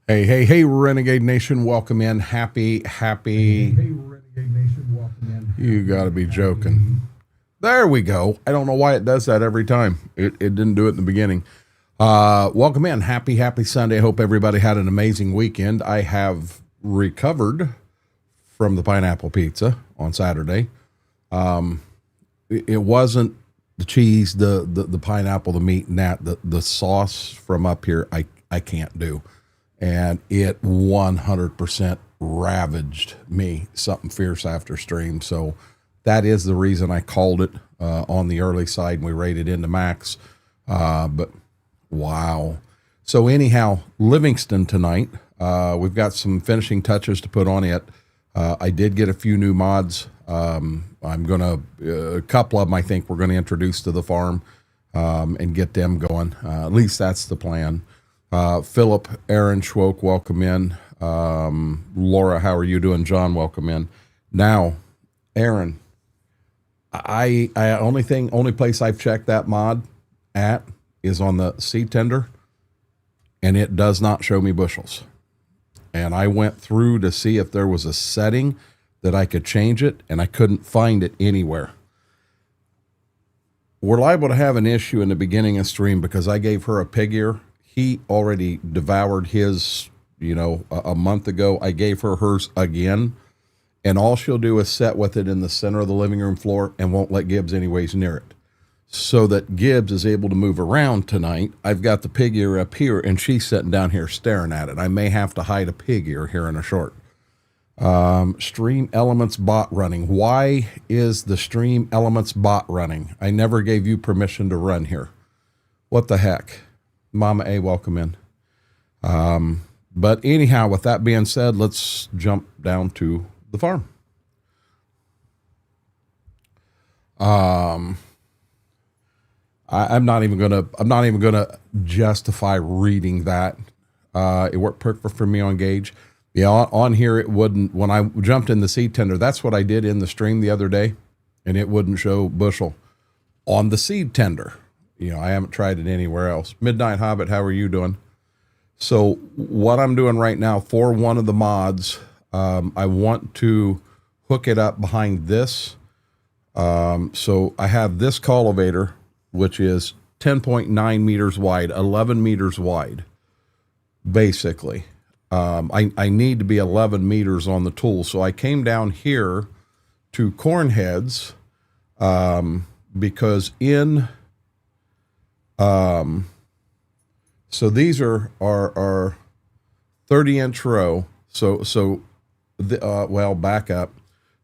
Hey, Renegade Nation, welcome in. Happy. Hey, Renegade Nation, welcome in. You got to be joking. There we go. I don't know why it does that every time. It didn't do it in the beginning. Welcome in. Happy Sunday. I hope everybody had an amazing weekend. I have recovered from the pineapple pizza on Saturday. It wasn't the cheese, the pineapple, the meat, and that. The sauce from up here, I can't do. And it 100% ravaged me, something fierce after stream. So that is the reason I called it on the early side, and we rated into max. But wow. So anyhow, Livingston tonight, we've got some finishing touches to put on it. I did get a few new mods. I'm going to, a couple of them I think we're going to introduce to the farm and get them going. At least that's the plan. Philip, Aaron, Schwoke, welcome in. Laura, how are you doing? John, welcome in. Now, Aaron, I only place I've checked that mod at is on the seed tender, and it does not show me bushels. And I went through to see if there was a setting that I could change it, and I couldn't find it anywhere. We're liable to have an issue in the beginning of stream because I gave her a pig ear. He already devoured his, a month ago. I gave her hers again, and all she'll do is sit with it in the center of the living room floor and won't let Gibbs anyways near it. So that Gibbs is able to move around tonight, I've got the pig ear up here, and she's sitting down here staring at it. I may have to hide a pig ear here in a short. Stream Elements bot running. Why is the Stream Elements bot running? I never gave you permission to run here. What the heck? Mama A, welcome in. But anyhow, with that being said, let's jump down to the farm. I'm not even gonna justify reading that. It worked perfect for me on Gauge. Yeah, on here it wouldn't. When I jumped in the seed tender, that's what I did in the stream the other day, and it wouldn't show bushel on the seed tender. I haven't tried it anywhere else. Midnight Hobbit, how are you doing? So what I'm doing right now for one of the mods, I want to hook it up behind this. So I have this cultivator, which is 10.9 meters wide, 11 meters wide, basically. I need to be 11 meters on the tool. So I came down here to corn heads because in... so these are 30-inch row. Well, back up.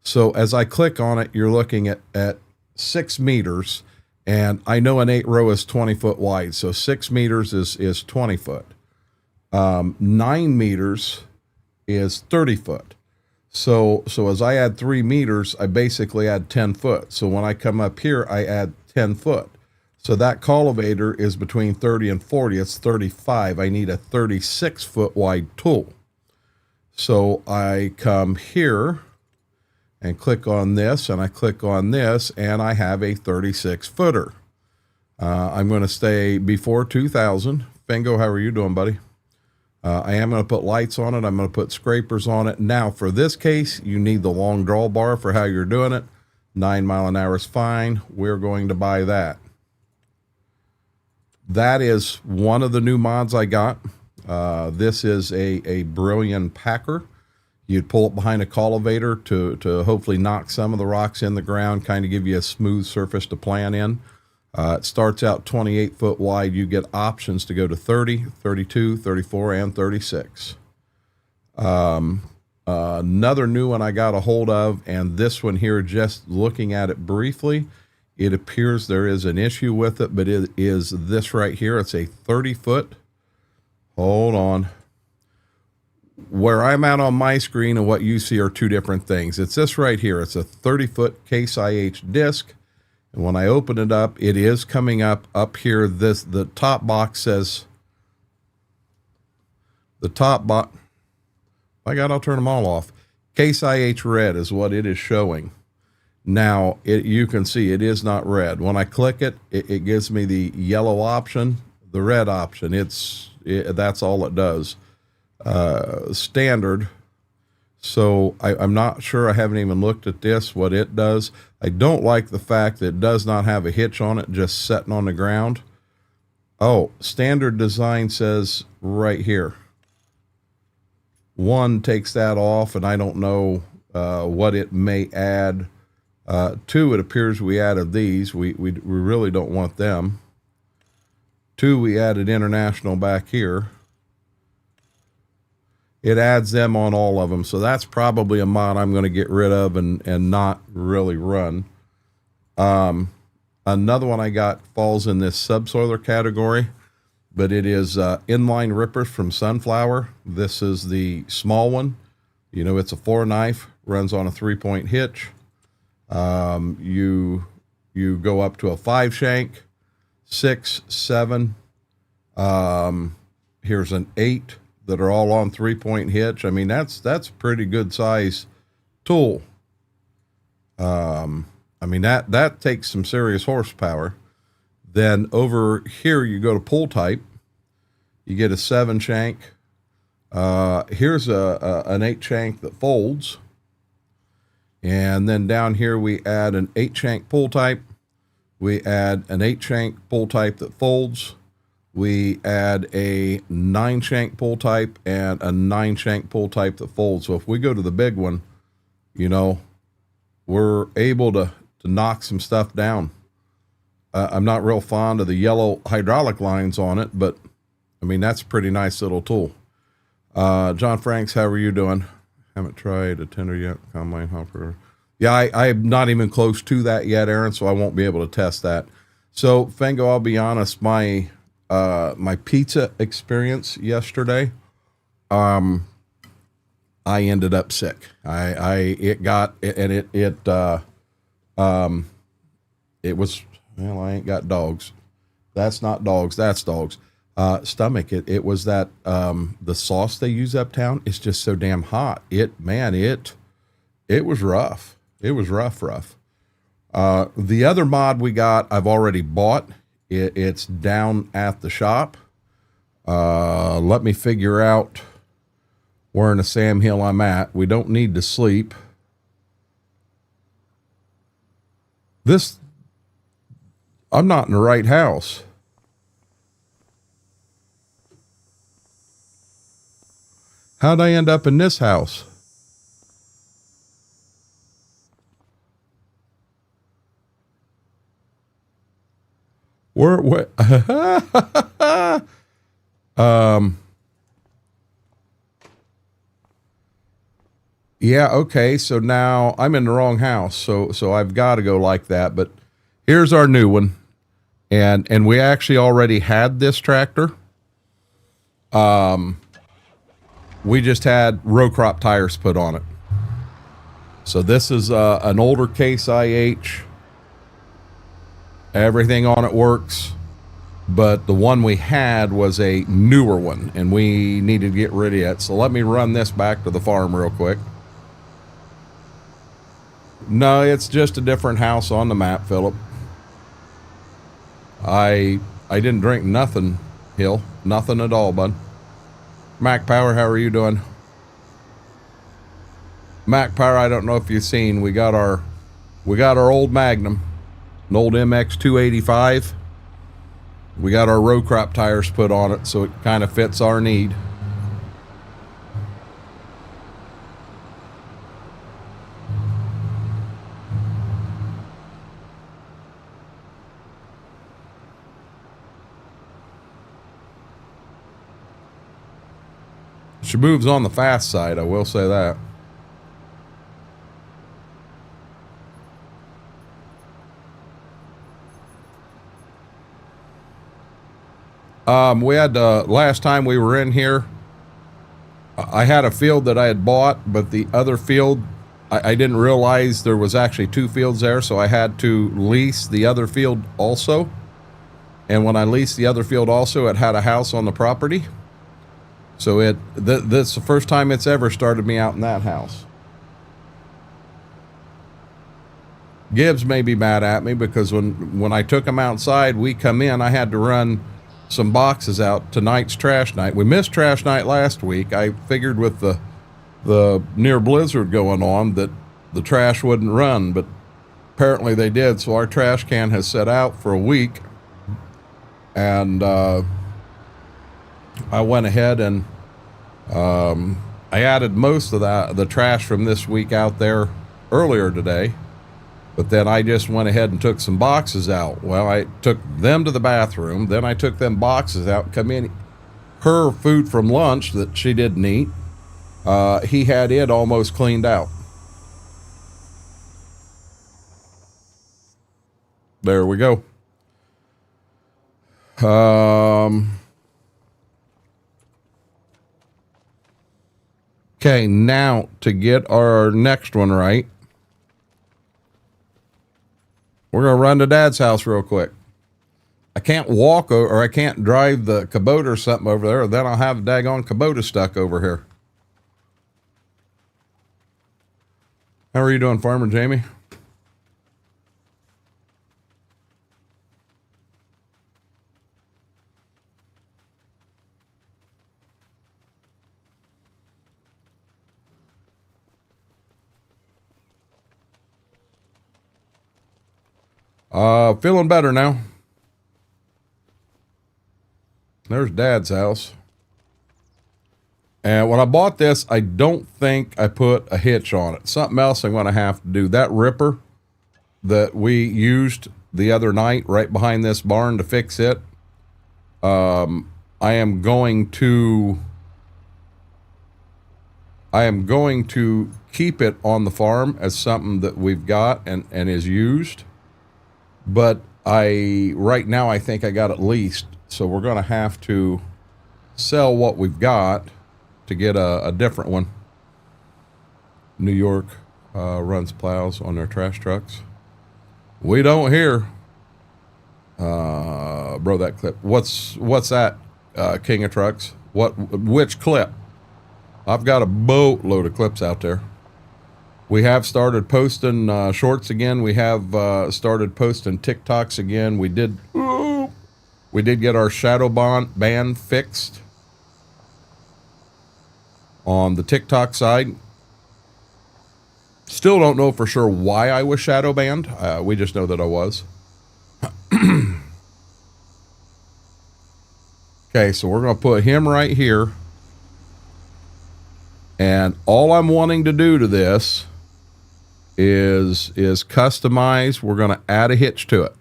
So as I click on it, you're looking at 6 meters, and I know an 8 row is 20 foot wide. So 6 meters is 20 foot. 9 meters is 30 foot. So as I add 3 meters, I basically add 10 foot. So when I come up here, I add 10 foot. So that cultivator is between 30 and 40. It's 35. I need a 36 foot wide tool. So I come here and click on this, and I click on this, and I have a 36 footer. I'm going to stay before 2000. Fingo, how are you doing, buddy? I am going to put lights on it. I'm going to put scrapers on it. Now, for this case, you need the long draw bar for how you're doing it. 9 mile an hour is fine. We're going to buy that. That is one of the new mods I got. This is a brilliant packer. You'd pull it behind a cultivator to hopefully knock some of the rocks in the ground, kind of give you a smooth surface to plant in. It starts out 28 foot wide. You get options to go to 30, 32, 34, and 36. Another new one I got a hold of, and this one here, just looking at it briefly, it appears there is an issue with it, but it is this right here. It's a 30 foot. Hold on. Where I'm at on my screen and what you see are two different things. It's this right here. It's a 30 foot Case IH disc. And when I open it up, it is coming up here. The top box says, I'll turn them all off. Case IH red is what it is showing. Now, you can see it is not red. When I click it, it gives me the yellow option, the red option. That's all it does. standard. So I'm not sure. I haven't even looked at this, what it does. I don't like the fact that it does not have a hitch on it, just sitting on the ground. Oh, standard design says right here. 1 takes that off, and I don't know what it may add. 2, it appears we added these. We really don't want them. 2, we added international back here. It adds them on all of them. So that's probably a mod I'm going to get rid of and not really run. Another one I got falls in this subsoiler category, but it is inline rippers from Sunflower. This is the small one. You know, it's a 4-knife, runs on a 3-point hitch. You go up to a 5-shank, 6, 7. Here's an 8 that are all on 3-point hitch. I mean, that's a pretty good size tool. I mean, that takes some serious horsepower. Then over here, you go to pull type. You get a 7-shank. Here's an 8-shank that folds. And then down here, we add an 8-shank pull type. We add an 8-shank pull type that folds. We add a 9-shank pull type and a 9-shank pull type that folds. So if we go to the big one, you know, we're able to knock some stuff down. I'm not real fond of the yellow hydraulic lines on it, but I mean, that's a pretty nice little tool. John Franks, how are you doing? Haven't tried a tender yet. Combine hopper. Yeah, I'm not even close to that yet, Aaron, so I won't be able to test that. So, Fango, I'll be honest, my pizza experience yesterday, I ended up sick. It was, well, I ain't got dogs. That's not dogs. That's dogs. Stomach. It was that, the sauce they use uptown is just so damn hot. It was rough. It was rough. The other mod we got, I've already bought. It's down at the shop. Let me figure out where in the Sam Hill I'm at. We don't need to sleep. I'm not in the right house. How'd I end up in this house? Where yeah, okay, so now I'm in the wrong house, so I've got to go like that, but here's our new one, and we actually already had this tractor. We just had row crop tires put on it. So this is an older Case IH. Everything on it works, but the one we had was a newer one, and we needed to get rid of it. So let me run this back to the farm real quick. No, it's just a different house on the map, Philip. I didn't drink nothing, Hill. Nothing at all, bud. Mac Power, how are you doing? Mac Power, I don't know if you've seen, we got our old Magnum, an old MX 285. We got our row crop tires put on it, so it kind of fits our need. She moves on the fast side, I will say that. We had, last time we were in here, I had a field that I had bought, but the other field, I didn't realize there was actually 2 fields there, so I had to lease the other field also. And when I leased the other field also, it had a house on the property. So this is the first time it's ever started me out in that house. Gibbs may be mad at me because when I took him outside, we come in, I had to run some boxes out. Tonight's trash night. We missed trash night last week. I figured with the near blizzard going on that the trash wouldn't run, but apparently they did. So our trash can has set out for a week, and I went ahead and I added most of the trash from this week out there earlier today. But then I just went ahead and took some boxes out. Well, I took them to the bathroom. Then I took them boxes out. Come in, her food from lunch that she didn't eat, he had it almost cleaned out. There we go. Okay, now to get our next one right, we're going to run to Dad's house real quick. I can't walk or I can't drive the Kubota or something over there, or then I'll have a daggone Kubota stuck over here. How are you doing, Farmer Jamie? Feeling better now. There's Dad's house. And when I bought this, I don't think I put a hitch on it. Something else I'm going to have to do. That ripper that we used the other night right behind this barn to fix it, I am going to keep it on the farm as something that we've got and is used. But right now I think I got it leased, so we're going to have to sell what we've got to get a different one. New York runs plows on their trash trucks. We don't here. Bro, that clip. What's that, King of Trucks? Which clip? I've got a boatload of clips out there. We have started posting shorts again. We have started posting TikToks again. We did get our shadow ban fixed on the TikTok side. Still don't know for sure why I was shadow banned. We just know that I was. Okay, so we're going to put him right here. And all I'm wanting to do to this is customize. We're going to add a hitch to it.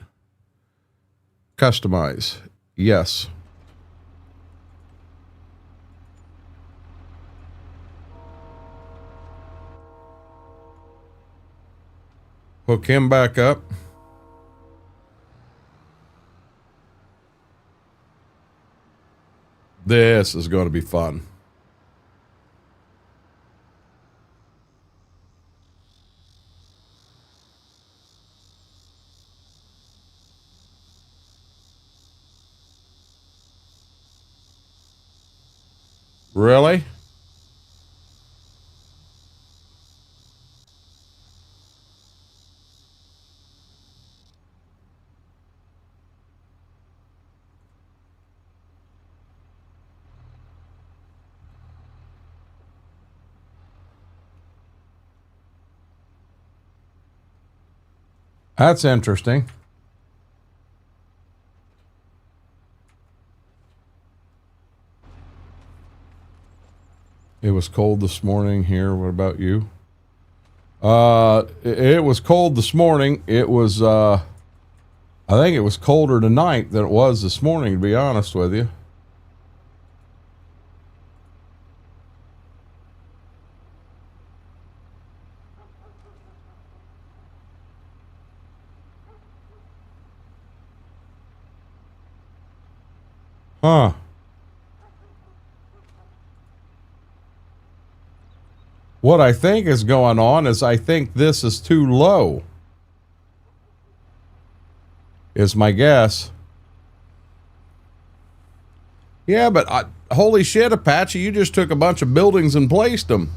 Customize. Yes. Hook him back up. This is going to be fun. Really? That's interesting. It was cold this morning here. What about you? It was cold this morning. It was, I think it was colder tonight than it was this morning, to be honest with you. Huh. What I think is going on is I think this is too low, is my guess. Yeah, but holy shit, Apache, you just took a bunch of buildings and placed them.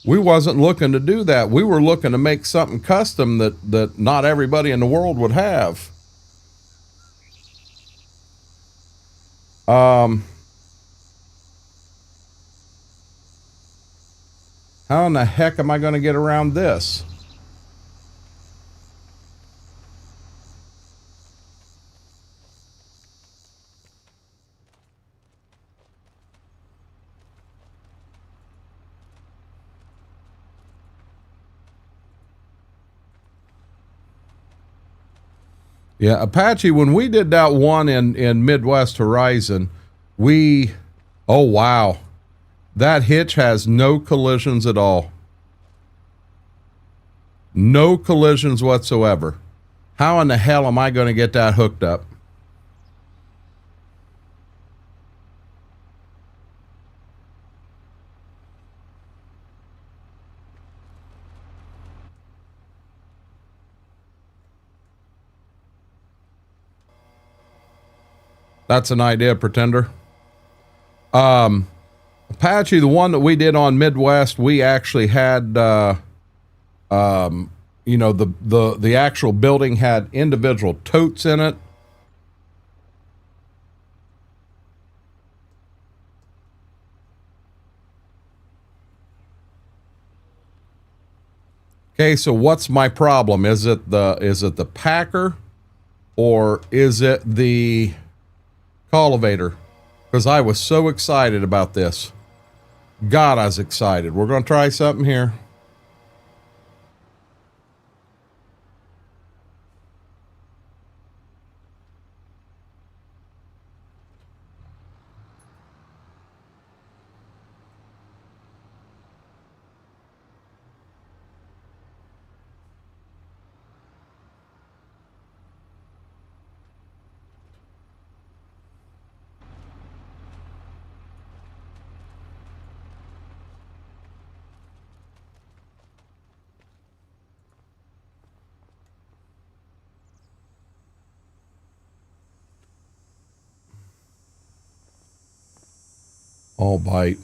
We wasn't looking to do that. We were looking to make something custom that not everybody in the world would have. How in the heck am I going to get around this? Yeah, Apache, when we did that one in Midwest Horizon, oh wow, that hitch has no collisions at all. No collisions whatsoever. How in the hell am I going to get that hooked up? That's an idea, Pretender. Apache, the one that we did on Midwest, we actually had, you know, the actual building had individual totes in it. Okay, so what's my problem? Is it the packer, or is it the cultivator? Because I was so excited about this. God, I was excited. We're going to try something here. All bite.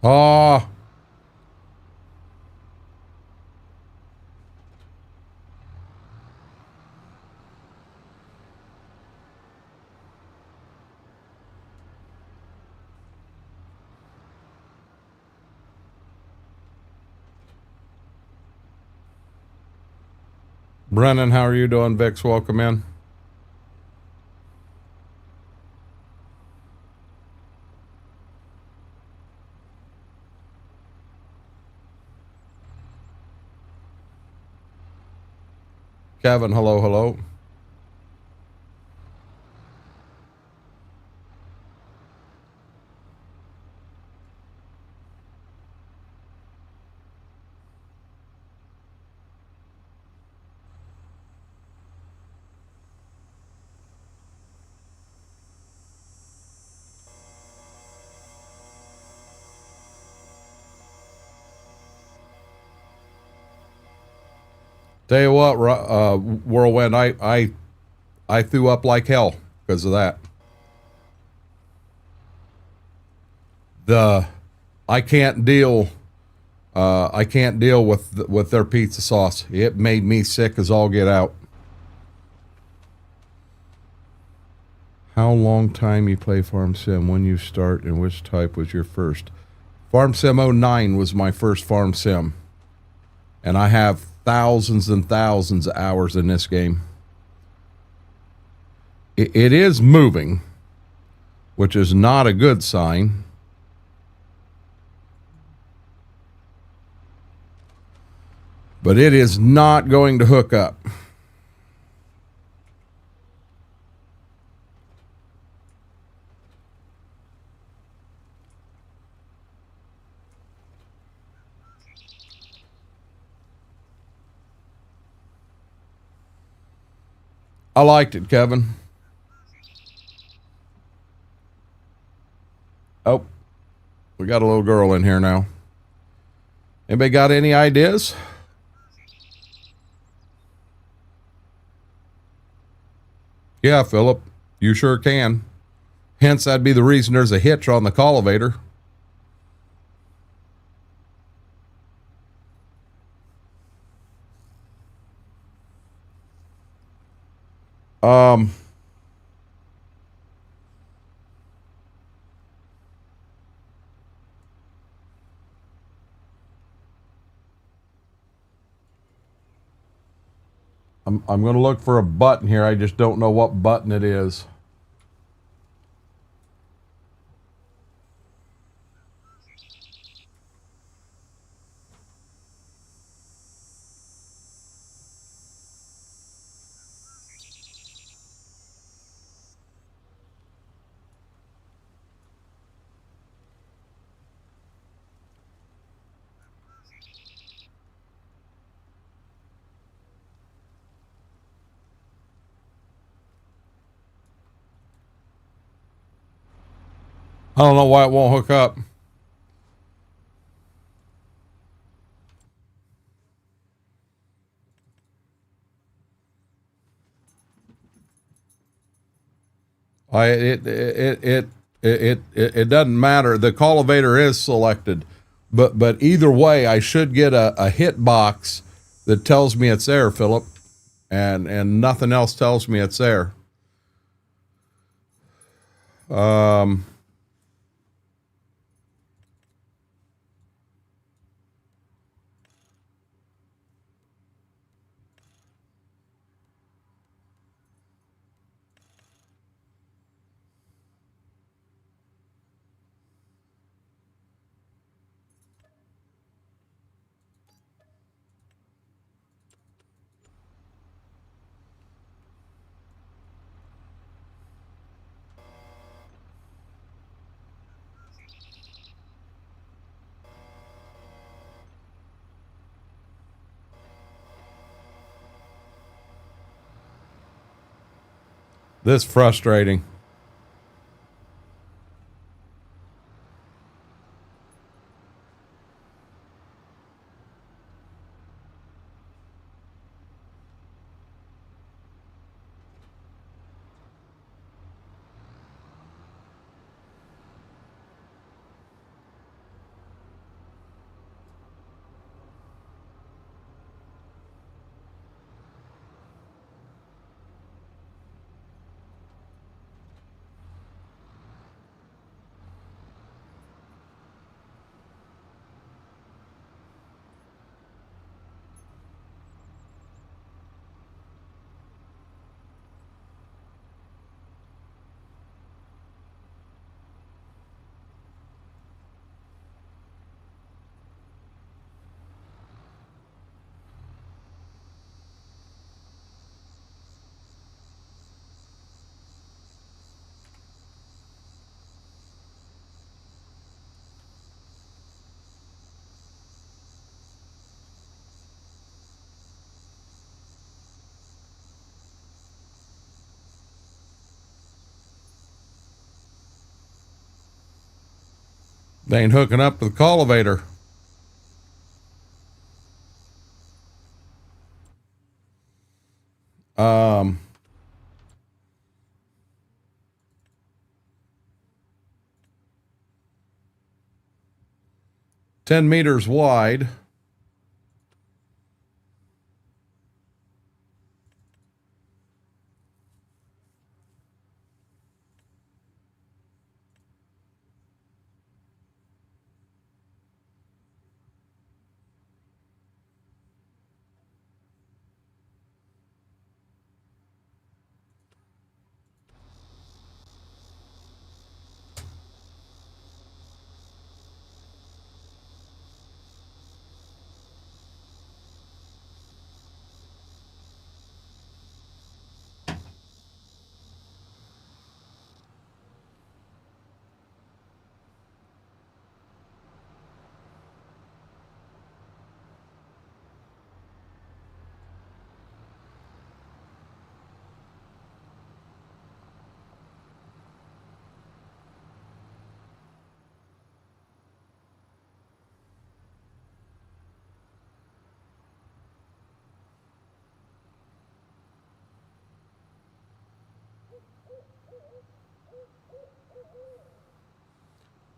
Oh, Brennan, how are you doing? Vix, welcome in. Kevin, hello, hello. Tell you what, Whirlwind, I threw up like hell because of that. I can't deal with their pizza sauce. It made me sick as all get out. How long time you play Farm Sim? When you start, and which type was your first? Farm Sim 09 was my first Farm Sim, and I have thousands and thousands of hours in this game. It is moving, which is not a good sign. But it is not going to hook up. I liked it, Kevin. Oh, we got a little girl in here now. Anybody got any ideas? Yeah, Philip, you sure can. Hence, that'd be the reason there's a hitch on the cultivator. Um, I'm going to look for a button here. I just don't know what button it is. I don't know why it won't hook up. It doesn't matter. The cultivator is selected, but either way, I should get a hit box that tells me it's there, Philip, and nothing else tells me it's there. This is frustrating. They ain't hooking up to the cultivator. Um, 10 meters wide.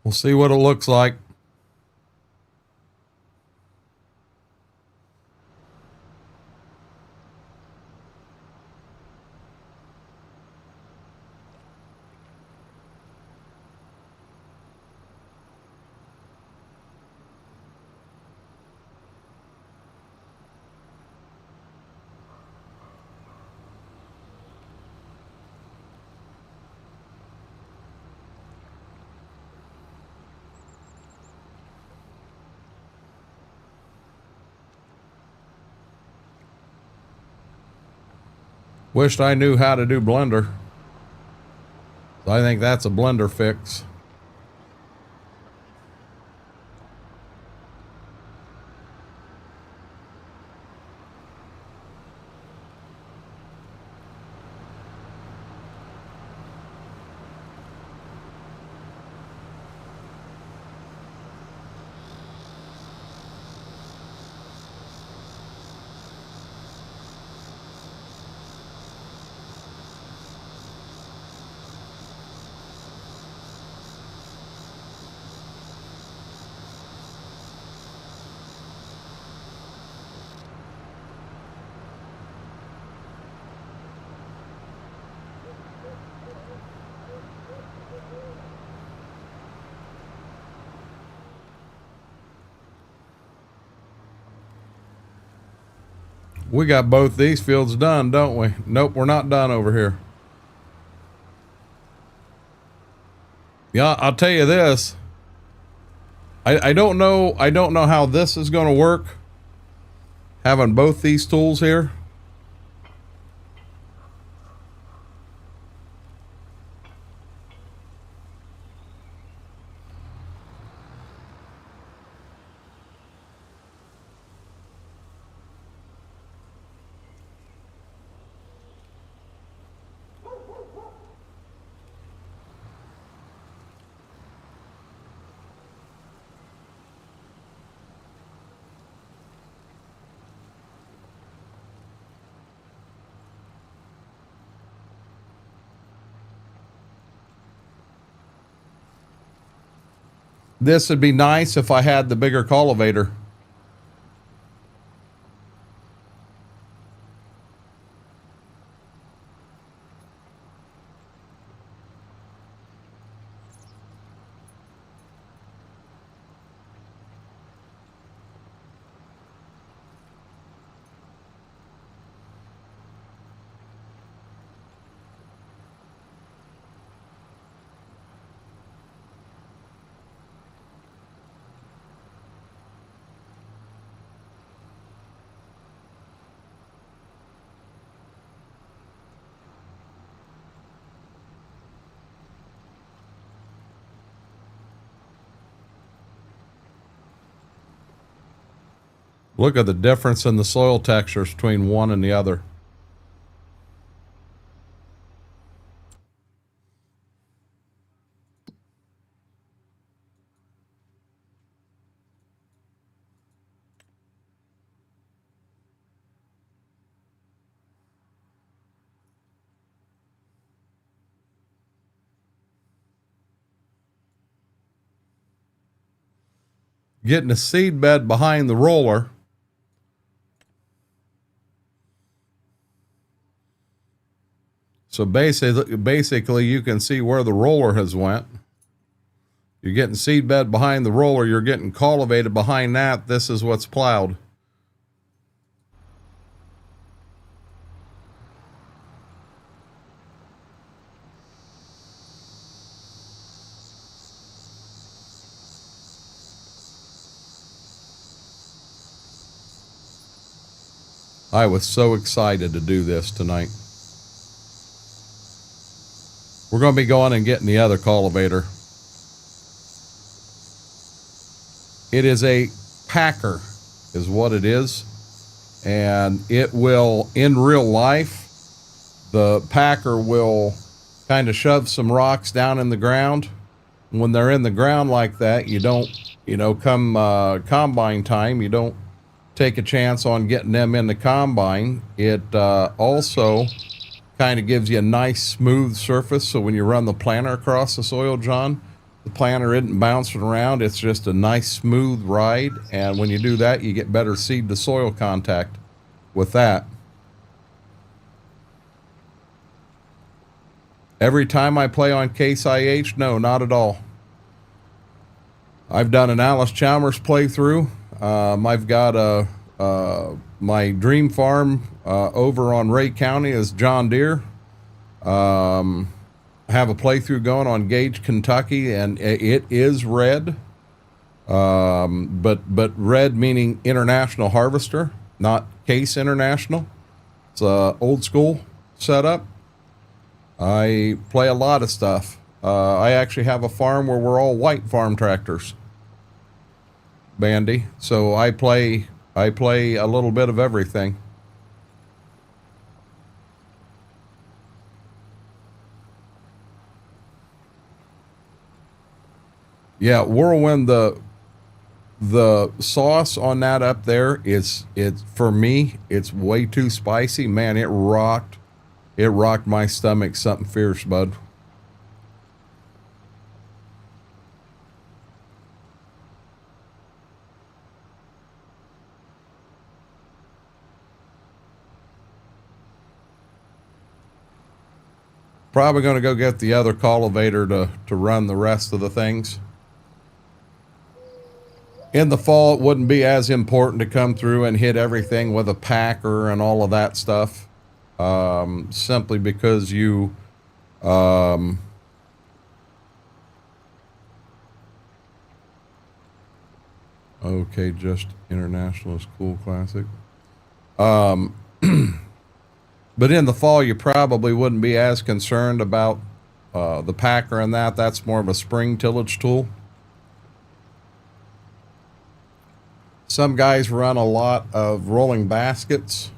We'll see what it looks like. Wished I knew how to do blender. So I think that's a blender fix. We got both these fields done, don't we? Nope, we're not done over here. Yeah, I'll tell you this. I don't know how this is going to work. Having both these tools here. This would be nice if I had the bigger cultivator. Look at the difference in the soil textures between one and the other. Getting a seed bed behind the roller. So basically you can see where the roller has went. You're getting seed bed behind the roller. You're getting cultivated behind that. This is what's plowed. I was so excited to do this tonight. We're going to be going and getting the other cultivator. It is a packer, is what it is. And it will, in real life, the packer will kind of shove some rocks down in the ground. When they're in the ground like that, you don't, come combine time, you don't take a chance on getting them in the combine. It also kind of gives you a nice smooth surface, so when you run the planter across the soil, John, The planter isn't bouncing around. It's just a nice smooth ride. And when you do that, you get better seed to soil contact with that. Every time I play on Case IH, no, not at all. I've done an Alice Chalmers playthrough. I've got my dream farm over on Ray County is John Deere. I have a playthrough going on Gage, Kentucky, and it is red. But red meaning International Harvester, not Case International. It's a old school setup. I play a lot of stuff. I actually have a farm where we're all white farm tractors. Bandy. So I play a little bit of everything. Yeah, Whirlwind, the sauce on that up there it's for me, it's way too spicy. Man, it rocked my stomach something fierce, bud. Probably going to go get the other cultivator to run the rest of the things. In the fall, it wouldn't be as important to come through and hit everything with a packer and all of that stuff. Simply because you, okay, just International is cool, classic. But in the fall, you probably wouldn't be as concerned about the packer and that. That's more of a spring tillage tool. Some guys run a lot of rolling baskets.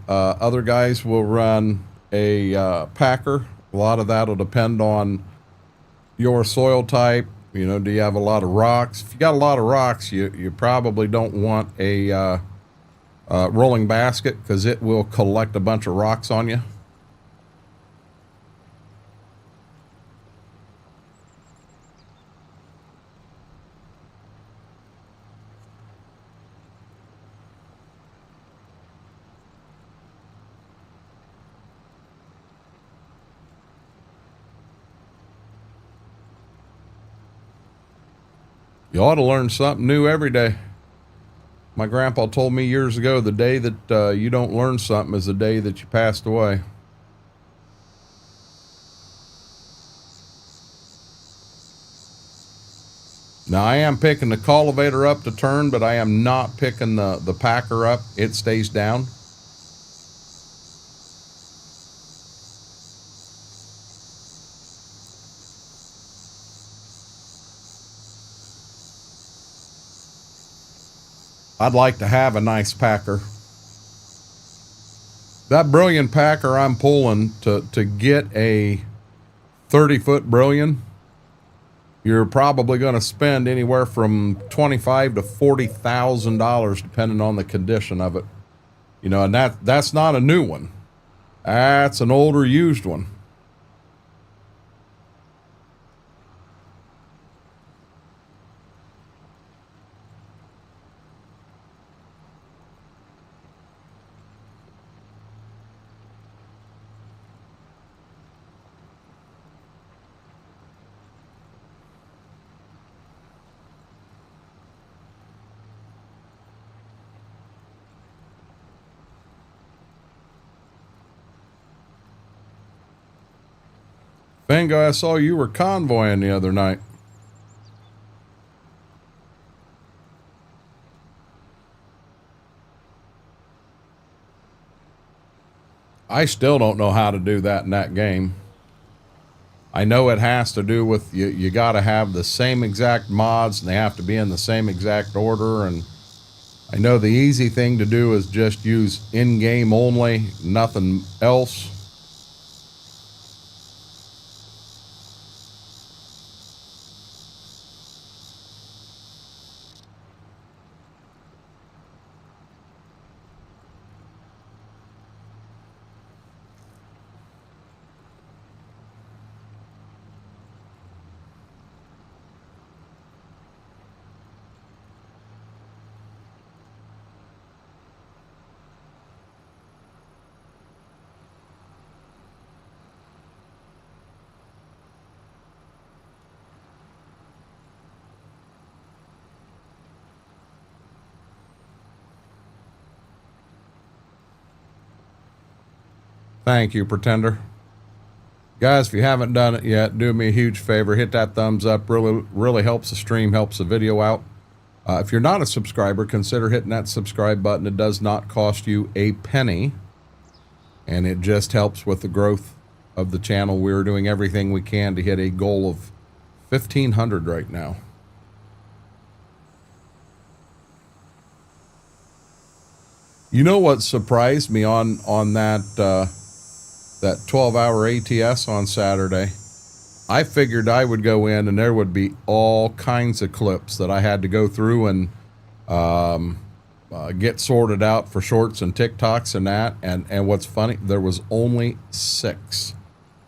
Other guys will run a packer. A lot of that will depend on your soil type. You know, do you have a lot of rocks? If you got a lot of rocks, you probably don't want a rolling basket because it will collect a bunch of rocks on you. You ought to learn something new every day. My grandpa told me years ago, the day that you don't learn something is the day that you passed away. Now, I am picking the cultivator up to turn, but I am not picking the packer up. It stays down. I'd like to have a nice packer. That Brilliant packer I'm pulling to get a 30-foot Brilliant, you're probably going to spend anywhere from $25,000 to $40,000 depending on the condition of it. You know, and that's not a new one. That's an older used one. Fango, I saw you were convoying the other night. I still don't know how to do that in that game. I know it has to do with you got to have the same exact mods and they have to be in the same exact order. And I know the easy thing to do is just use in-game only, nothing else. Thank you, Pretender. Guys, if you haven't done it yet, do me a huge favor. Hit that thumbs up. Really helps the stream, helps the video out. If you're not a subscriber, consider hitting that subscribe button. It does not cost you a penny, and it just helps with the growth of the channel. We're doing everything we can to hit a goal of 1,500 right now. You know what surprised me on that that 12-hour ATS on Saturday? I figured I would go in and there would be all kinds of clips that I had to go through and get sorted out for shorts and TikToks and that. And what's funny, there was only 6.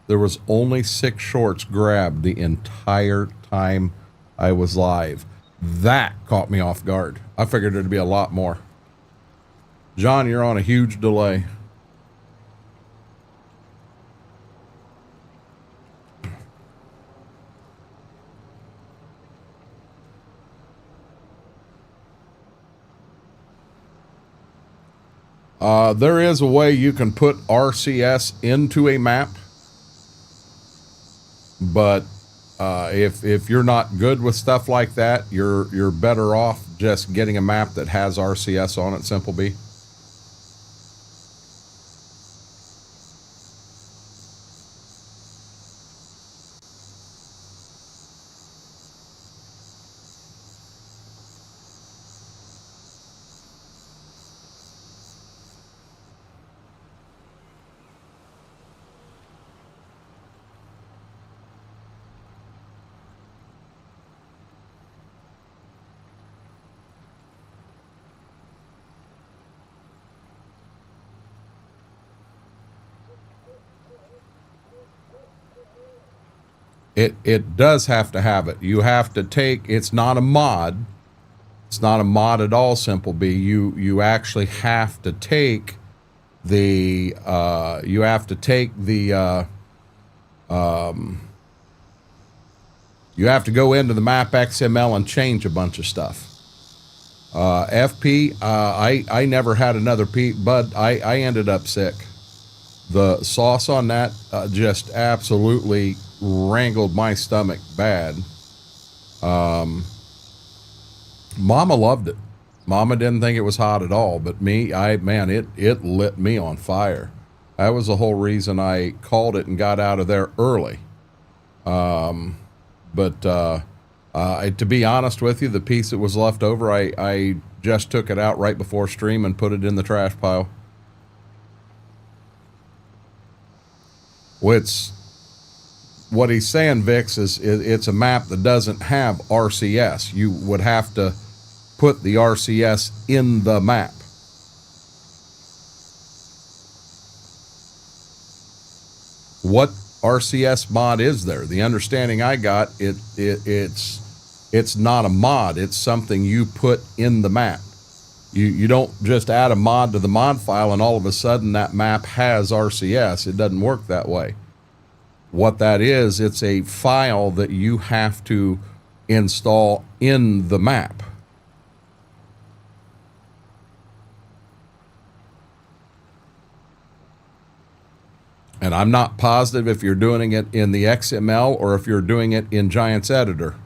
There was only 6 shorts grabbed the entire time I was live. That caught me off guard. I figured there'd be a lot more. John, you're on a huge delay. There is a way you can put RCS into a map, but if you're not good with stuff like that, you're better off just getting a map that has RCS on it, Simple B. It does have to have it. You have to take, it's not a mod. It's not a mod at all, Simple B. You actually have to take the you have to go into the map XML and change a bunch of stuff. FP, I never had another Bud. I ended up sick. The sauce on that just absolutely wrangled my stomach bad. Mama loved it. Mama didn't think it was hot at all, but me, man, it lit me on fire. That was the whole reason I called it and got out of there early. To be honest with you, the piece that was left over, I just took it out right before stream and put it in the trash pile. What he's saying, Vix, is it's a map that doesn't have RCS. You would have to put the RCS in the map. What RCS mod is there? The understanding I got, it's not a mod. It's something you put in the map. You don't just add a mod to the mod file and all of a sudden that map has RCS. It doesn't work that way. What that is, it's a file that you have to install in the map. And I'm not positive if you're doing it in the XML or if you're doing it in Giants Editor.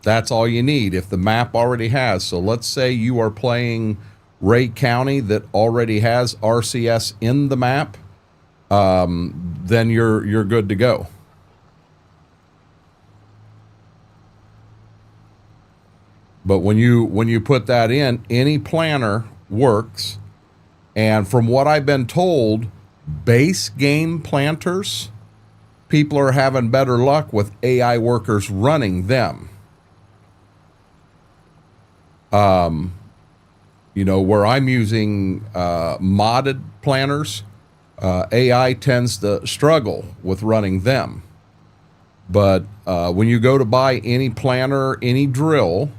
That's all you need if the map already has. So let's say you are playing Ray County that already has RCS in the map. Then you're good to go. But when you put that in, any planner works. And from what I've been told, base game planters, people are having better luck with AI workers running them. You know, where I'm using modded planners, AI tends to struggle with running them. But when you go to buy any planter, any drill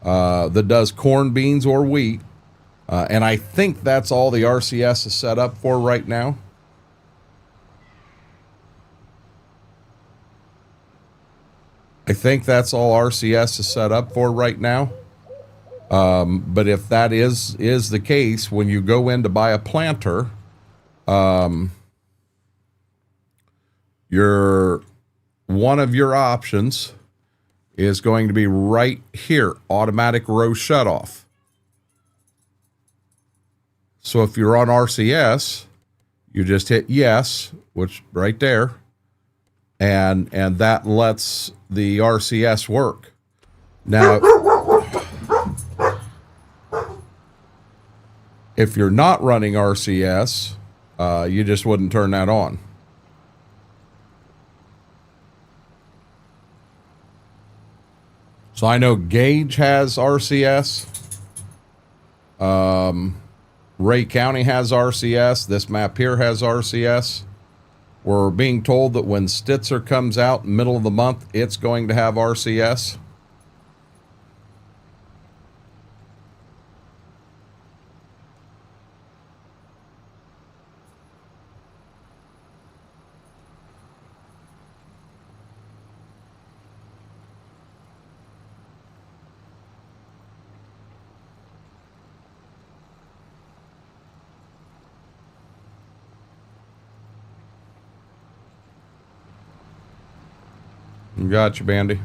that does corn, beans, or wheat, and I think that's all the RCS is set up for right now. I think that's all RCS is set up for right now. But if that is the case, when you go in to buy a planter, one of your options is going to be right here, automatic row shutoff. So if you're on RCS, you just hit yes, which right there, and that lets the RCS work. Now, if you're not running RCS, you just wouldn't turn that on. So I know Gage has RCS. Ray County has RCS. This map here has RCS. We're being told that when Stitzer comes out in the middle of the month, it's going to have RCS. Gotcha, Bandy.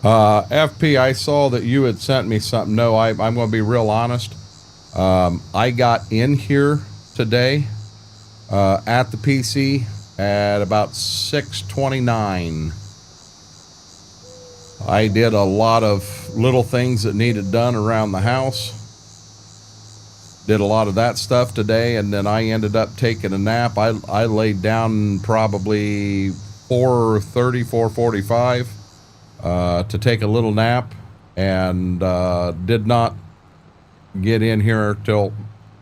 FP, I saw that you had sent me something. No, I'm going to be real honest. I got in here today at the PC at about 6:29. I did a lot of little things that needed done around the house. Did a lot of that stuff today, and then I ended up taking a nap. I laid down probably 4:30, 4:45 to take a little nap, and did not get in here till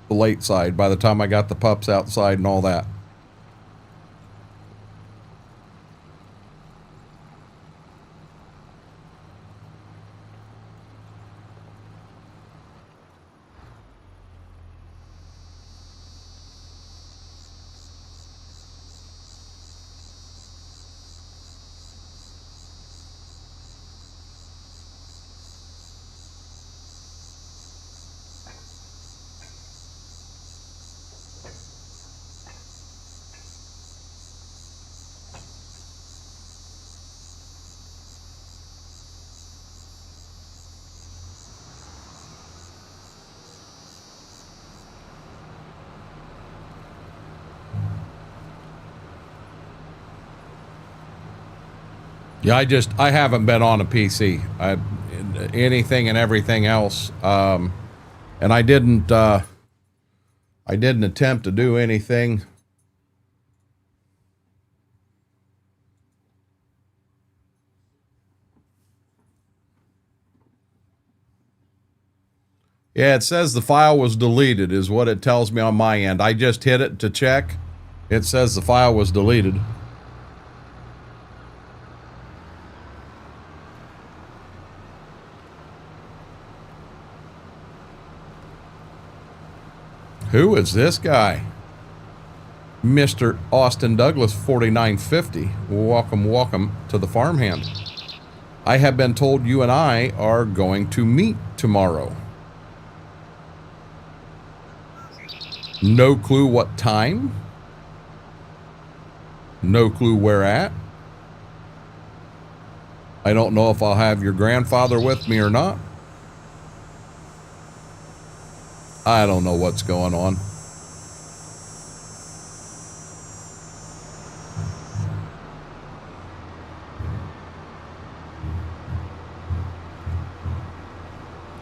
the late side by the time I got the pups outside and all that. Yeah, I haven't been on a PC. Anything and everything else. And I didn't attempt to do anything. Yeah, it says the file was deleted is what it tells me on my end. I just hit it to check. It says the file was deleted. Who is this guy? Mr. Austin Douglas 4950. Welcome to the farmhand. I have been told you and I are going to meet tomorrow. No clue what time. No clue where at. I don't know if I'll have your grandfather with me or not. I don't know what's going on.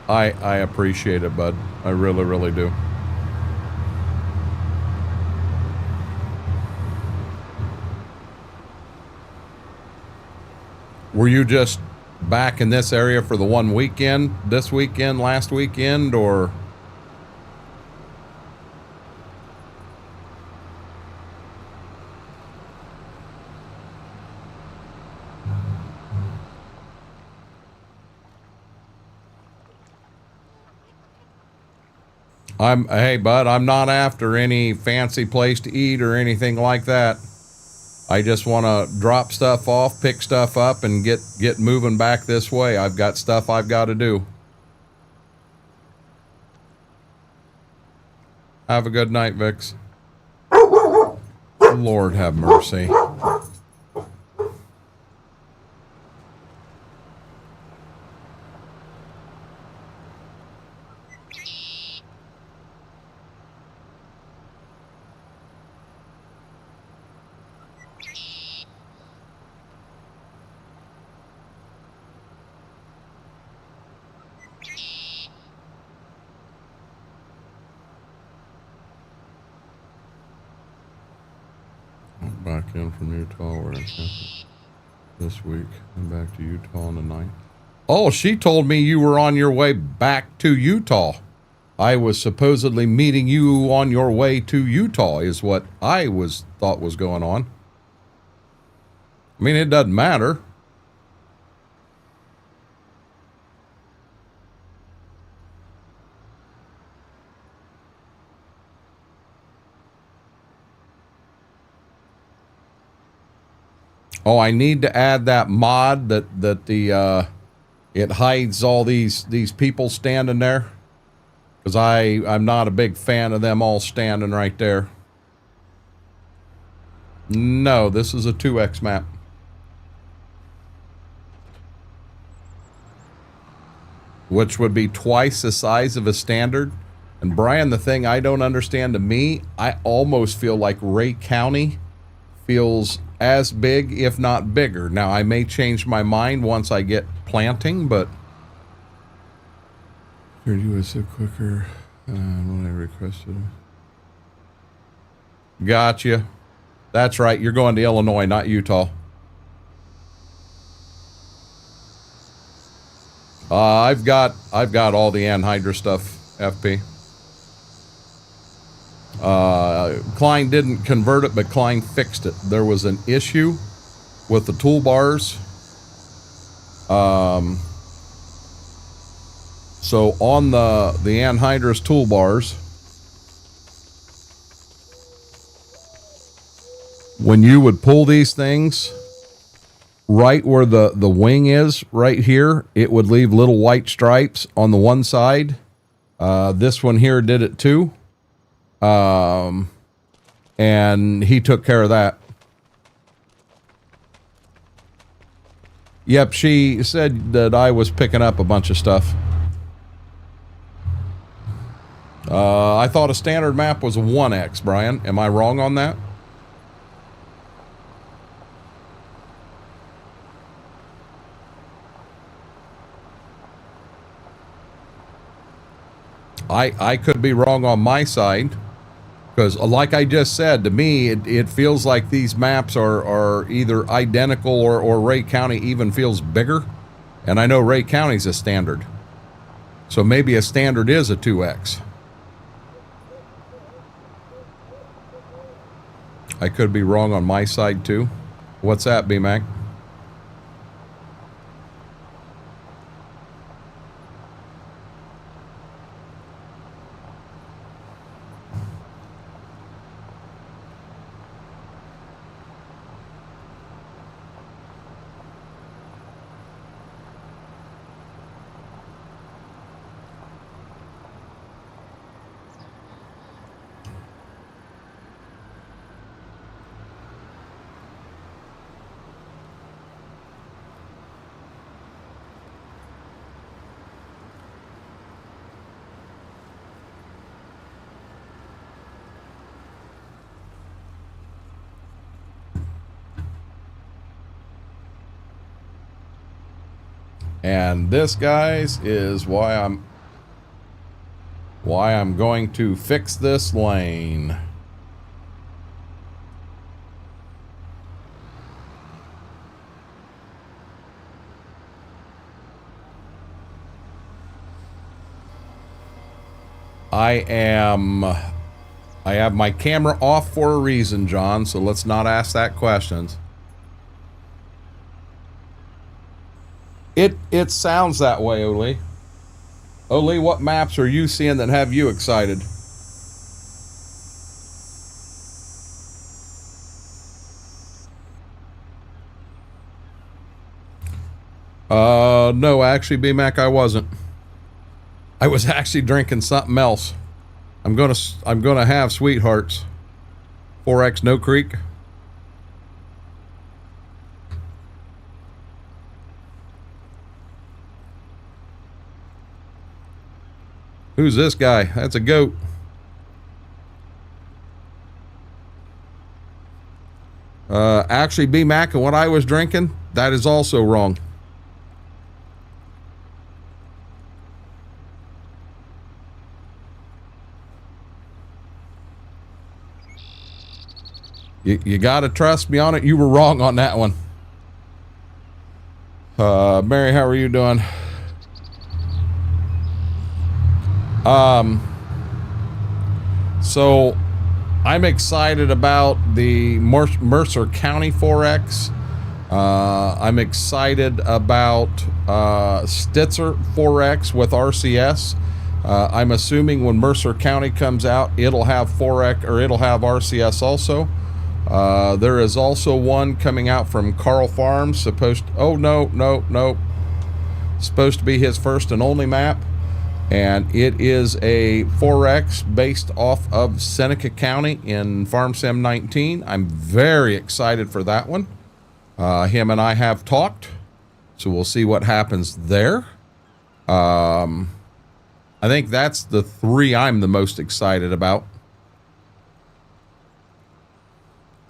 I appreciate it, bud. I really, really do. Were you just back in this area for the one weekend, this weekend, last weekend, or? Hey, bud, I'm not after any fancy place to eat or anything like that. I just want to drop stuff off, pick stuff up, and get moving back this way. I've got stuff I've got to do. Have a good night, Vix. Lord have mercy. Back in from Utah where I came this week and back to Utah on the 9th. Oh, she told me you were on your way back to Utah. I was supposedly meeting you on your way to Utah is what I thought was going on. I mean, it doesn't matter. Oh, I need to add that mod that it hides all these people standing there, because I'm not a big fan of them all standing right there. No, this is a 2x map. Which would be twice the size of a standard. And Brian, the thing I don't understand, to me, I almost feel like Ray County feels as big, if not bigger. Now, I may change my mind once I get planting, but... You was so quicker when I requested it. Gotcha. That's right, you're going to Illinois, not Utah. I've got all the anhydrous stuff, FP. Klein didn't convert it, but Klein fixed it. There was an issue with the toolbars. So on the anhydrous toolbars, when you would pull these things, right where the wing is, right here, it would leave little white stripes on the one side. This one here did it too. And he took care of that. Yep, she said that I was picking up a bunch of stuff. I thought a standard map was a 1x, Brian. Am I wrong on that? I could be wrong on my side, because like I just said, to me, it feels like these maps are either identical or Ray County even feels bigger. And I know Ray County's a standard. So maybe a standard is a 2x. I could be wrong on my side too. What's that, B-Mac? And this, guys, is why I'm going to fix this lane. I have my camera off for a reason, John, so let's not ask that questions. It sounds that way, Oli. Oh, Lee, what maps are you seeing that have you excited? No, actually, B-Mac, I wasn't. I was actually drinking something else. I'm gonna have Sweethearts. 4X No Creek. Who's this guy? That's a goat. Actually, B-Mac, and what I was drinking, that is also wrong. You got to trust me on it. You were wrong on that one. Mary, how are you doing? So I'm excited about the Mercer County 4X. I'm excited about Stitzer 4X with RCS. I'm assuming when Mercer County comes out, it'll have 4X or it'll have RCS also. There is also one coming out from Carl Farms, supposed to be his first and only map, and it is a 4X based off of Seneca County in Farm Sim 19. I'm very excited for that one. Him and I have talked, so we'll see what happens there. I think that's the three I'm the most excited about.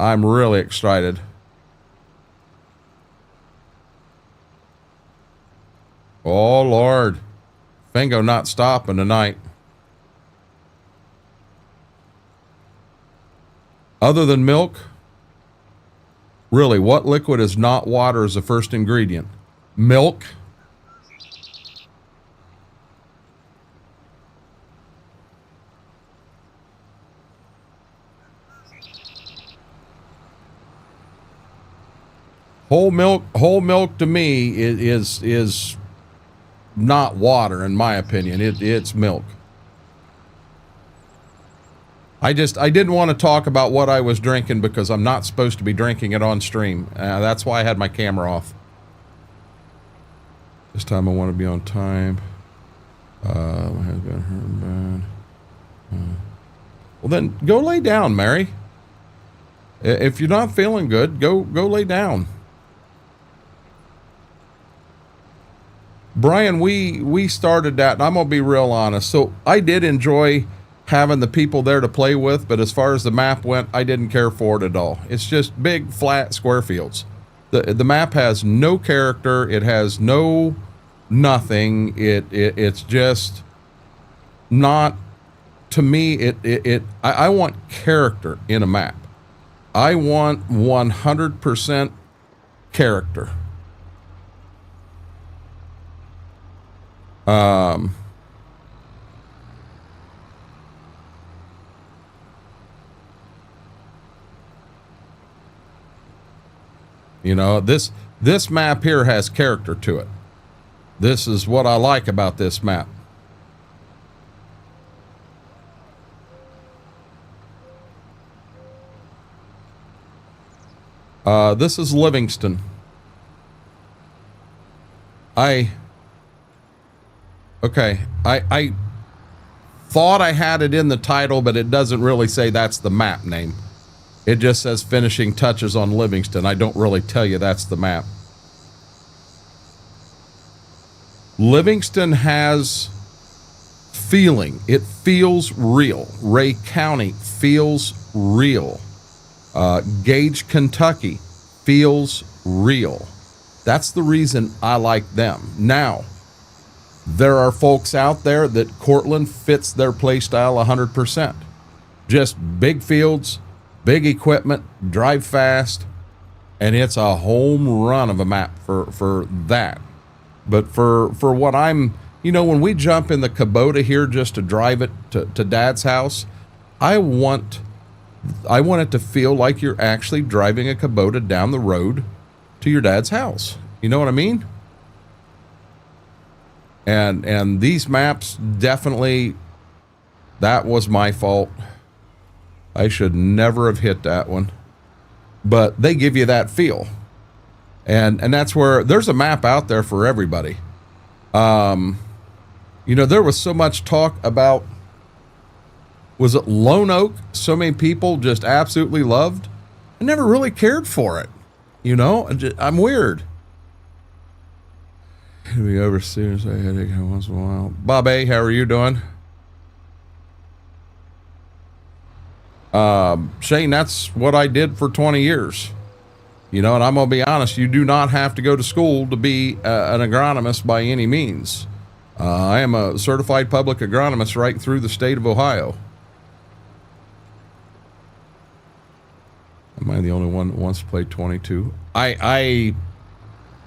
I'm really excited. Oh, Lord. Fingo not stopping tonight. Other than milk, really, what liquid is not water as the first ingredient? Milk. Whole milk to me is not water, in my opinion. It's milk. I didn't want to talk about what I was drinking because I'm not supposed to be drinking it on stream. That's why I had my camera off. This time I want to be on time. Has been hurt bad. Well, then go lay down, Mary. If you're not feeling good, go lay down. Brian, we started that, and I'm gonna be real honest. So I did enjoy having the people there to play with, but as far as the map went, I didn't care for it at all. It's just big, flat, square fields. The map has no character. It has no nothing. It's just not, to me, I want character in a map. I want 100% character. You know, this map here has character to it. This is what I like about this map. This is Livingston. Okay, I thought I had it in the title, but it doesn't really say that's the map name. It just says finishing touches on Livingston. I don't really tell you that's the map. Livingston has feeling. It feels real. Ray County feels real. Gage, Kentucky feels real. That's the reason I like them. Now, there are folks out there that Cortland fits their play style 100%. Just big fields, big equipment, drive fast, and it's a home run of a map for that. But for what I'm, you know, when we jump in the Kubota here just to drive it to Dad's house, I want it to feel like you're actually driving a Kubota down the road to your dad's house. You know what I mean? And these maps definitely, that was my fault. I should never have hit that one. But they give you that feel. And that's where there's a map out there for everybody. You know, there was so much talk about, was it Lone Oak? So many people just absolutely loved. I never really cared for it. You know, I'm weird. We over soon, so I had it once in a while. Bob A, how are you doing? Shane, that's what I did for 20 years. You know, and I'm going to be honest, you do not have to go to school to be an agronomist by any means. I am a certified public agronomist right through the state of Ohio. Am I the only one that wants to play 22? I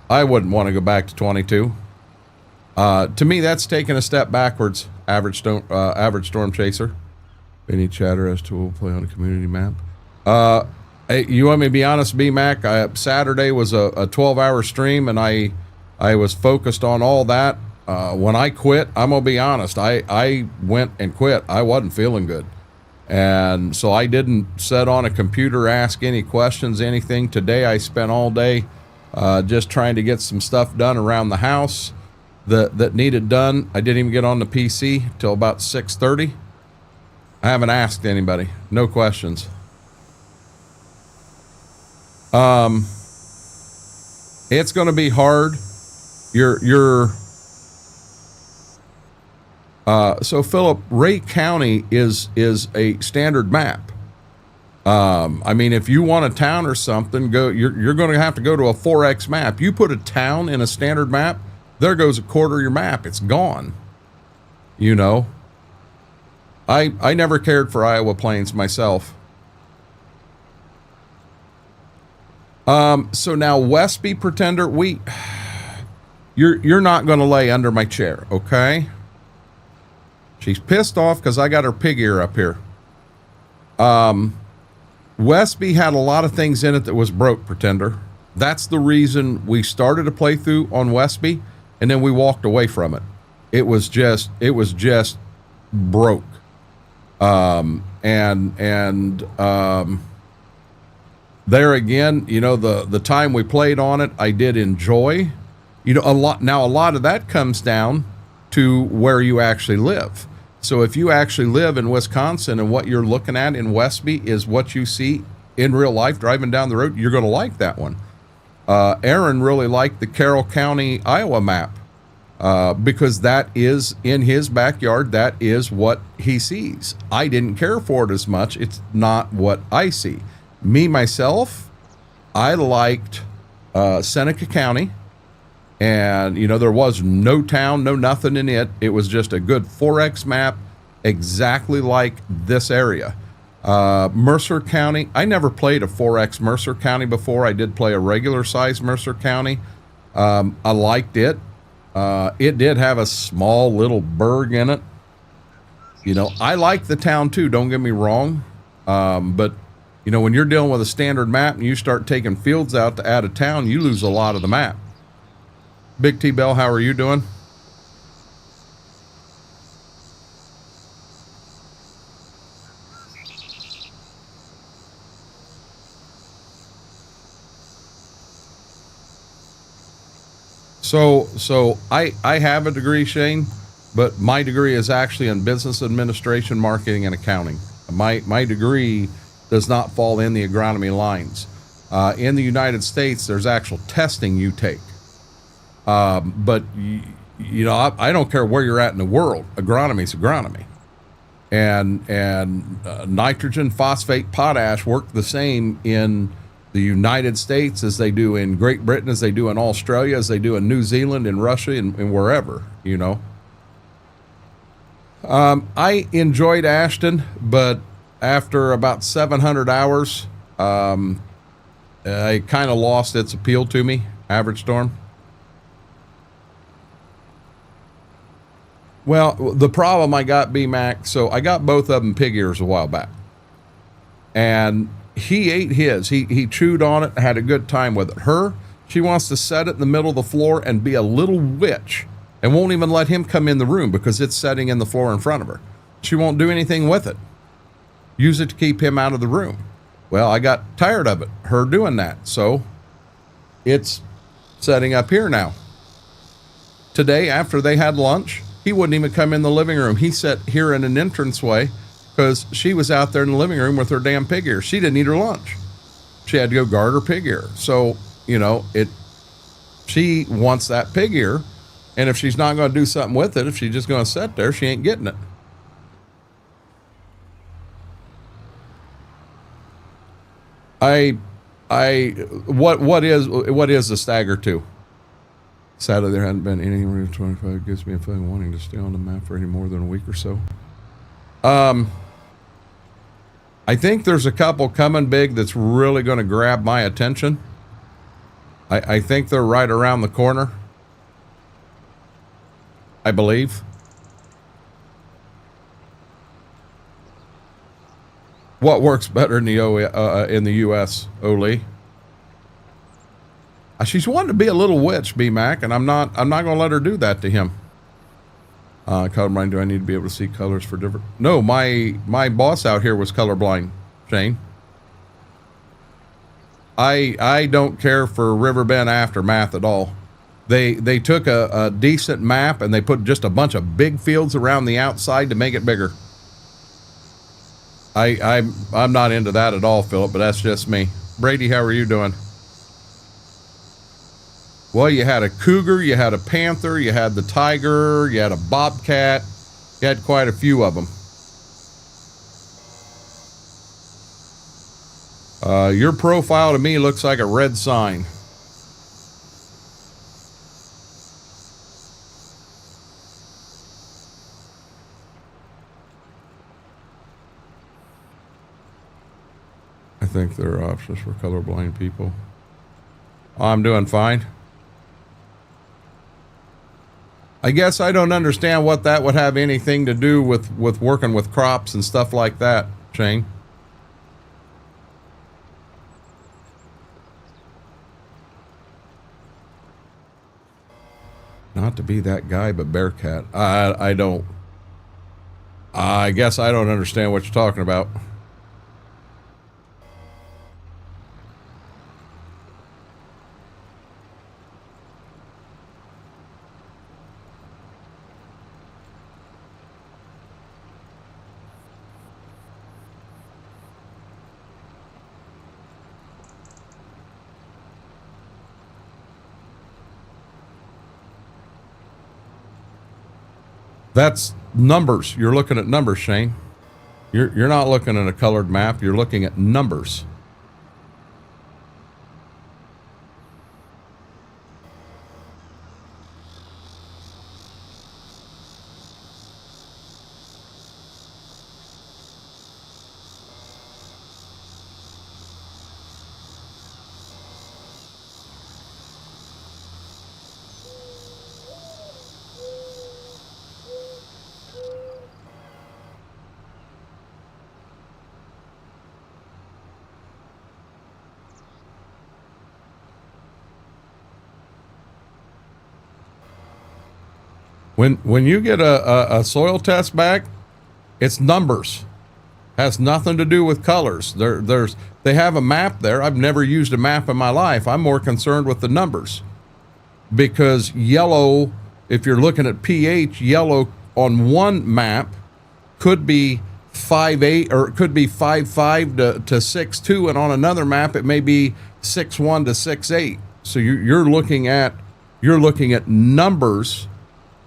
wouldn't want to go back to 22. To me, that's taking a step backwards. Average storm chaser. Any chatter as to we'll play on a community map? Hey, you want me to be honest, B-Mac? Saturday was a 12-hour stream, and I was focused on all that. When I quit, I'm gonna be honest. I went and quit. I wasn't feeling good. And so I didn't sit on a computer, ask any questions, anything. Today I spent all day just trying to get some stuff done around the house that needed done. I didn't even get on the PC till about 6:30. I haven't asked anybody. No questions. It's going to be hard. So Philip, Ray County is a standard map. I mean, if you want a town or something, you're going to have to go to a 4X map. You put a town in a standard map, there goes a quarter of your map. It's gone. You know, I never cared for Iowa Plains myself. So now Westby Pretender, you're not going to lay under my chair, okay? She's pissed off because I got her pig ear up here. Westby had a lot of things in it that was broke, Pretender. That's the reason we started a playthrough on Westby, and then we walked away from it. It was just broke. There again, you know, the time we played on it, I did enjoy. You know, a lot of that comes down to where you actually live. So if you actually live in Wisconsin and what you're looking at in Westby is what you see in real life driving down the road, you're going to like that one. Aaron really liked the Carroll County, Iowa map because that is in his backyard. That is what he sees. I didn't care for it as much. It's not what I see. Me, myself, I liked Seneca County. And, you know, there was no town, no nothing in it. It was just a good 4X map, exactly like this area. Mercer County, I never played a 4X Mercer County before. I did play a regular size Mercer County. I liked it. It did have a small little burg in it. You know, I like the town too, don't get me wrong. But, you know, when you're dealing with a standard map and you start taking fields out to add a town, you lose a lot of the map. Big T Bell, how are you doing? So I have a degree, Shane, but my degree is actually in business administration, marketing, and accounting. My degree does not fall in the agronomy lines. In the United States, there's actual testing you take. But you know, I don't care where you're at in the world. Agronomy is agronomy, and nitrogen, phosphate, potash work the same in the United States as they do in Great Britain, as they do in Australia, as they do in New Zealand, in Russia, and wherever. You know, I enjoyed Ashton, but after about 700 hours, it kind of lost its appeal to me. Average Storm. Well, the problem I got, B-Mac, so I got both of them pig ears a while back. And he ate his. He chewed on it, had a good time with it. Her, she wants to set it in the middle of the floor and be a little witch and won't even let him come in the room because it's setting in the floor in front of her. She won't do anything with it. Use it to keep him out of the room. Well, I got tired of it, her doing that. So it's setting up here now. Today, after they had lunch, he wouldn't even come in the living room. He sat here in an entranceway because she was out there in the living room with her damn pig ear. She didn't eat her lunch. She had to go guard her pig ear. So, you know, she wants that pig ear. And if she's not going to do something with it, if she's just going to sit there, she ain't getting it. What is the stagger to? Sadly, there hadn't been any over 25. It gives me a feeling wanting to stay on the map for any more than a week or so. I think there's a couple coming big that's really going to grab my attention. I think they're right around the corner. I believe. What works better in the U.S., Oli? She's wanting to be a little witch, B-Mac, and I'm not going to let her do that to him. Colorblind, do I need to be able to see colors for different? No, my boss out here was colorblind, Shane. I don't care for Riverbend aftermath at all. They took a decent map and they put just a bunch of big fields around the outside to make it bigger. I'm not into that at all, Philip, but that's just me. Brady, how are you doing? Well, you had a cougar, you had a panther, you had the tiger, you had a bobcat, you had quite a few of them. Your profile to me looks like a red sign. I think there are options for colorblind people. I'm doing fine. I guess I don't understand what that would have anything to do with working with crops and stuff like that, Shane. Not to be that guy, but Bearcat. I don't. I guess I don't understand what you're talking about. That's numbers. You're looking at numbers, Shane. You're not looking at a colored map. You're looking at numbers. When you get a soil test back, it's numbers. Has nothing to do with colors. They have a map there. I've never used a map in my life. I'm more concerned with the numbers. Because yellow, if you're looking at pH, yellow on one map could be 5.8 or it could be 5.5 to 6.2, and on another map it may be 6.1 to 6.8. So you're looking at numbers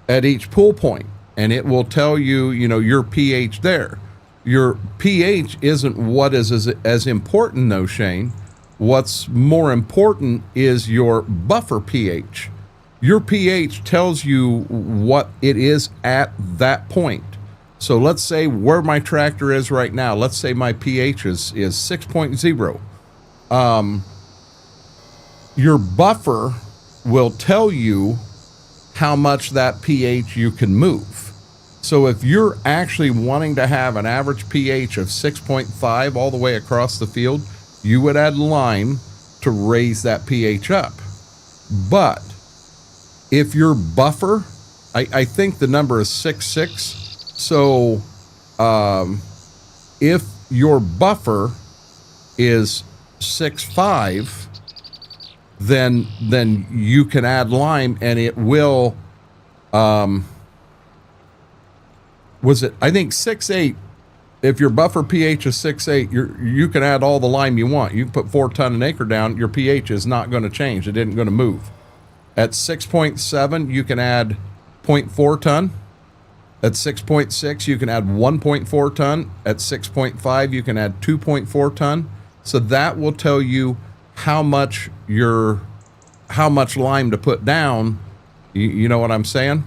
at each pool point, and it will tell you, your pH there. Your pH isn't what is as important though, Shane. What's more important is your buffer pH. Your pH tells you what it is at that point. So let's say where my tractor is right now, let's say my pH is 6.0. Your buffer will tell you how much that pH you can move. So if you're actually wanting to have an average pH of 6.5 all the way across the field, you would add lime to raise that pH up. But if your buffer I think the number is 6.6. So if your buffer is 6.5, then you can add lime, and it will was it, I think 6.8. If your buffer pH is 6.8, you can add all the lime you want. You can put 4 ton an acre down, your pH is not going to change. It isn't going to move. At 6.7, you can add 0.4 ton. At 6.6, you can add 1.4 ton. At 6.5, you can add 2.4 ton. So that will tell you how much lime to put down. You know what I'm saying?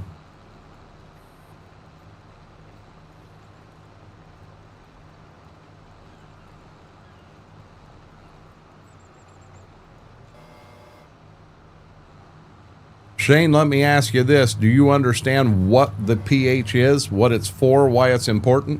Shane, let me ask you this. Do you understand what the pH is, what it's for, why it's important?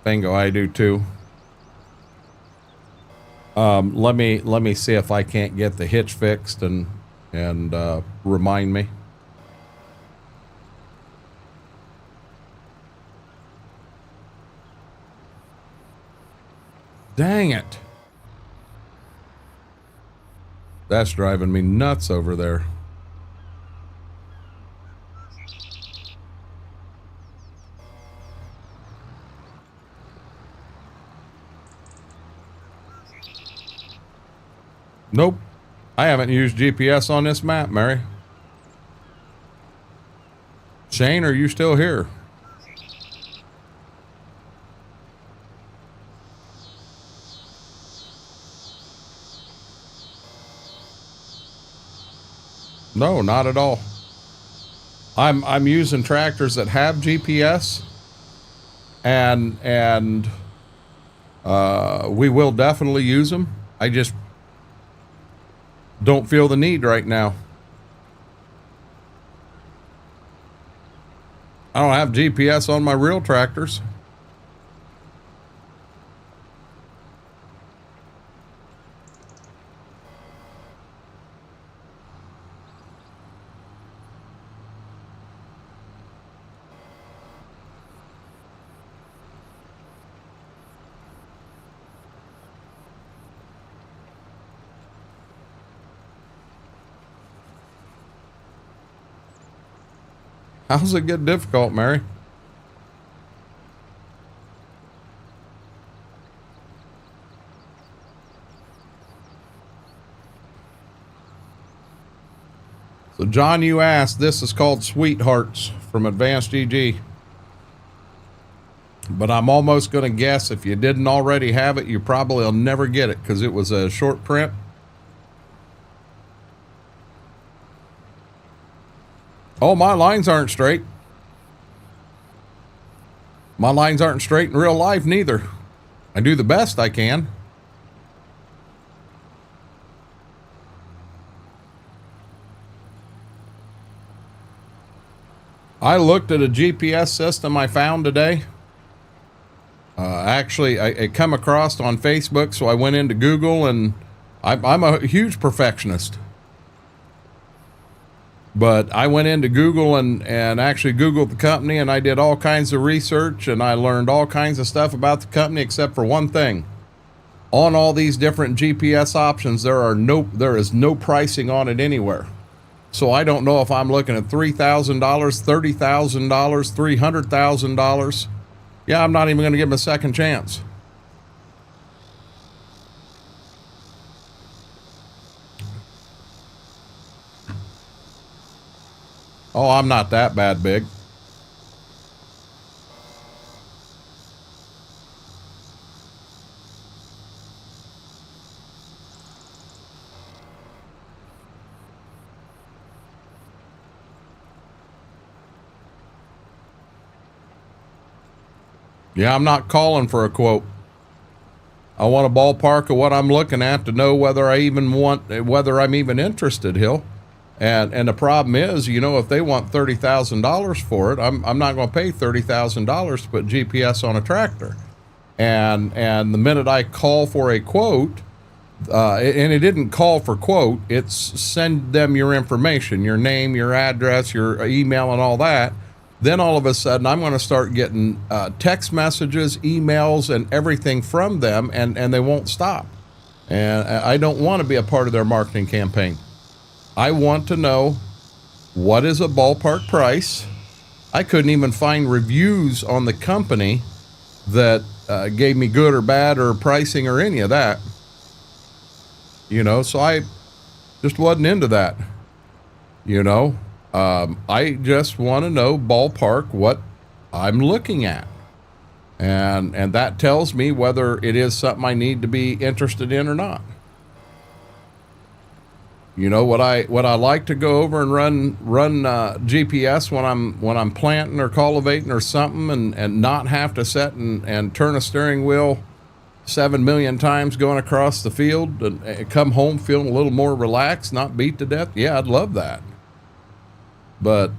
Bingo, I do too. Let me see if I can't get the hitch fixed and remind me. Dang it. That's driving me nuts over there. Nope. I haven't used GPS on this map, Mary. Shane, are you still here? No, not at all. I'm using tractors that have GPS, and we will definitely use them. I just don't feel the need right now. I don't have GPS on my real tractors. How's it get difficult, Mary? So John, you asked, this is called Sweethearts from Advanced EG. But I'm almost going to guess if you didn't already have it, you probably will never get it because it was a short print. Oh, my lines aren't straight. My lines aren't straight in real life neither. I do the best I can. I looked at a GPS system I found today. Actually, I come across on Facebook, so I went into Google, and I'm a huge perfectionist. But I went into Google and actually Googled the company, and I did all kinds of research, and I learned all kinds of stuff about the company except for one thing. On all these different GPS options, there is no pricing on it anywhere. So I don't know if I'm looking at $3,000, $30,000, $300,000. Yeah, I'm not even going to give them a second chance. Oh, I'm not that bad big. Yeah, I'm not calling for a quote. I want a ballpark of what I'm looking at to know whether whether I'm even interested, Hill. And the problem is, you know, if they want $30,000 for it, I'm not going to pay $30,000 to put GPS on a tractor. And the minute I call for a quote, and it didn't call for quote, it's send them your information, your name, your address, your email, and all that. Then all of a sudden, I'm going to start getting text messages, emails, and everything from them, and they won't stop. And I don't want to be a part of their marketing campaign. I want to know what is a ballpark price. I couldn't even find reviews on the company that gave me good or bad or pricing or any of that. You know, so I just wasn't into that. You know, I just want to know ballpark what I'm looking at. And that tells me whether it is something I need to be interested in or not. You know, what I like to go over and run GPS when I'm planting or cultivating or something, and not have to sit and turn a steering wheel 7 million times going across the field, and come home feeling a little more relaxed, not beat to death. Yeah, I'd love that. But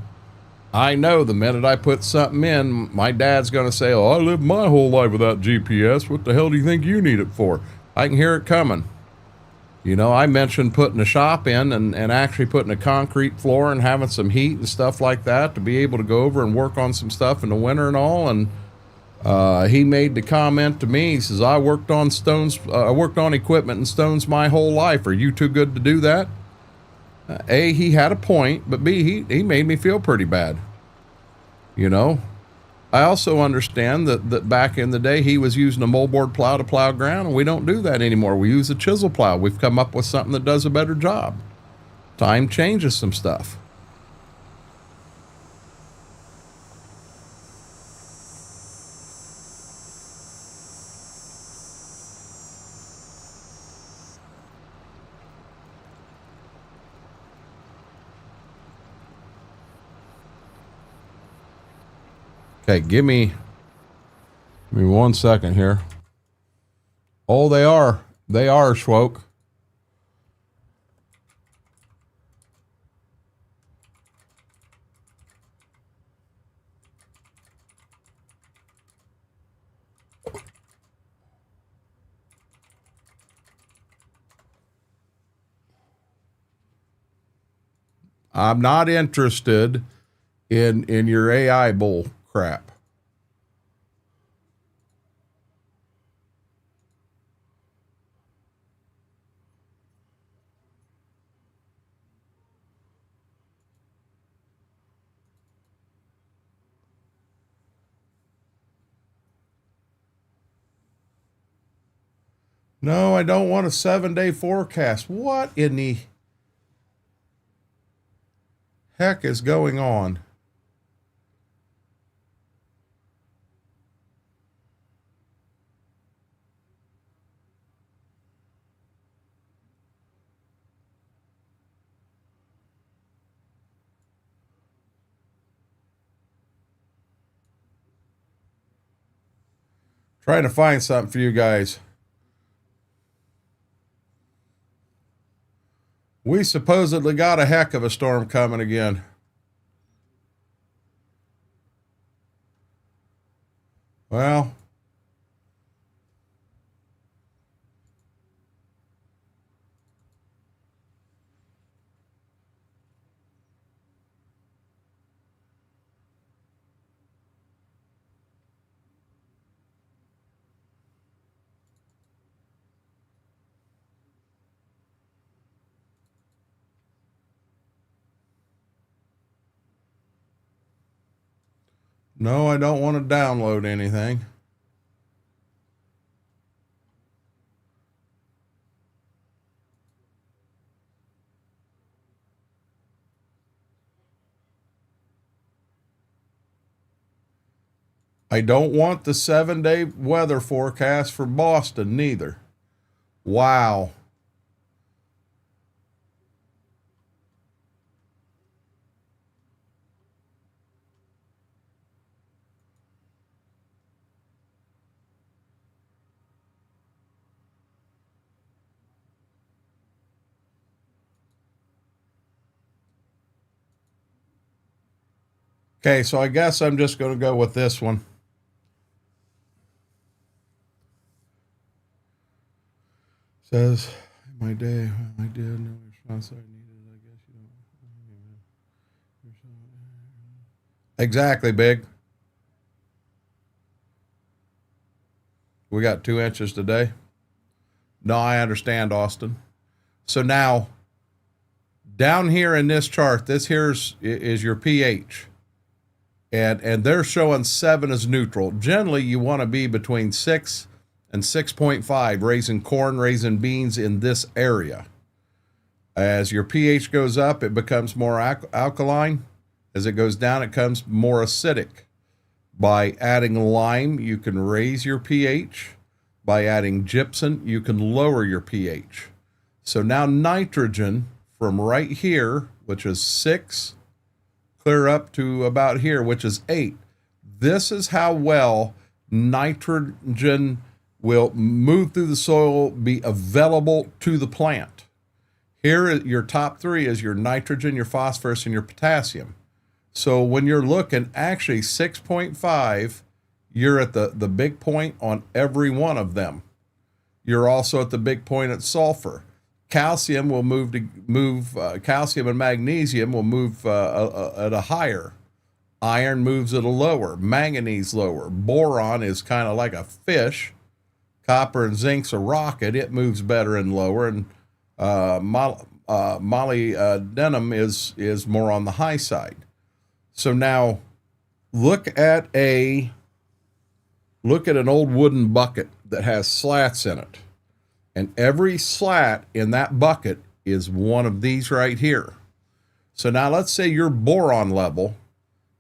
I know the minute I put something in, my dad's going to say, "Oh, I lived my whole life without GPS. What the hell do you think you need it for?" I can hear it coming. You know, I mentioned putting a shop in and actually putting a concrete floor and having some heat and stuff like that to be able to go over and work on some stuff in the winter and all. And he made the comment to me, he says, I worked on equipment and stones my whole life. Are you too good to do that? A, he had a point, but B, he made me feel pretty bad. You know, I also understand that back in the day, he was using a moldboard plow to plow ground, and we don't do that anymore. We use a chisel plow. We've come up with something that does a better job. Time changes some stuff. Okay, give me 1 second here. Oh, they are, Schwoke. I'm not interested in your AI bull crap. No, I don't want a 7-day forecast. What in the heck is going on? Trying to find something for you guys. We supposedly got a heck of a storm coming again. Well, no, I don't want to download anything. I don't want the 7-day weather forecast for Boston neither. Wow. Okay, so I guess I'm just going to go with this one. Says, my day, I did no response I needed. I guess you don't. Exactly, Big. We got 2 inches today. No, I understand, Austin. So now, down here in this chart, this is your pH. And they're showing 7 as neutral. Generally, you want to be between 6 and 6.5, raising corn, raising beans in this area. As your pH goes up, it becomes more alkaline. As it goes down, it becomes more acidic. By adding lime, you can raise your pH. By adding gypsum, you can lower your pH. So now nitrogen from right here, which is 6, clear up to about here, which is 8. This is how well nitrogen will move through the soil, be available to the plant. Here, your top 3 is your nitrogen, your phosphorus, and your potassium. So when you're looking, actually 6.5, you're at the big point on every one of them. You're also at the big point at sulfur. Calcium will calcium and magnesium will move at a higher. Iron moves at a lower. Manganese lower. Boron is kind of like a fish. Copper and zinc's a rocket. It moves better and lower. And molybdenum is more on the high side. So now look at an old wooden bucket that has slats in it. And every slat in that bucket is one of these right here. So now let's say your boron level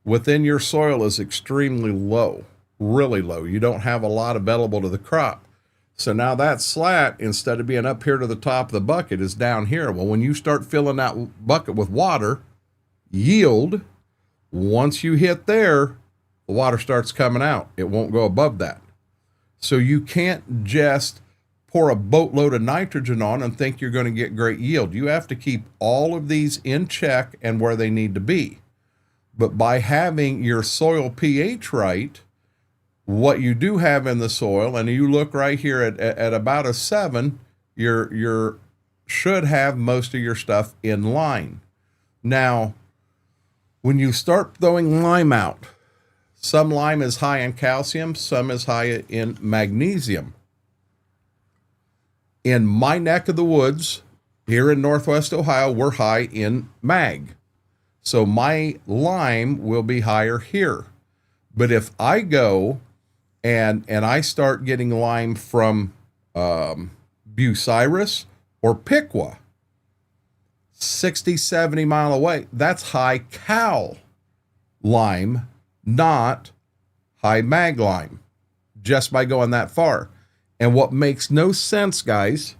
within your soil is extremely low, really low. You don't have a lot available to the crop. So now that slat, instead of being up here to the top of the bucket, is down here. Well, when you start filling that bucket with water, yield, once you hit there, the water starts coming out. It won't go above that. So you can't just pour a boatload of nitrogen on and think you're going to get great yield. You have to keep all of these in check and where they need to be. But by having your soil pH right, what you do have in the soil, and you look right here at about a 7, you should have most of your stuff in line. Now, when you start throwing lime out, some lime is high in calcium, some is high in magnesium. In my neck of the woods, here in Northwest Ohio, we're high in mag. So my lime will be higher here. But if I go and I start getting lime from Bucyrus or Piqua, 60, 70 mile away, that's high cal lime, not high mag lime, just by going that far. And what makes no sense, guys,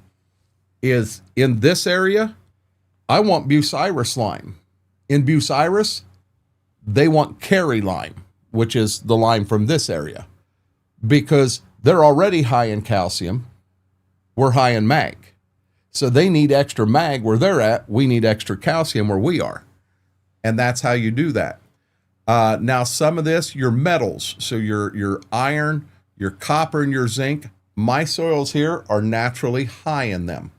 is in this area, I want Bucyrus lime. In Bucyrus, they want Kerry lime, which is the lime from this area, because they're already high in calcium. We're high in mag. So they need extra mag where they're at. We need extra calcium where we are. And that's how you do that. Now, some of this, your metals, so your iron, your copper, and your zinc, my soils here are naturally high in them.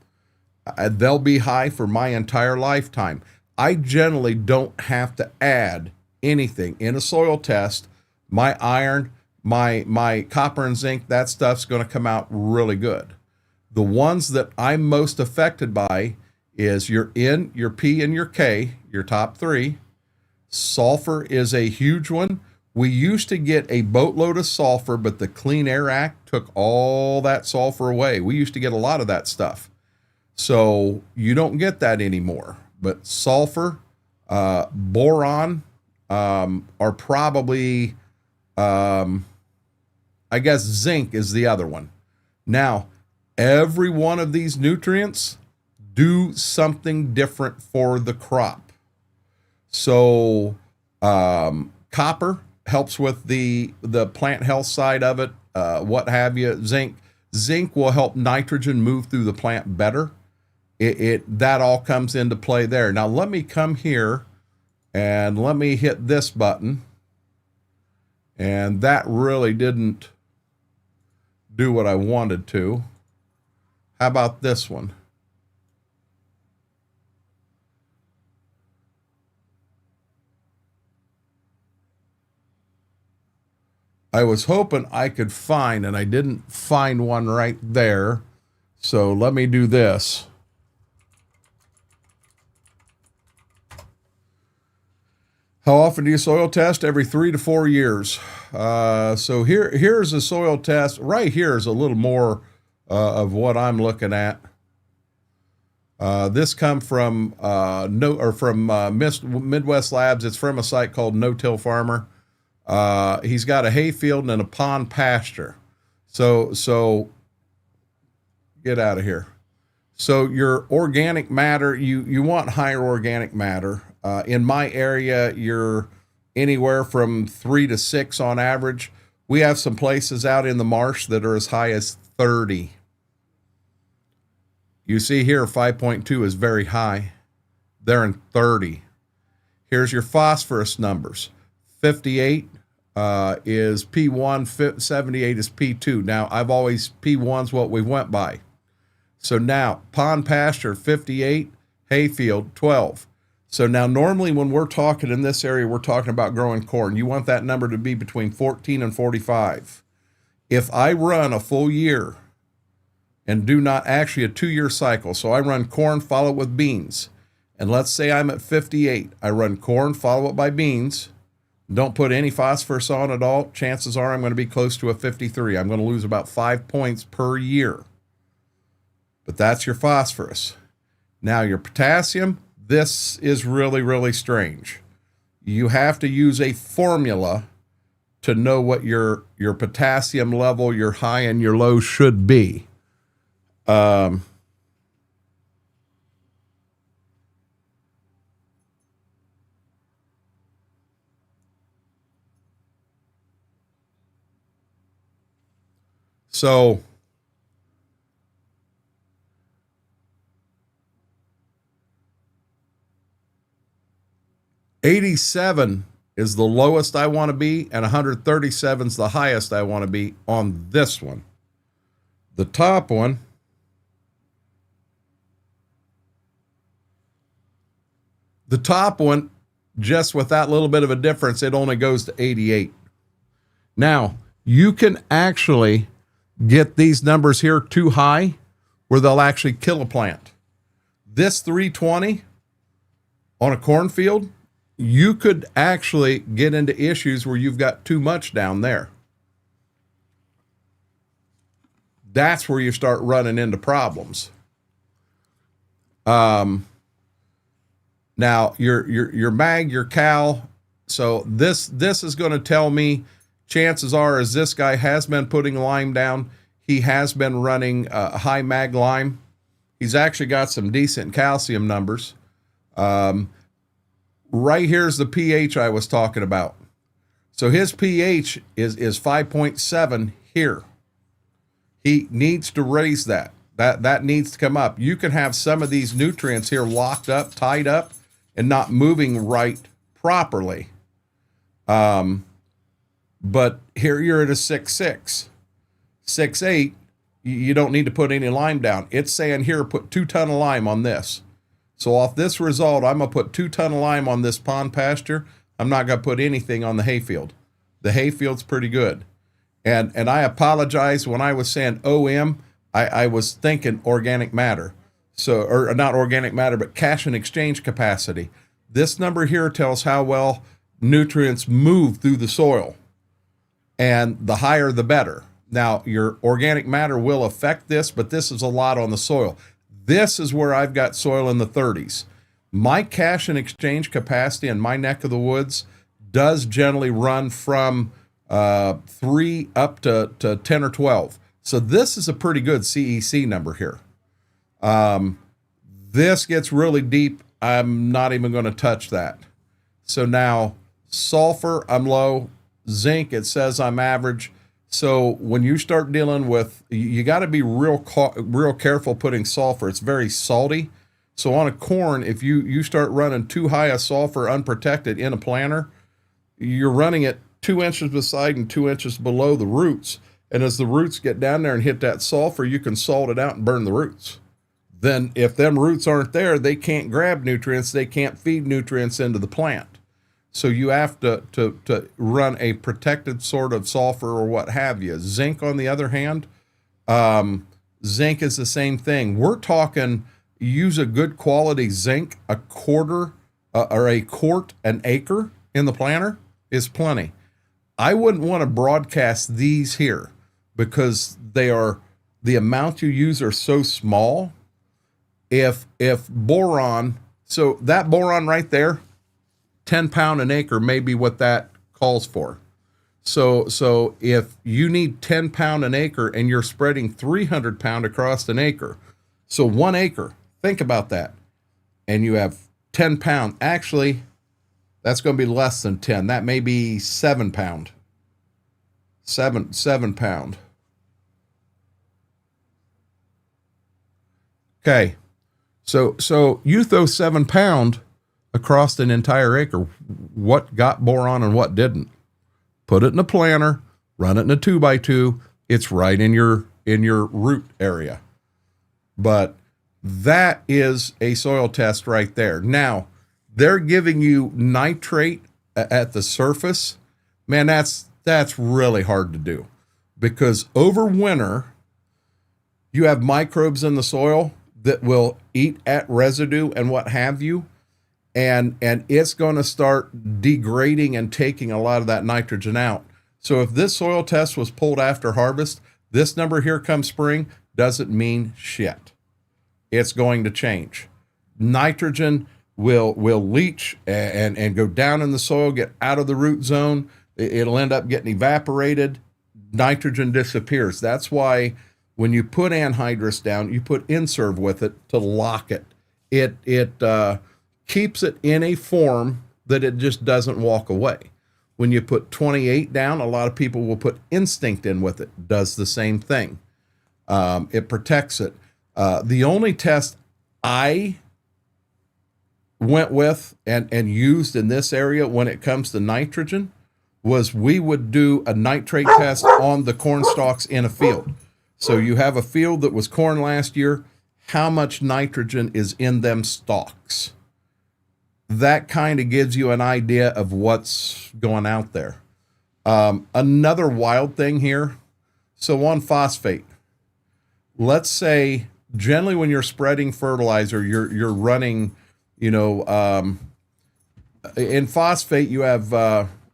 They'll be high for my entire lifetime. I generally don't have to add anything in a soil test. My iron, my copper and zinc, that stuff's going to come out really good. The ones that I'm most affected by is your N, your P, and your K, your top 3. Sulfur is a huge one. We used to get a boatload of sulfur, but the Clean Air Act took all that sulfur away. We used to get a lot of that stuff. So you don't get that anymore. But sulfur, boron are probably I guess zinc is the other one. Now, every one of these nutrients do something different for the crop. So copper helps with the plant health side of it, what have you. Zinc will help nitrogen move through the plant better. That all comes into play there. Now let me come here and let me hit this button. And that really didn't do what I wanted to. How about this one? I was hoping I could find, and I didn't find one right there. So let me do this. How often do you soil test? Every 3 to 4 years. So here's a soil test. Right here is a little more of what I'm looking at. This come from Midwest Labs. It's from a site called No Till Farmer. He's got a hay field and a pond pasture. So get out of here. So your organic matter, you want higher organic matter. In my area, you're anywhere from 3 to 6 on average. We have some places out in the marsh that are as high as 30. You see here, 5.2 is very high. They're in 30. Here's your phosphorus numbers. 58 is P1, 78 is P2. Now, P1's what we went by. So now, pond pasture, 58, hayfield, 12. So now normally when we're talking in this area, we're talking about growing corn. You want that number to be between 14 and 45. If I run a full year and do not actually a 2-year cycle, so I run corn, follow it with beans. And let's say I'm at 58. I run corn, follow it by beans. Don't put any phosphorus on at all. Chances are I'm going to be close to a 53. I'm going to lose about 5 points per year. But that's your phosphorus. Now your potassium, this is really, really strange. You have to use a formula to know what your potassium level, your high and your low should be. So 87 is the lowest I want to be, and 137 is the highest I want to be on this one. The top one, just with that little bit of a difference, it only goes to 88. Now, you can actually get these numbers here too high where they'll actually kill a plant. This 320 on a cornfield, you could actually get into issues where you've got too much down there. That's where you start running into problems. Now your mag, your cal. So this is going to tell me, chances are, as this guy has been putting lime down, he has been running high mag lime. He's actually got some decent calcium numbers. Right here's the pH I was talking about. So his pH is 5.7 here. He needs to raise that. That needs to come up. You can have some of these nutrients here locked up, tied up, and not moving right properly. But here you're at a 6.6. 6.8, you don't need to put any lime down. It's saying here, put 2 ton of lime on this. So off this result, I'm going to put 2 ton of lime on this pond pasture. I'm not going to put anything on the hayfield. The hayfield's pretty good. And I apologize when I was saying OM, I was thinking organic matter. So, or not organic matter, but cash and exchange capacity. This number here tells how well nutrients move through the soil. And the higher, the better. Now, your organic matter will affect this, but this is a lot on the soil. This is where I've got soil in the 30s. My cash and exchange capacity in my neck of the woods does generally run from 3 up to 10 or 12. So this is a pretty good CEC number here. This gets really deep. I'm not even going to touch that. So now sulfur, I'm low. Zinc, it says I'm average. So when you start dealing with, you got to be real careful putting sulfur. It's very salty. So on a corn, if you start running too high a sulfur unprotected in a planter, you're running it 2 inches beside and 2 inches below the roots. And as the roots get down there and hit that sulfur, you can salt it out and burn the roots. Then if them roots aren't there, they can't grab nutrients. They can't feed nutrients into the plant. So you have to run a protected sort of sulfur or what have you. Zinc, on the other hand, zinc is the same thing. We're talking use a good quality zinc, a quart an acre in the planter is plenty. I wouldn't want to broadcast these here because the amount you use are so small. If boron, so that boron right there, 10 pound an acre may be what that calls for. So if you need 10 pound an acre and you're spreading 300 pound across an acre, so 1 acre, think about that. And you have 10 pound, actually, that's going to be less than 10. That may be 7 pound. 7 pound. Okay. So you throw 7 pound across an entire acre. What got boron and what didn't? Put it in a planter, run it in a 2x2. It's right in your root area. But that is a soil test right there. Now, they're giving you nitrate at the surface. Man, that's really hard to do because over winter, you have microbes in the soil that will eat at residue and what have you. And it's going to start degrading and taking a lot of that nitrogen out. So if this soil test was pulled after harvest, this number here come spring doesn't mean shit. It's going to change. Nitrogen will leach and go down in the soil, get out of the root zone. It'll end up getting evaporated. Nitrogen disappears. That's why when you put anhydrous down, you put Inserve with it to lock it. It keeps it in a form that it just doesn't walk away. When you put 28 down, a lot of people will put Instinct in with it. Does the same thing. It protects it. The only test I went with and used in this area when it comes to nitrogen was we would do a nitrate test on the corn stalks in a field. So you have a field that was corn last year. How much nitrogen is in them stalks? That kind of gives you an idea of what's going out there. Another wild thing here. So on phosphate, let's say generally when you're spreading fertilizer, you're running, in phosphate, you have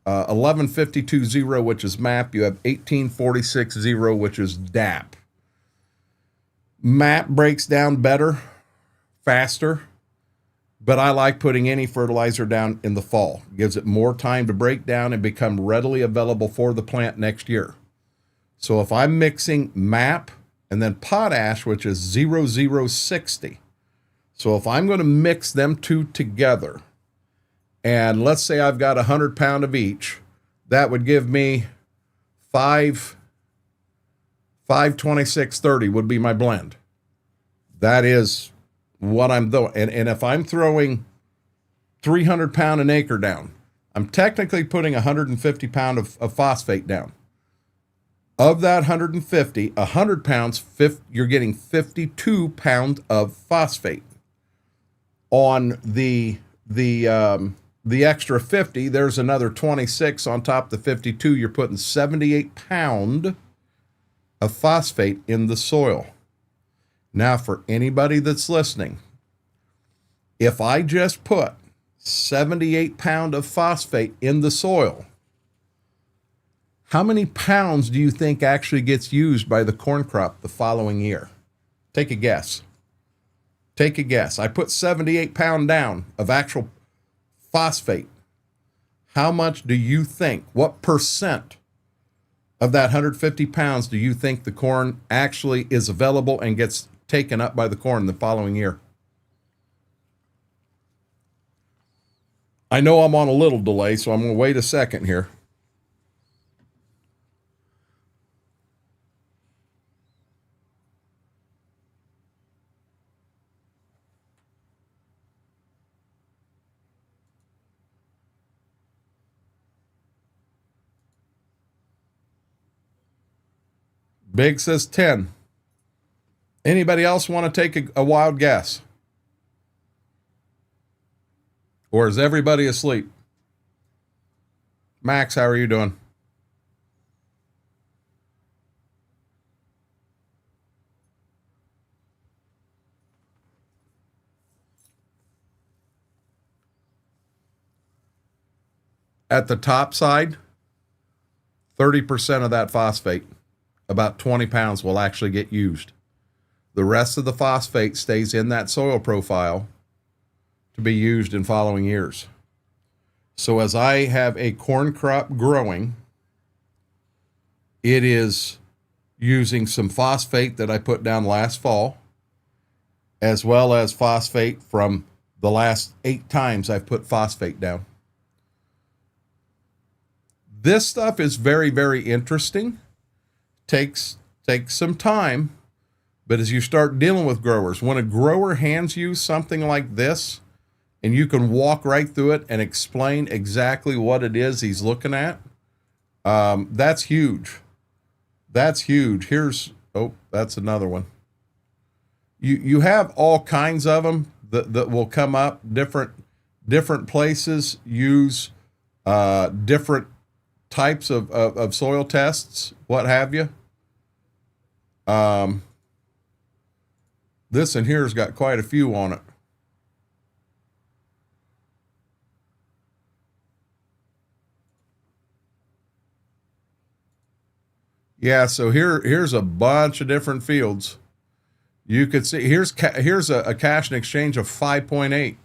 1152.0, which is MAP. You have 1846.0, which is DAP. MAP breaks down better, faster. But I like putting any fertilizer down in the fall. It gives it more time to break down and become readily available for the plant next year. So if I'm mixing MAP and then potash, which is 0060. So if I'm going to mix them two together, and let's say I've got 100 pound of each, that would give me 526.30 would be my blend. That is what I'm doing. And if I'm throwing 300 pound an acre down, I'm technically putting 150 pound of phosphate down. Of that 150, 100 pounds, you're getting 52 pounds of phosphate. On the extra 50, there's another 26 on top of the 52. You're putting 78 pound of phosphate in the soil. Now, for anybody that's listening, if I just put 78 pound of phosphate in the soil, how many pounds do you think actually gets used by the corn crop the following year? Take a guess. Take a guess. I put 78 pound down of actual phosphate. How much do you think? What percent of that 150 pounds do you think the corn actually is available and gets taken up by the corn the following year? I know I'm on a little delay, so I'm going to wait a second here. Big says 10. Anybody else want to take a wild guess? Or is everybody asleep? Max, how are you doing? At the top side, 30% of that phosphate, about 20 pounds, will actually get used. The rest of the phosphate stays in that soil profile to be used in following years. So as I have a corn crop growing, it is using some phosphate that I put down last fall, as well as phosphate from the last 8 times I've put phosphate down. This stuff is very, very interesting. Takes some time, but as you start dealing with growers, when a grower hands you something like this, and you can walk right through it and explain exactly what it is he's looking at, that's huge. That's huge. That's another one. You have all kinds of them that will come up. Different places use different types of soil tests, what have you. This in here's got quite a few on it. Yeah, so here's a bunch of different fields. You could see here's a cash and exchange of 5.8.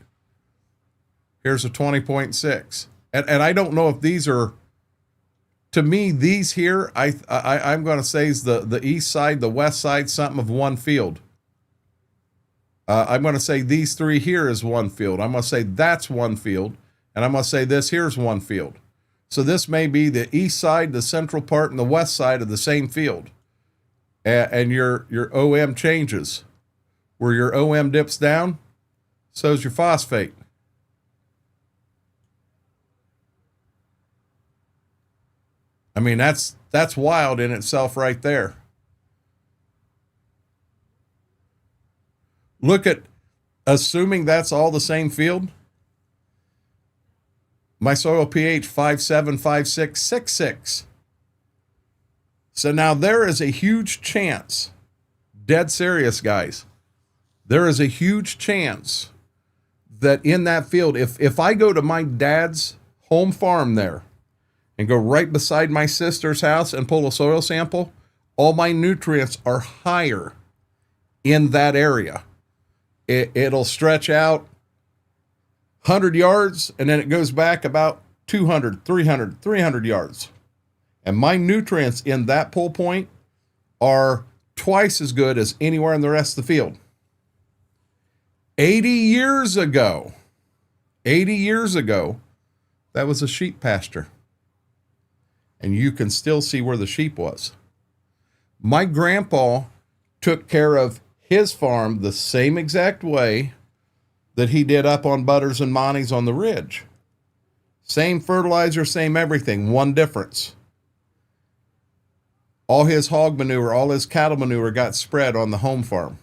Here's a 20.6. And I don't know if these are, to me, these here, I'm going to say is the east side, the west side, something of one field. I'm going to say these 3 here is one field. I'm going to say that's one field. And I'm going to say this here's one field. So this may be the east side, the central part, and the west side of the same field. And your OM changes. Where your OM dips down, so's your phosphate. I mean, that's wild in itself right there. Look at, assuming that's all the same field, my soil pH 5.7, 5.6, 6.6. So now there is a huge chance, dead serious guys, there is a huge chance that in that field, if I go to my dad's home farm there and go right beside my sister's house and pull a soil sample, all my nutrients are higher in that area. It'll stretch out 100 yards, and then it goes back about 200, 300 yards. And my nutrients in that pull point are twice as good as anywhere in the rest of the field. 80 years ago, that was a sheep pasture. And you can still see where the sheep was. My grandpa took care of his farm the same exact way that he did up on Butters and Monty's on the ridge. Same fertilizer, same everything, one difference. All his hog manure, all his cattle manure got spread on the home farm.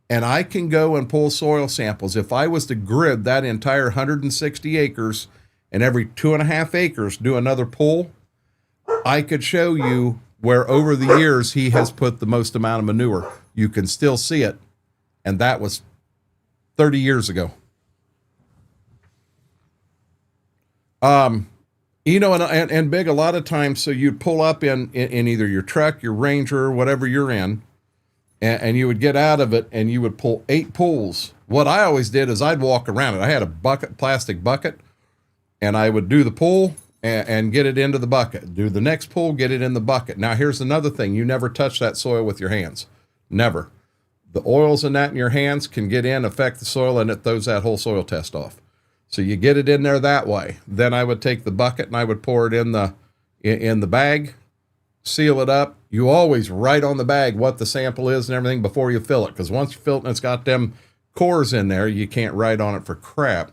And I can go and pull soil samples. If I was to grid that entire 160 acres and every 2.5 acres do another pull, I could show you where over the years he has put the most amount of manure. You can still see it. And that was 30 years ago. You know, and Big, a lot of times, so you'd pull up in either your truck, your Ranger, whatever you're in, and you would get out of it and you would pull 8 pulls. What I always did is I'd walk around it. I had a bucket, plastic bucket, and I would do the pull, and get it into the bucket. Do the next pull, get it in the bucket. Now, here's another thing. You never touch that soil with your hands. Never. The oils in that in your hands can get in, affect the soil, and it throws that whole soil test off. So you get it in there that way. Then I would take the bucket and I would pour it in the bag, seal it up. You always write on the bag what the sample is and everything before you fill it, because once you fill it and it's got them cores in there, you can't write on it for crap.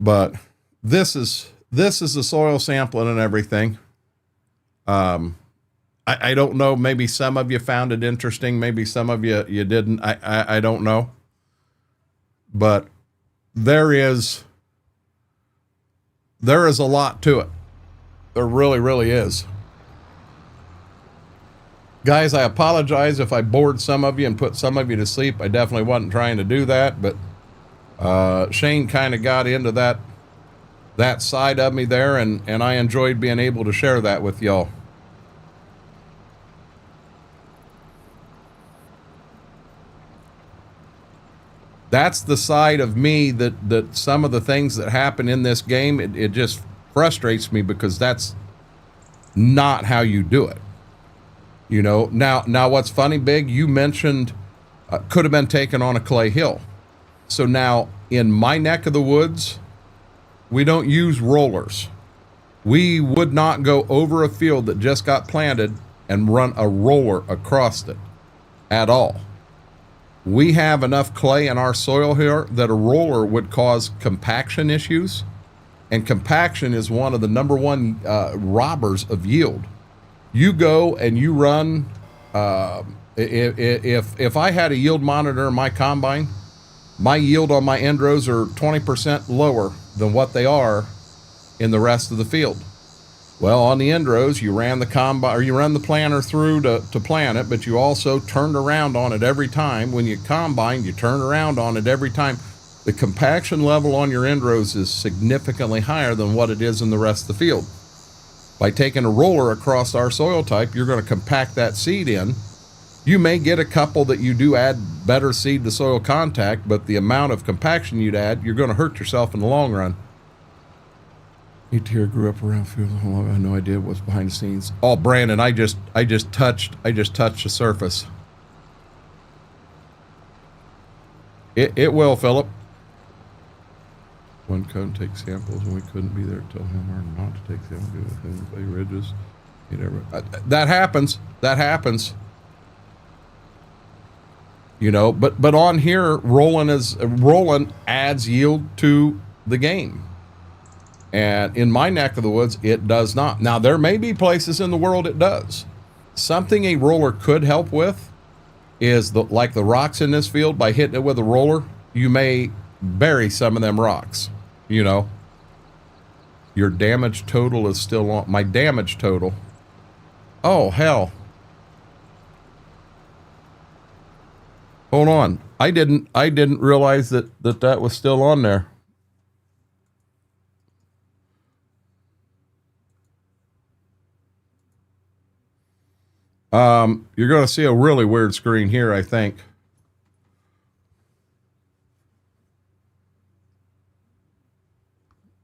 But this is the soil sampling and everything. I don't know. Maybe some of you found it interesting. Maybe some of you didn't. I don't know. But there is a lot to it. There really, really is. Guys, I apologize if I bored some of you and put some of you to sleep. I definitely wasn't trying to do that, but Shane kind of got into that side of me there, and I enjoyed being able to share that with y'all. That's the side of me that some of the things that happen in this game, it just frustrates me, because that's not how you do it. You know, now what's funny, Big, you mentioned could have been taken on a clay hill. So now in my neck of the woods, we don't use rollers. We would not go over a field that just got planted and run a roller across it at all. We have enough clay in our soil here that a roller would cause compaction issues, and compaction is one of the number one robbers of yield. You go and you run, if I had a yield monitor in my combine, my yield on my end rows are 20% lower than what they are in the rest of the field. Well, on the end rows, you ran the combine, or you run the planter through to plant it, but you also turned around on it every time. When you combine, you turn around on it every time. The compaction level on your end rows is significantly higher than what it is in the rest of the field. By taking a roller across our soil type, you're going to compact that seed in. You may get a couple that you do add better seed to soil contact, but the amount of compaction you'd add, you're going to hurt yourself in the long run. Deere grew up around field. I have no idea what's behind the scenes. Oh, Brandon, I just touched the surface. It will, Philip. One couldn't take samples, and we couldn't be there to tell him or not to take samples. Play ridges. That happens. That happens. You know, but on here, rolling adds yield to the game. And in my neck of the woods, it does not. Now, there may be places in the world it does. Something a roller could help with is like the rocks in this field. By hitting it with a roller, you may bury some of them rocks. You know, your damage total is still on. My damage total. Oh, hell. Hold on. I didn't realize that was still on there. You're going to see a really weird screen here, I think.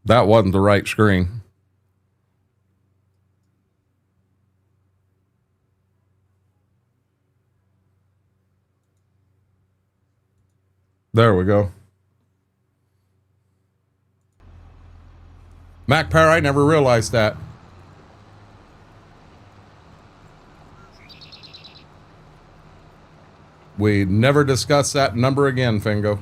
That wasn't the right screen. There we go. Mac Power, I never realized that. We never discussed that number again, Fingo.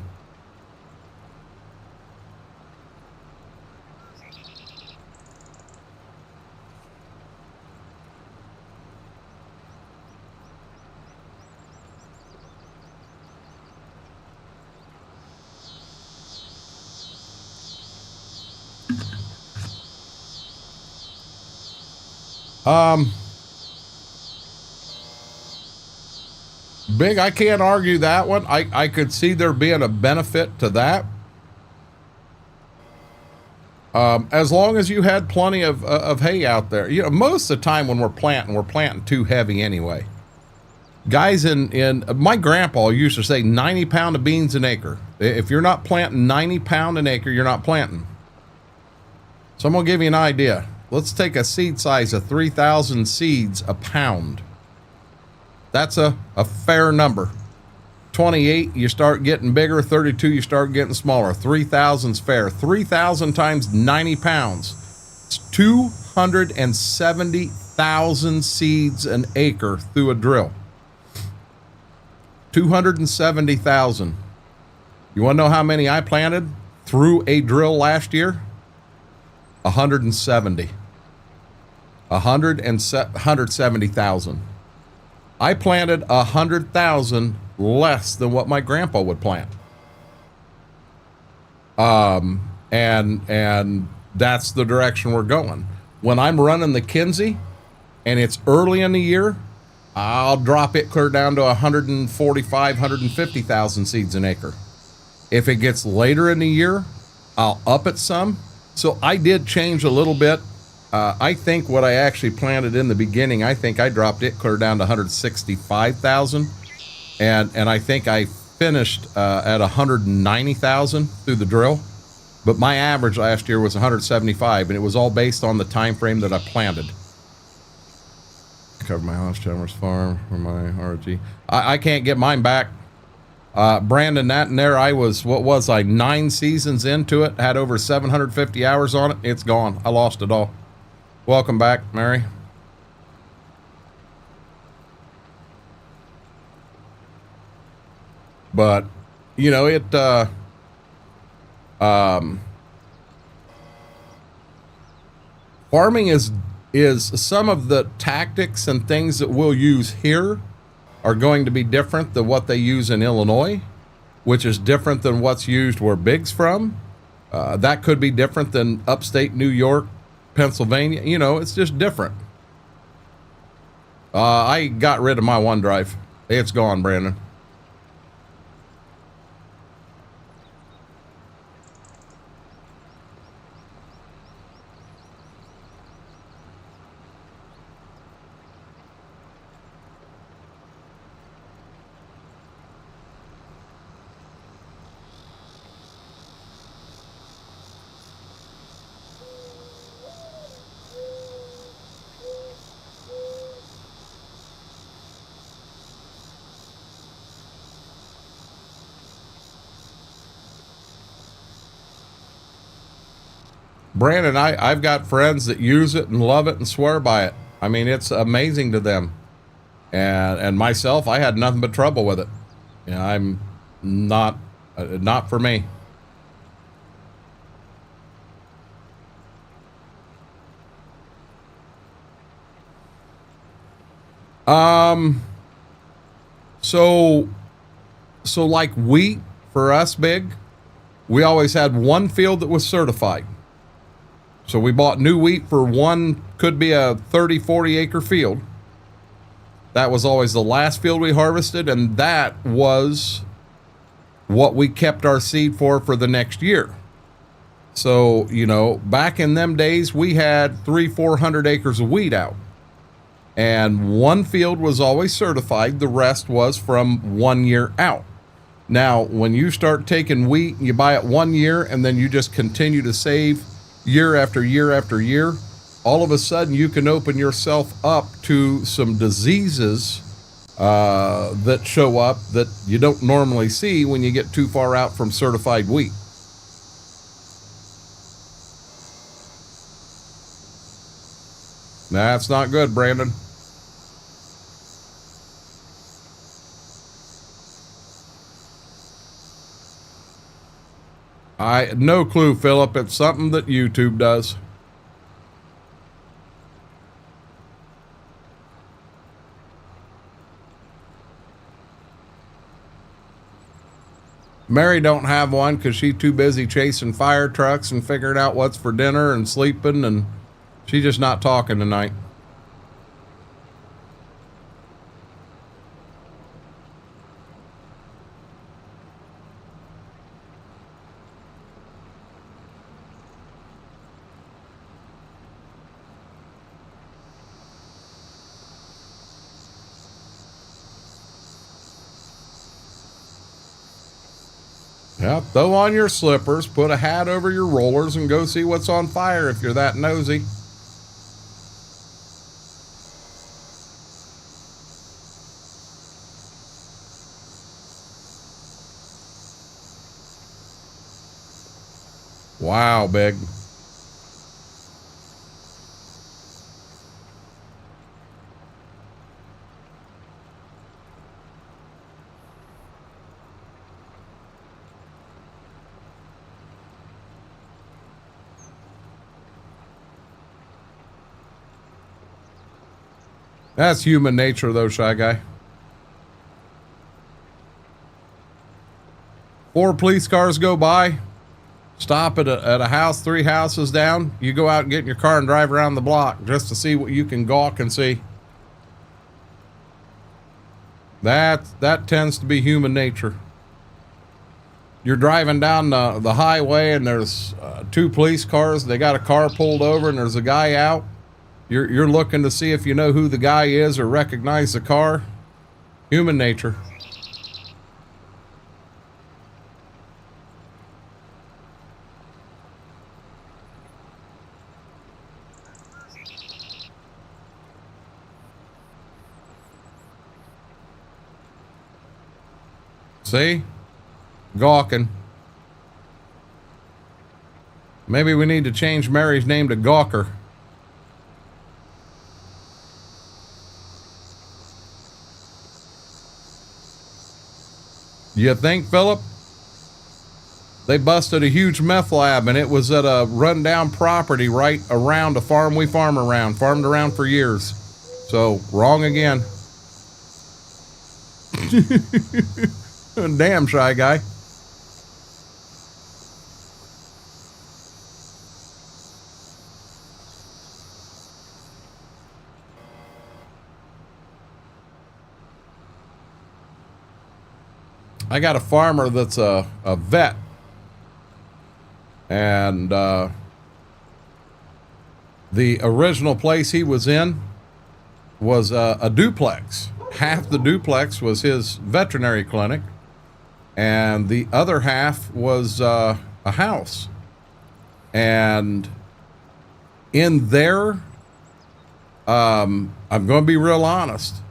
Big, I can't argue that one. I could see there being a benefit to that. As long as you had plenty of hay out there. You know, most of the time when we're planting too heavy anyway. Guys in my grandpa used to say 90 pound of beans an acre. If you're not planting 90 pound an acre, you're not planting. So I'm going to give you an idea. Let's take a seed size of 3,000 seeds a pound. That's a fair number. 28, you start getting bigger. 32, you start getting smaller. 3,000's fair. 3,000 times 90 pounds. It's 270,000 seeds an acre through a drill. 270,000. You want to know how many I planted through a drill last year? 170. 170,000. I planted 100,000 less than what my grandpa would plant. And that's the direction we're going. When I'm running the Kinsey and it's early in the year, I'll drop it clear down to 145, 150,000 seeds an acre. If it gets later in the year, I'll up it some. So I did change a little bit. I think what I actually planted in the beginning, I think I dropped it clear down to 165,000. And I think I finished at 190,000 through the drill. But my average last year was 175, and it was all based on the time frame that I planted. Cover my house, Chalmers Farm for my RG. I can't get mine back. Brandon, that and there I was, what was I, 9 seasons into it, had over 750 hours on it. It's gone. I lost it all. Welcome back, Mary. But, you know, it, farming is some of the tactics and things that we'll use here are going to be different than what they use in Illinois, which is different than what's used where Big's from. That could be different than upstate New York, Pennsylvania. You know, it's just different. I got rid of my OneDrive. It's gone, Brandon. Brandon, I've got friends that use it and love it and swear by it. I mean, it's amazing to them. And myself, I had nothing but trouble with it. You know, I'm not for me. So like wheat for us, Big, we always had one field that was certified. So we bought new wheat for one, could be a 30, 40 acre field. That was always the last field we harvested, and that was what we kept our seed for the next year. So, you know, back in them days, we had 300-400 acres of wheat out. And one field was always certified. The rest was from 1 year out. Now, when you start taking wheat and you buy it 1 year and then you just continue to save year after year after year, all of a sudden you can open yourself up to some diseases that show up that you don't normally see when you get too far out from certified wheat. That's not good, Brandon. No clue, Philip. It's something that YouTube does. Mary don't have one because she's too busy chasing fire trucks and figuring out what's for dinner and sleeping, and she's just not talking tonight. Yeah, throw on your slippers, put a hat over your rollers, and go see what's on fire if you're that nosy. Wow, big. That's human nature, though, Shy Guy. 4 police cars go by, stop at a house 3 houses down. You go out and get in your car and drive around the block just to see what you can gawk and see. That tends to be human nature. You're driving down the highway and there's 2 police cars. They got a car pulled over and there's a guy out. You're looking to see if you know who the guy is or recognize the car. Human nature. See? Gawking. Maybe we need to change Mary's name to Gawker. You think, Philip? They busted a huge meth lab, and it was at a rundown property right around a farm we farmed around for years. So, wrong again. Damn, Shy Guy. I got a farmer that's a vet, and the original place he was in was a duplex. Half the duplex was his veterinary clinic, and the other half was a house. And in there, I'm going to be real honest,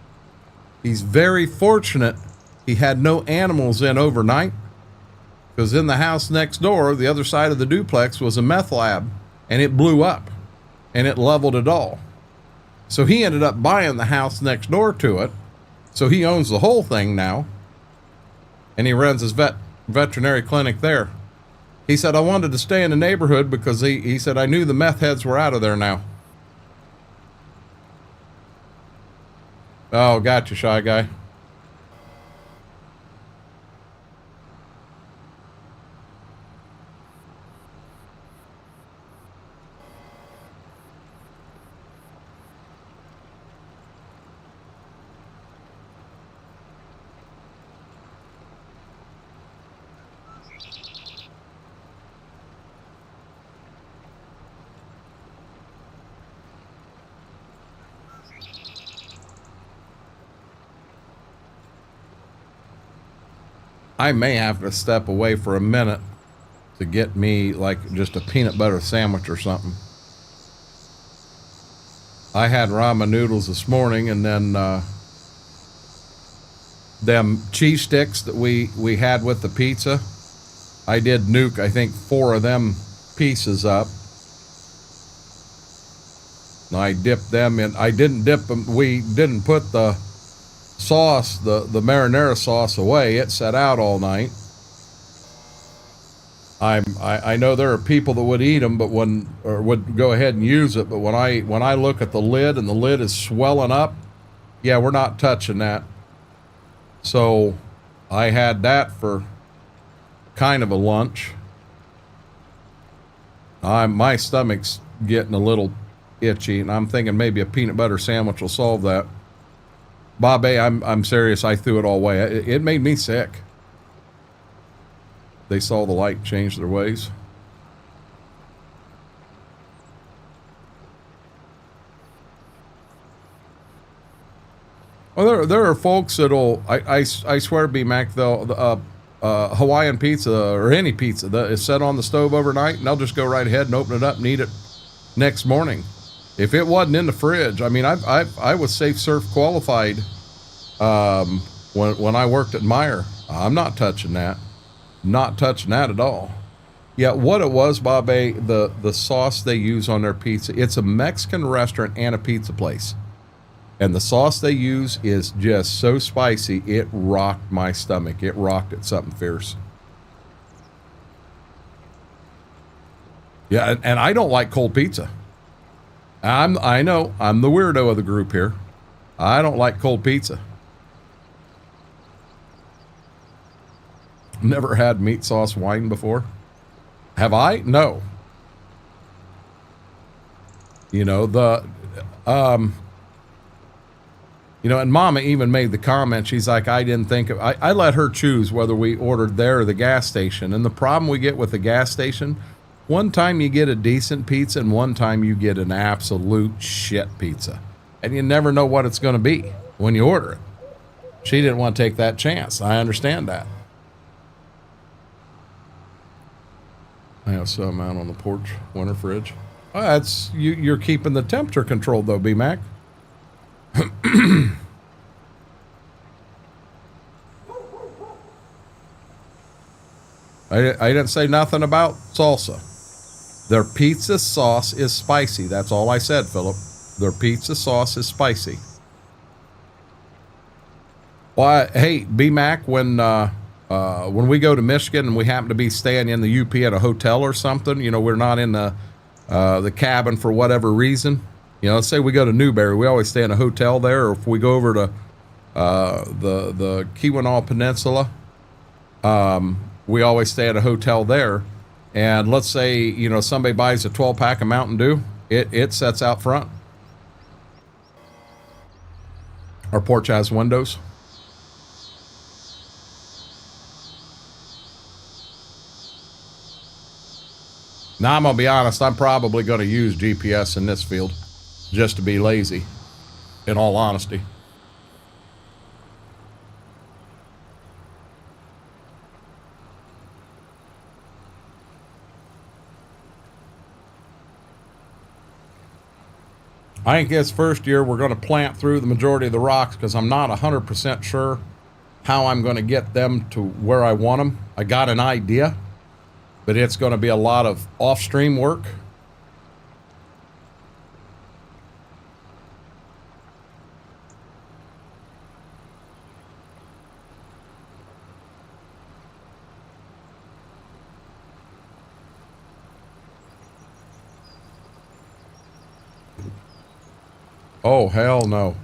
he's very fortunate he had no animals in overnight, because in the house next door, the other side of the duplex, was a meth lab, and it blew up, and it leveled it all. So he ended up buying the house next door to it, so he owns the whole thing now, and he runs his veterinary clinic there. He said, I wanted to stay in the neighborhood because he said, I knew the meth heads were out of there now. Oh, gotcha, Shy Guy. I may have to step away for a minute to get me like just a peanut butter sandwich or something. I had ramen noodles this morning, and then them cheese sticks that we had with the pizza, I did nuke, I think, 4 of them pieces up. And I dipped them in. I didn't dip them. We didn't put the sauce, the marinara sauce, away. It sat out all night. I know there are people that would eat them, but would go ahead and use it. But when I look at the lid and the lid is swelling up, yeah, we're not touching that. So I had that for kind of a lunch. My stomach's getting a little itchy, and I'm thinking maybe a peanut butter sandwich will solve that. Bobby, I'm serious. I threw it all away. It made me sick. They saw the light change their ways. Well, there are folks that'll, I swear, B-Mac, they'll, Hawaiian pizza or any pizza that is set on the stove overnight, and they'll just go right ahead and open it up and eat it next morning. If it wasn't in the fridge, I mean, I was Safe Surf qualified when I worked at Meijer. I'm not touching that. Not touching that at all. Yeah, what it was, Bobby, the sauce they use on their pizza, it's a Mexican restaurant and a pizza place. And the sauce they use is just so spicy, it rocked my stomach. It rocked it something fierce. Yeah, and I don't like cold pizza. I know, I'm the weirdo of the group here. I don't like cold pizza. Never had meat sauce wine before. Have I? No. You know, and Mama even made the comment. She's like, I didn't think of, I let her choose whether we ordered there or the gas station. And the problem we get with the gas station, one time you get a decent pizza and one time you get an absolute shit pizza. And you never know what it's going to be when you order it. She didn't want to take that chance. I understand that. I have some out on the porch, winter fridge. Oh, that's you're keeping the temperature controlled though, B-Mac. I didn't say nothing about salsa. Their pizza sauce is spicy. That's all I said, Philip. Their pizza sauce is spicy. Well, hey, B-Mac, when we go to Michigan and we happen to be staying in the UP at a hotel or something, you know, we're not in the cabin for whatever reason. You know, let's say we go to Newberry, we always stay in a hotel there, or if we go over to the Keweenaw Peninsula, we always stay at a hotel there. And let's say, you know, somebody buys a 12-pack of Mountain Dew, it sets out front. Our porch has windows. Now, I'm going to be honest, I'm probably going to use GPS in this field just to be lazy, in all honesty. I think this first year we're going to plant through the majority of the rocks because I'm not 100% sure how I'm going to get them to where I want them. I got an idea, but it's going to be a lot of off-stream work. Oh, hell no.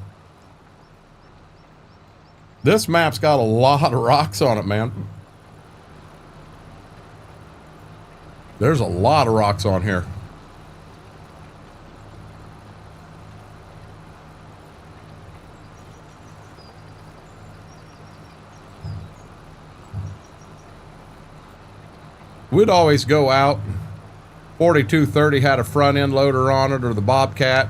This map's got a lot of rocks on it, man. There's a lot of rocks on here. We'd always go out. 4230 had a front end loader on it, or the Bobcat.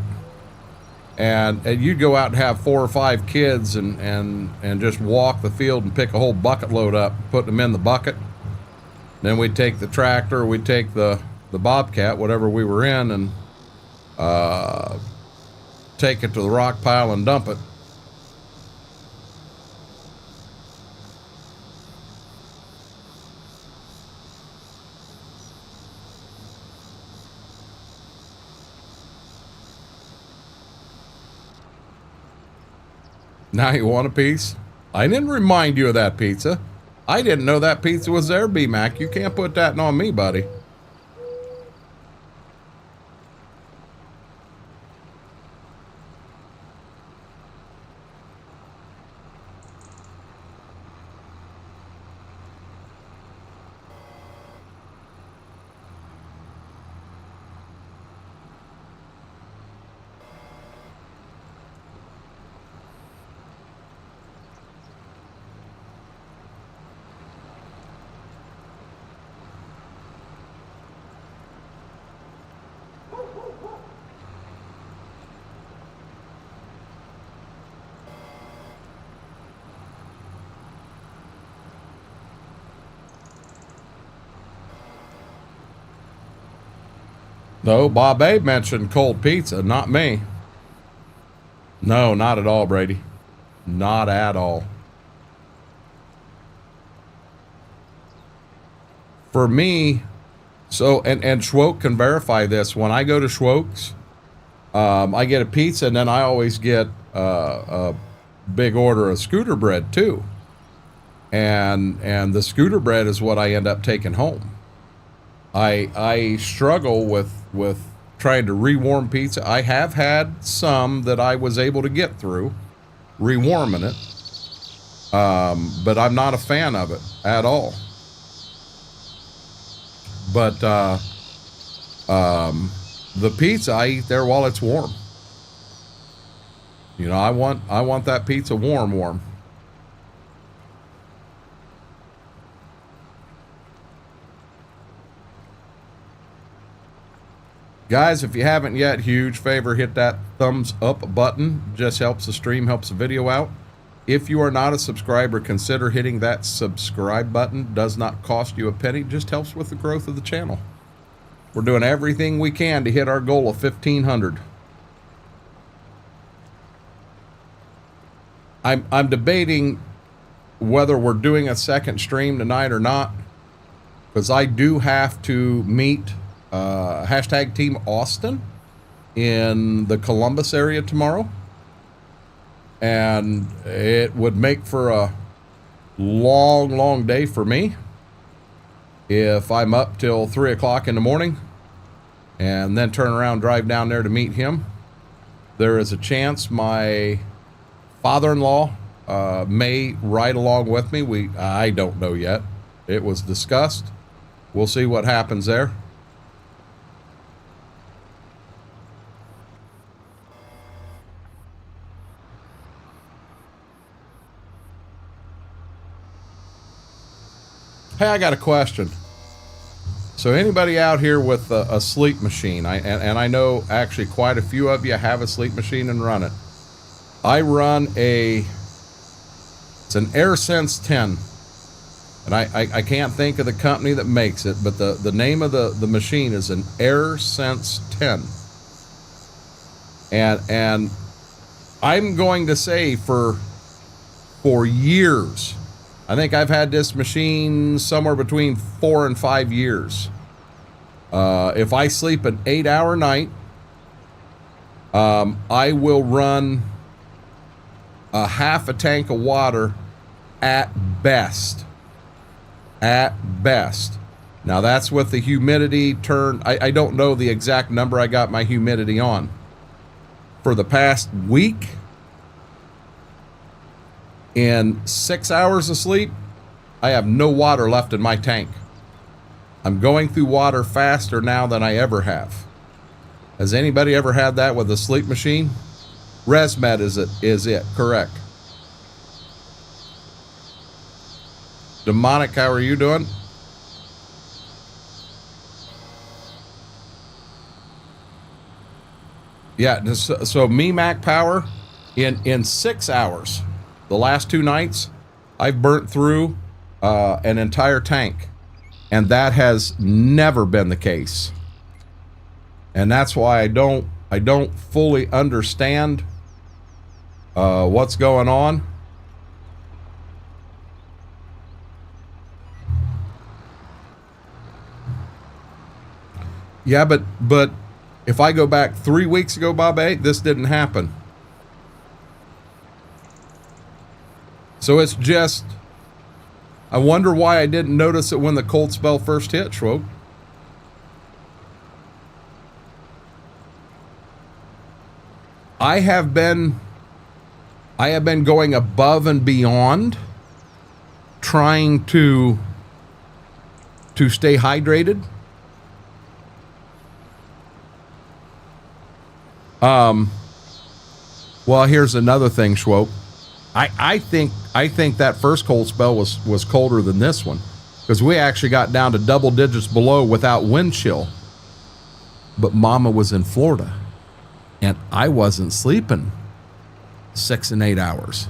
And you'd go out and have 4 or 5 kids and just walk the field and pick a whole bucket load up, put them in the bucket. Then we'd take the tractor, we'd take the Bobcat, whatever we were in, and take it to the rock pile and dump it. Now you want a piece? I didn't remind you of that pizza. I didn't know that pizza was there, B-Mac. You can't put that on me, buddy. No, Bob A mentioned cold pizza, not me. No, not at all, Brady. Not at all. For me, so, and Schwoke can verify this. When I go to Schwoke's, I get a pizza, and then I always get a big order of scooter bread too. And the scooter bread is what I end up taking home. I struggle with trying to rewarm pizza. I have had some that I was able to get through rewarming it, but I'm not a fan of it at all. But the pizza I eat there while it's warm. You know, I want that pizza warm. Guys, if you haven't yet, huge favor, hit that thumbs up button. Just helps the stream, helps the video out. If you are not a subscriber, consider hitting that subscribe button. Does not cost you a penny, just helps with the growth of the channel. We're doing everything we can to hit our goal of 1,500. I'm debating whether we're doing a second stream tonight or not, because I do have to meet hashtag Team Austin in the Columbus area tomorrow, and it would make for a long day for me if I'm up till 3 o'clock in the morning and then turn around, drive down there to meet him. There is a chance my father-in-law may ride along with me. I don't know yet. It was discussed. We'll see what happens there. Hey, I got a question. So anybody out here with a sleep machine, and I know actually quite a few of you have a sleep machine and run it. I run it's an AirSense 10, and I can't think of the company that makes it, but the name of the machine is an AirSense 10. And I'm going to say for years, I think I've had this machine somewhere between 4 and 5 years. If I sleep an 8-hour night, I will run a half a tank of water at best. At best. Now that's with the humidity turn. I don't know the exact number I got my humidity on. For the past week, in 6 hours of sleep, I have no water left in my tank. I'm going through water faster now than I ever have. Has anybody ever had that with a sleep machine? ResMed is it, correct. Demonic, how are you doing? Yeah, so me Mac Power, in 6 hours, the last 2 nights, I've burnt through an entire tank, and that has never been the case. And that's why I don't fully understand what's going on. Yeah, but if I go back 3 weeks ago, Bob A, this didn't happen. So it's just, I wonder why I didn't notice it when the cold spell first hit, Schwoke. I have been going above and beyond trying to stay hydrated. Well, here's another thing, Schwope. I think that first cold spell was colder than this one, because we actually got down to double digits below without wind chill. But Mama was in Florida, and I wasn't sleeping 6 and 8 hours.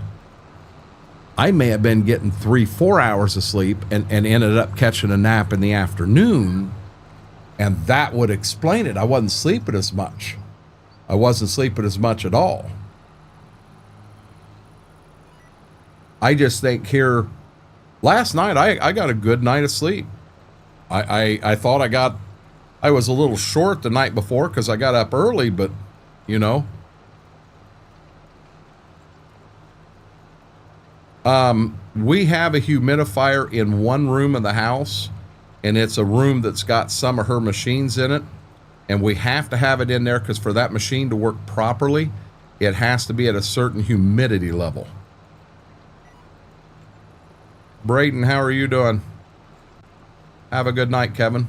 I may have been getting 3-4 hours of sleep and ended up catching a nap in the afternoon And that would explain it. I wasn't sleeping as much. I wasn't sleeping as much at all. I just think here, last night, I got a good night of sleep. I thought I was a little short the night before because I got up early, but, you know. We have a humidifier in one room of the house, and it's a room that's got some of her machines in it, and we have to have it in there because for that machine to work properly, it has to be at a certain humidity level. Braden, how are you doing? Have a good night, Kevin.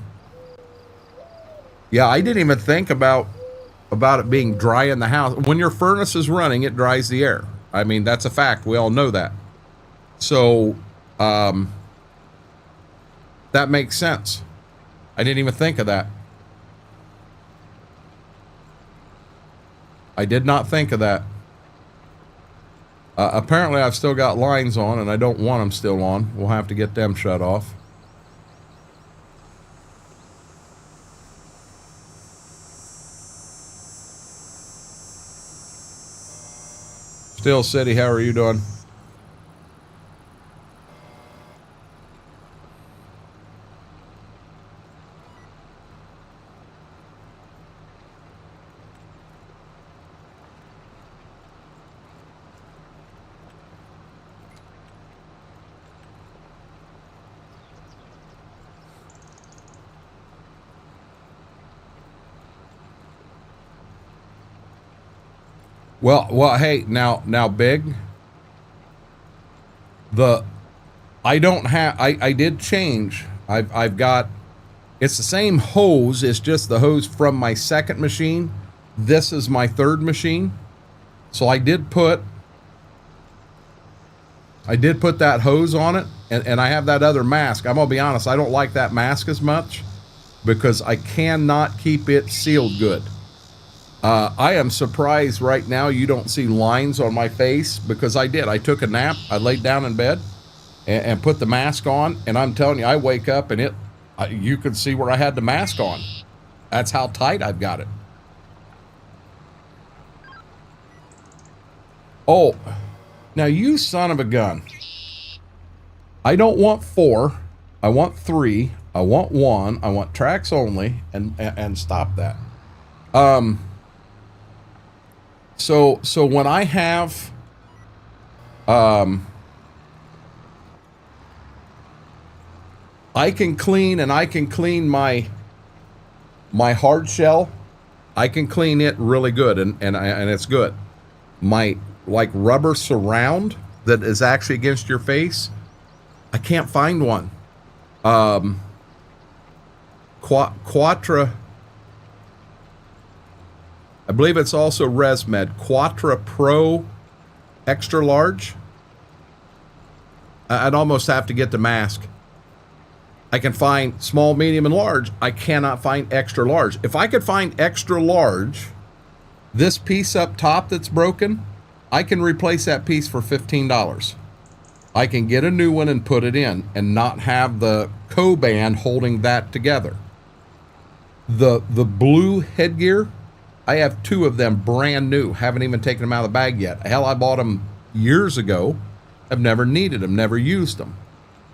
Yeah, I didn't even think about it being dry in the house. When your furnace is running, it dries the air. I mean, that's a fact. We all know that. So, that makes sense. I didn't even think of that. I did not think of that. Apparently, I've still got lines on, and I don't want them still on. We'll have to get them shut off. Steel City, how are you doing? Well, hey, now, Big. I did change. I've got, it's the same hose. It's just the hose from my second machine. This is my third machine. So I did put that hose on it, and I have that other mask. I'm gonna be honest, I don't like that mask as much because I cannot keep it sealed good. I am surprised right now you don't see lines on my face because I did. I took a nap. I laid down in bed and put the mask on, and I'm telling you, I wake up and you could see where I had the mask on. That's how tight I've got it. Oh, now you son of a gun. I don't want 4. I want 3. I want 1. I want tracks only, and stop that. So when I have, I can clean my hard shell. I can clean it really good, and it's good. My like rubber surround that is actually against your face, I can't find one. Quatra. I believe it's also ResMed Quatra Pro Extra Large. I'd almost have to get the mask. I can find small, medium, and large. I cannot find extra large. If I could find extra large, this piece up top that's broken, I can replace that piece for $15. I can get a new one and put it in and not have the co-band holding that together. The blue headgear, I have 2 of them brand new. Haven't even taken them out of the bag yet. Hell, I bought them years ago. I've never needed them, never used them.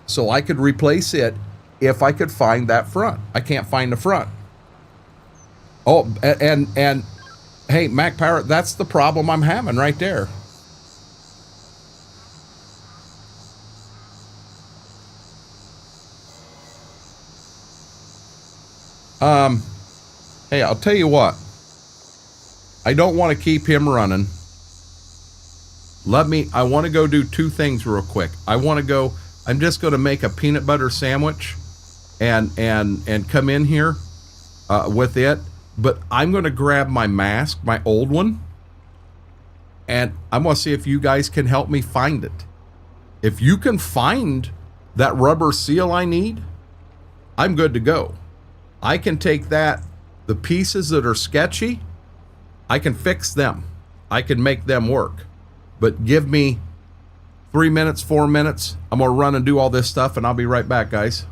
So I could replace it if I could find that front. I can't find the front. Oh, and hey, Mac Power, that's the problem I'm having right there. Hey, I'll tell you what. I don't want to keep him running. I want to go do 2 things real quick. I'm just going to make a peanut butter sandwich and come in here with it. But I'm going to grab my mask, my old one, and I'm going to see if you guys can help me find it. If you can find that rubber seal I need, I'm good to go. I can take the pieces that are sketchy, I can fix them. I can make them work. But give me 3 minutes, 4 minutes. I'm going to run and do all this stuff, and I'll be right back, guys.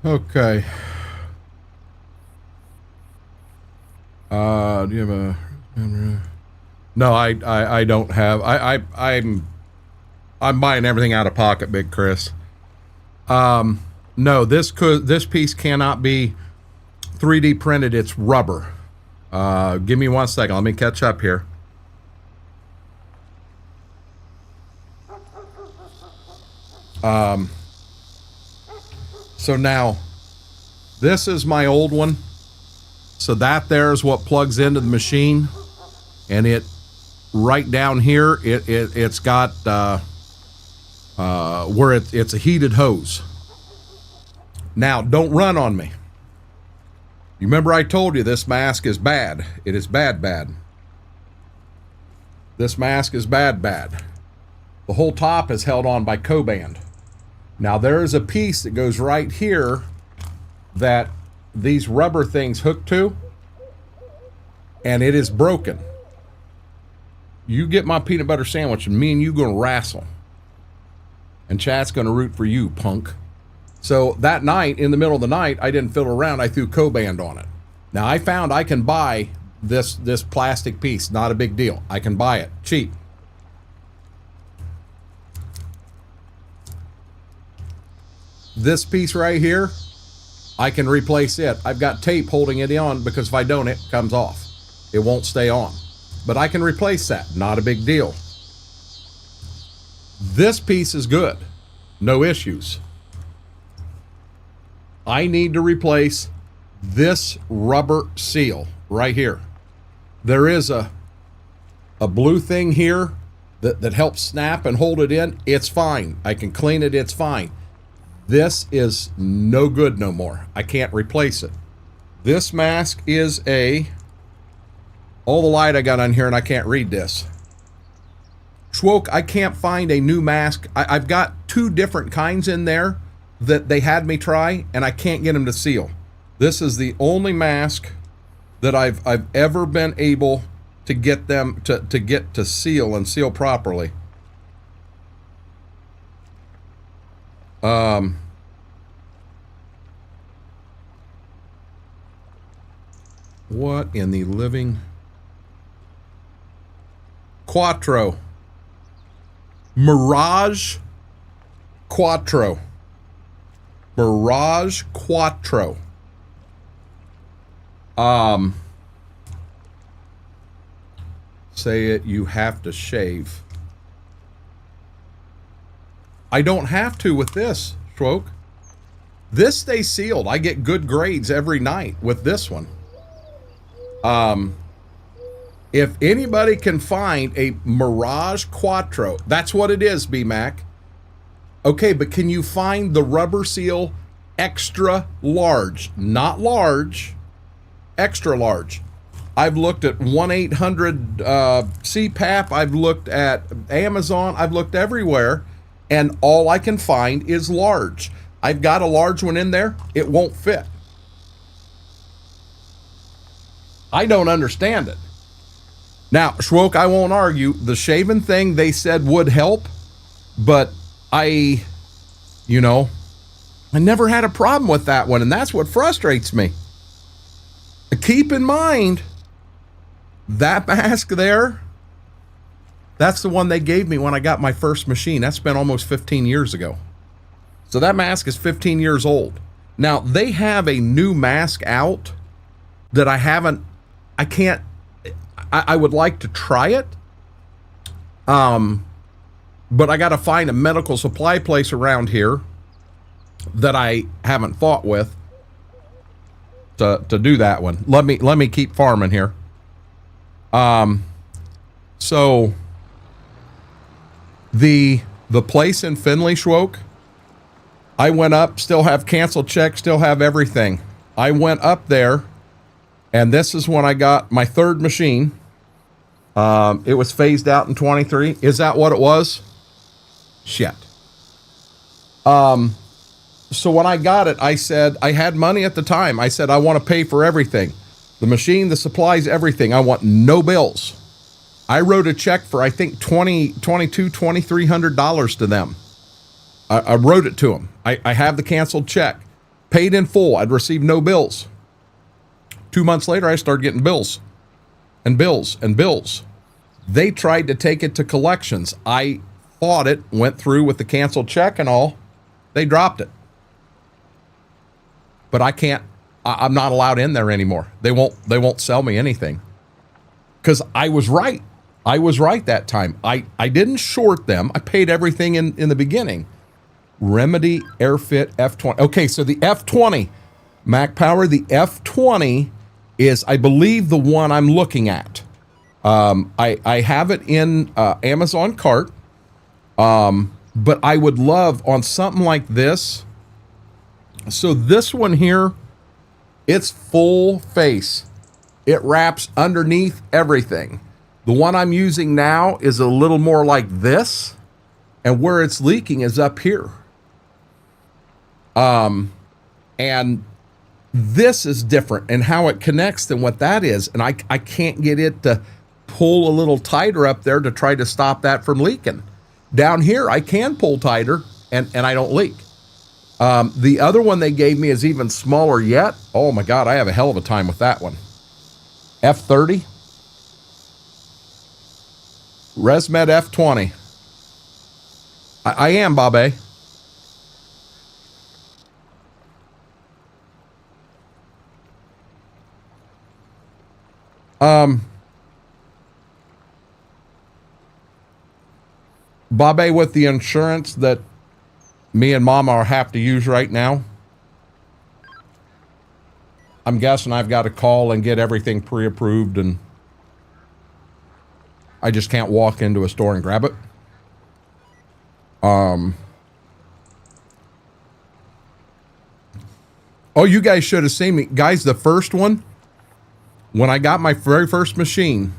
Okay. Do you have a? No, I don't have. I'm buying everything out of pocket, Big Chris. No, this piece cannot be 3D printed. It's rubber. Give me 1 second. Let me catch up here. So now, this is my old one. So that there is what plugs into the machine, and it right down here, it's got where it's a heated hose. Now, don't run on me. You remember I told you this mask is bad. It is bad. This mask is bad. The whole top is held on by co-band. Now there is a piece that goes right here that these rubber things hook to, and it is broken. You get my peanut butter sandwich, and me and you gonna wrestle. And Chad's gonna root for you, punk. So that night, in the middle of the night, I didn't fiddle around. I threw co-band on it. Now I found I can buy this plastic piece. Not a big deal. I can buy it cheap. This piece right here, I can replace it. I've got tape holding it on because if I don't, it comes off. It won't stay on. But I can replace that. Not a big deal. This piece is good. No issues. I need to replace this rubber seal right here. There is a blue thing here that helps snap and hold it in. It's fine. I can clean it. It's fine. This is no good no more. I can't replace it. This mask is all the light I got on here and I can't read this. Schwoke, I can't find a new mask. I've got 2 different kinds in there that they had me try, and I can't get them to seal. This is the only mask that I've ever been able to get them to seal and seal properly. What in the living? Quattro. Mirage Quattro. Mirage Quattro. Say it, you have to shave. I don't have to with this, Schwoke. This stays sealed. I get good grades every night with this one. If anybody can find a Mirage Quattro, that's what it is, B-Mac. Okay, but can you find the rubber seal extra large? Not large, extra large. I've looked at 1-800 CPAP. I've looked at Amazon. I've looked everywhere, and all I can find is large. I've got a large one in there. It won't fit. I don't understand it. Now, Schwoke, I won't argue. The shaving thing they said would help, but I never had a problem with that one, and that's what frustrates me. Keep in mind, that mask there, that's the one they gave me when I got my first machine. That's been almost 15 years ago. So that mask is 15 years old. Now, they have a new mask out that I would like to try it. But I got to find a medical supply place around here that I haven't fought with to do that one. Let me keep farming here. So the place in Findlay, Schwoke, I went up, still have canceled checks, still have everything. I went up there, and this is when I got my third machine. It was phased out in 23. Is that what it was? Shit. So when I got it, I said, I had money at the time. I said, I want to pay for everything. The machine, the supplies, everything. I want no bills. I wrote a check for, I think, $2,300 to them. I wrote it to them. I have the canceled check. paid in full. I'd received no bills. 2 months later, I started getting bills and bills and bills. They tried to take it to collections. I fought it, went through with the canceled check and all. They dropped it. But I can't, I'm not allowed in there anymore. They won't sell me anything. Because I was right. I was right that time. I didn't short them. I paid everything in the beginning. Remedy Airfit F20. Okay, so the F20, Mac Power, the F20 is, I believe, the one I'm looking at. I have it in Amazon cart. But I would love on something like this. So this one here, it's full face. It wraps underneath everything. The one I'm using now is a little more like this, and where it's leaking is up here. And this is different in how it connects than what that is. And I can't get it to pull a little tighter up there to try to stop that from leaking. Down here, I can pull tighter and I don't leak. The other one they gave me is even smaller yet. Oh my God, I have a hell of a time with that one. F30. ResMed F20. I am, Bobby. Bobby, with the insurance that me and Mama have to use right now, I'm guessing I've got to call and get everything pre-approved, and I just can't walk into a store and grab it. Oh, you guys should have seen me. Guys, the first one, when I got my very first machine,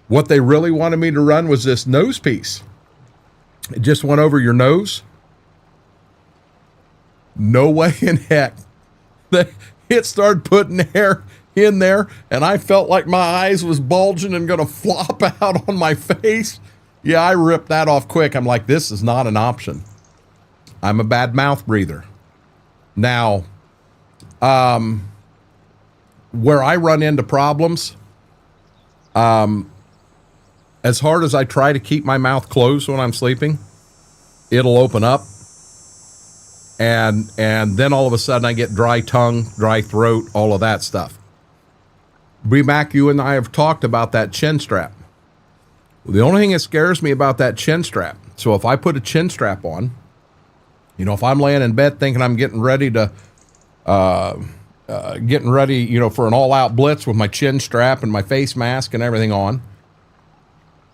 what they really wanted me to run was this nose piece. It just went over your nose. No way in heck. It started putting air in there, and I felt like my eyes was bulging and going to flop out on my face. Yeah, I ripped that off quick. I'm like, this is not an option. I'm a bad mouth breather. Now, where I run into problems, as hard as I try to keep my mouth closed when I'm sleeping, it'll open up. And then all of a sudden I get dry tongue, dry throat, all of that stuff. B-Mac, you and I have talked about that chin strap. The only thing that scares me about that chin strap, so if I put a chin strap on, you know, if I'm laying in bed thinking I'm getting ready to, you know, for an all-out blitz with my chin strap and my face mask and everything on,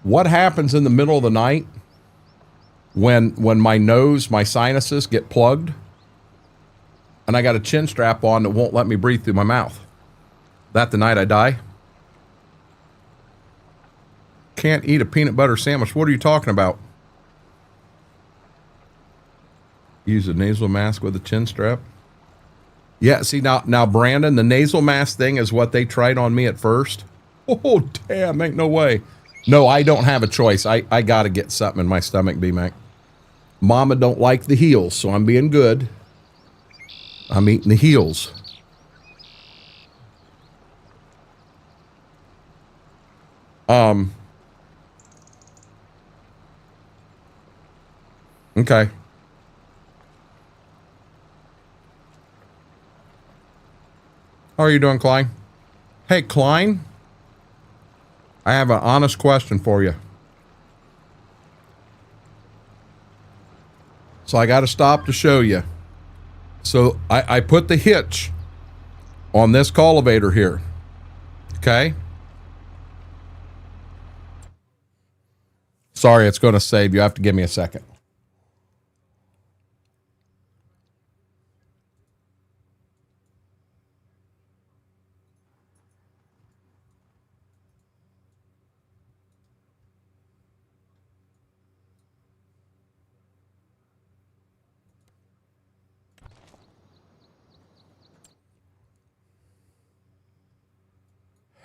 what happens in the middle of the night when my nose, my sinuses get plugged, and I got a chin strap on that won't let me breathe through my mouth? That the night I die? Can't eat a peanut butter sandwich. What are you talking about? Use a nasal mask with a chin strap? Yeah, see, now, Brandon, the nasal mask thing is what they tried on me at first. Oh, damn, ain't no way. No, I don't have a choice. I got to get something in my stomach, B-Mac. Mama don't like the heels, so I'm being good. I'm eating the heels. Okay. How are you doing, Klein? Hey, Klein, I have an honest question for you. So I got to stop to show you. So I put the hitch on this cultivator here. Okay. Sorry, it's going to save. You have to give me a second.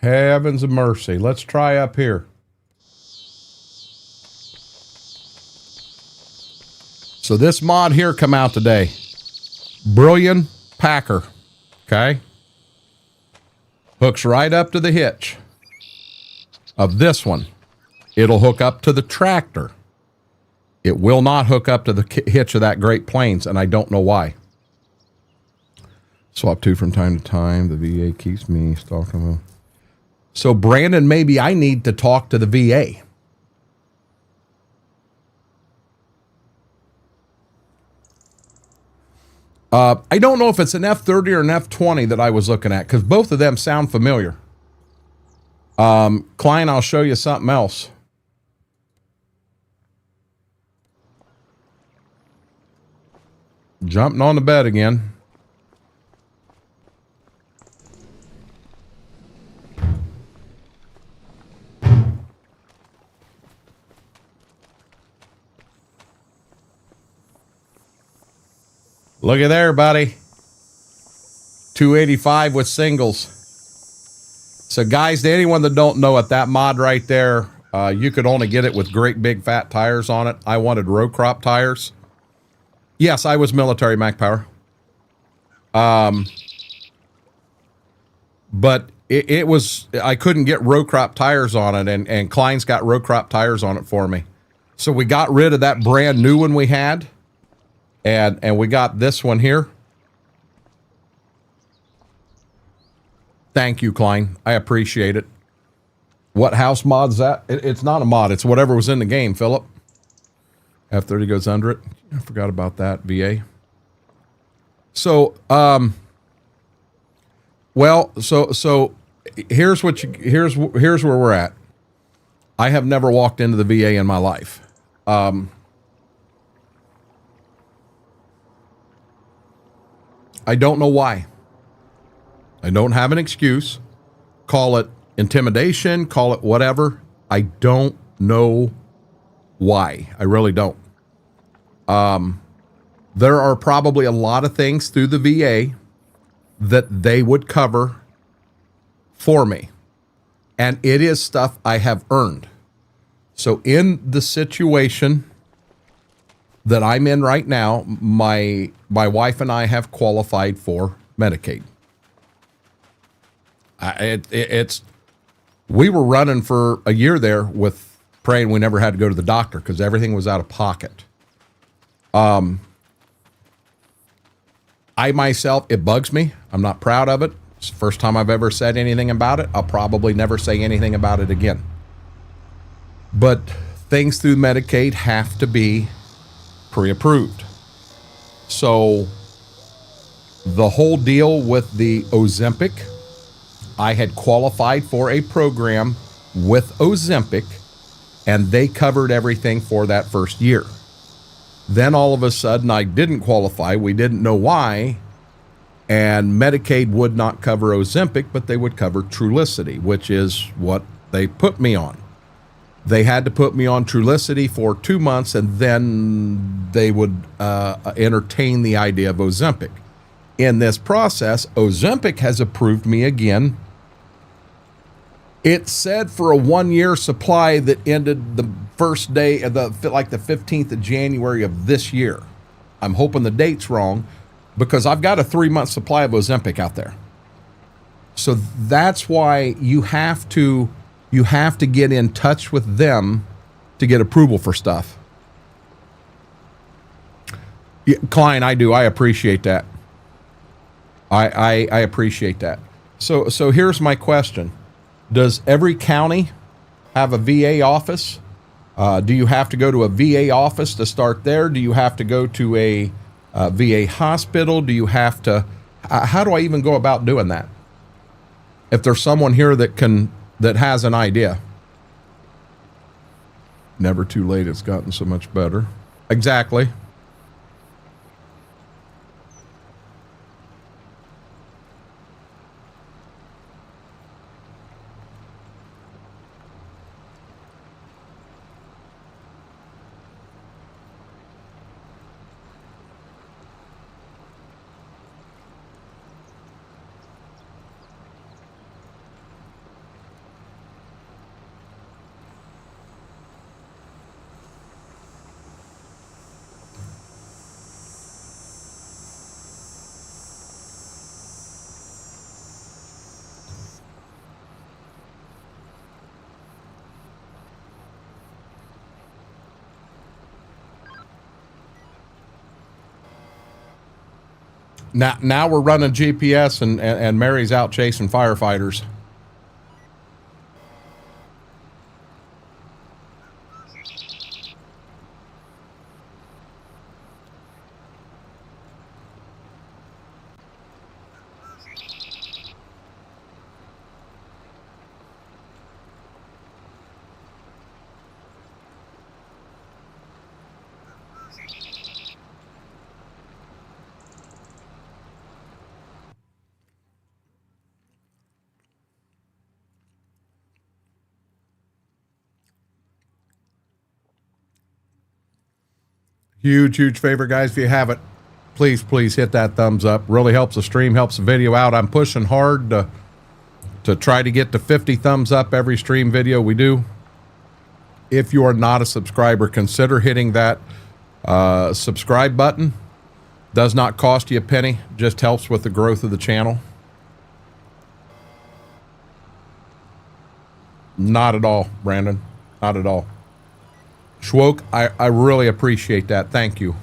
Heavens of mercy. Let's try up here. So this mod here come out today. Brilliant packer, okay, hooks right up to the hitch of this one. It'll hook up to the tractor. It will not hook up to the hitch of that Great Plains, and I don't know why. Swap to from time to time. The VA keeps me stalking them. So, Brandon, maybe I need to talk to the VA. I don't know if it's an F30 or an F20 that I was looking at, because both of them sound familiar. Klein, I'll show you something else. Jumping on the bed again. Look at there, buddy. 285 with singles. So, guys, to anyone that don't know it, that mod right there, you could only get it with great big fat tires on it. I wanted row crop tires. Yes, I was military, Mac Power. But it was, I couldn't get row crop tires on it, and Klein's got row crop tires on it for me. So we got rid of that brand new one we had, and we got this one here. Thank you, Klein. I appreciate it. What house mod's that? It's not a mod. It's whatever was in the game, Philip. F30 goes under it. I forgot about that, VA. So, well, so here's what here's where we're at. I have never walked into the VA in my life. I don't know why. I don't have an excuse. Call it intimidation, call it whatever. I don't know why. I really don't. There are probably a lot of things through the VA that they would cover for me. And it is stuff I have earned. So in the situation that I'm in right now, my wife and I have qualified for Medicaid. We were running for a year there with praying we never had to go to the doctor because everything was out of pocket. I myself, it bugs me. I'm not proud of it. It's the first time I've ever said anything about it. I'll probably never say anything about it again. But things through Medicaid have to be pre-approved. So the whole deal with the Ozempic, I had qualified for a program with Ozempic, and they covered everything for that first year. Then all of a sudden I didn't qualify. We didn't know why. And Medicaid would not cover Ozempic, but they would cover Trulicity, which is what they put me on. They had to put me on Trulicity for 2 months, and then they would entertain the idea of Ozempic. In this process, Ozempic has approved me again. It said for a 1-year supply that ended the first day of the 15th of January of this year. I'm hoping the date's wrong because I've got a 3-month supply of Ozempic out there. So that's why you have to get in touch with them to get approval for stuff. Yeah, Klein, I do. I appreciate that. I appreciate that. So here's my question. Does every county have a VA office? Do you have to go to a VA office to start there? Do you have to go to a VA hospital? Do you have to, how do I even go about doing that? If there's someone here that has an idea. Never too late. It's gotten so much better. Exactly. Now we're running GPS and Mary's out chasing firefighters. Huge favor, guys. If you haven't, please hit that thumbs up. Really helps the stream, helps the video out. I'm pushing hard to try to get to 50 thumbs up every stream video we do. If you are not a subscriber, consider hitting that subscribe button. Does not cost you a penny, just helps with the growth of the channel. Not at all, Brandon. Not at all. Schwoke, I really appreciate that. Thank you.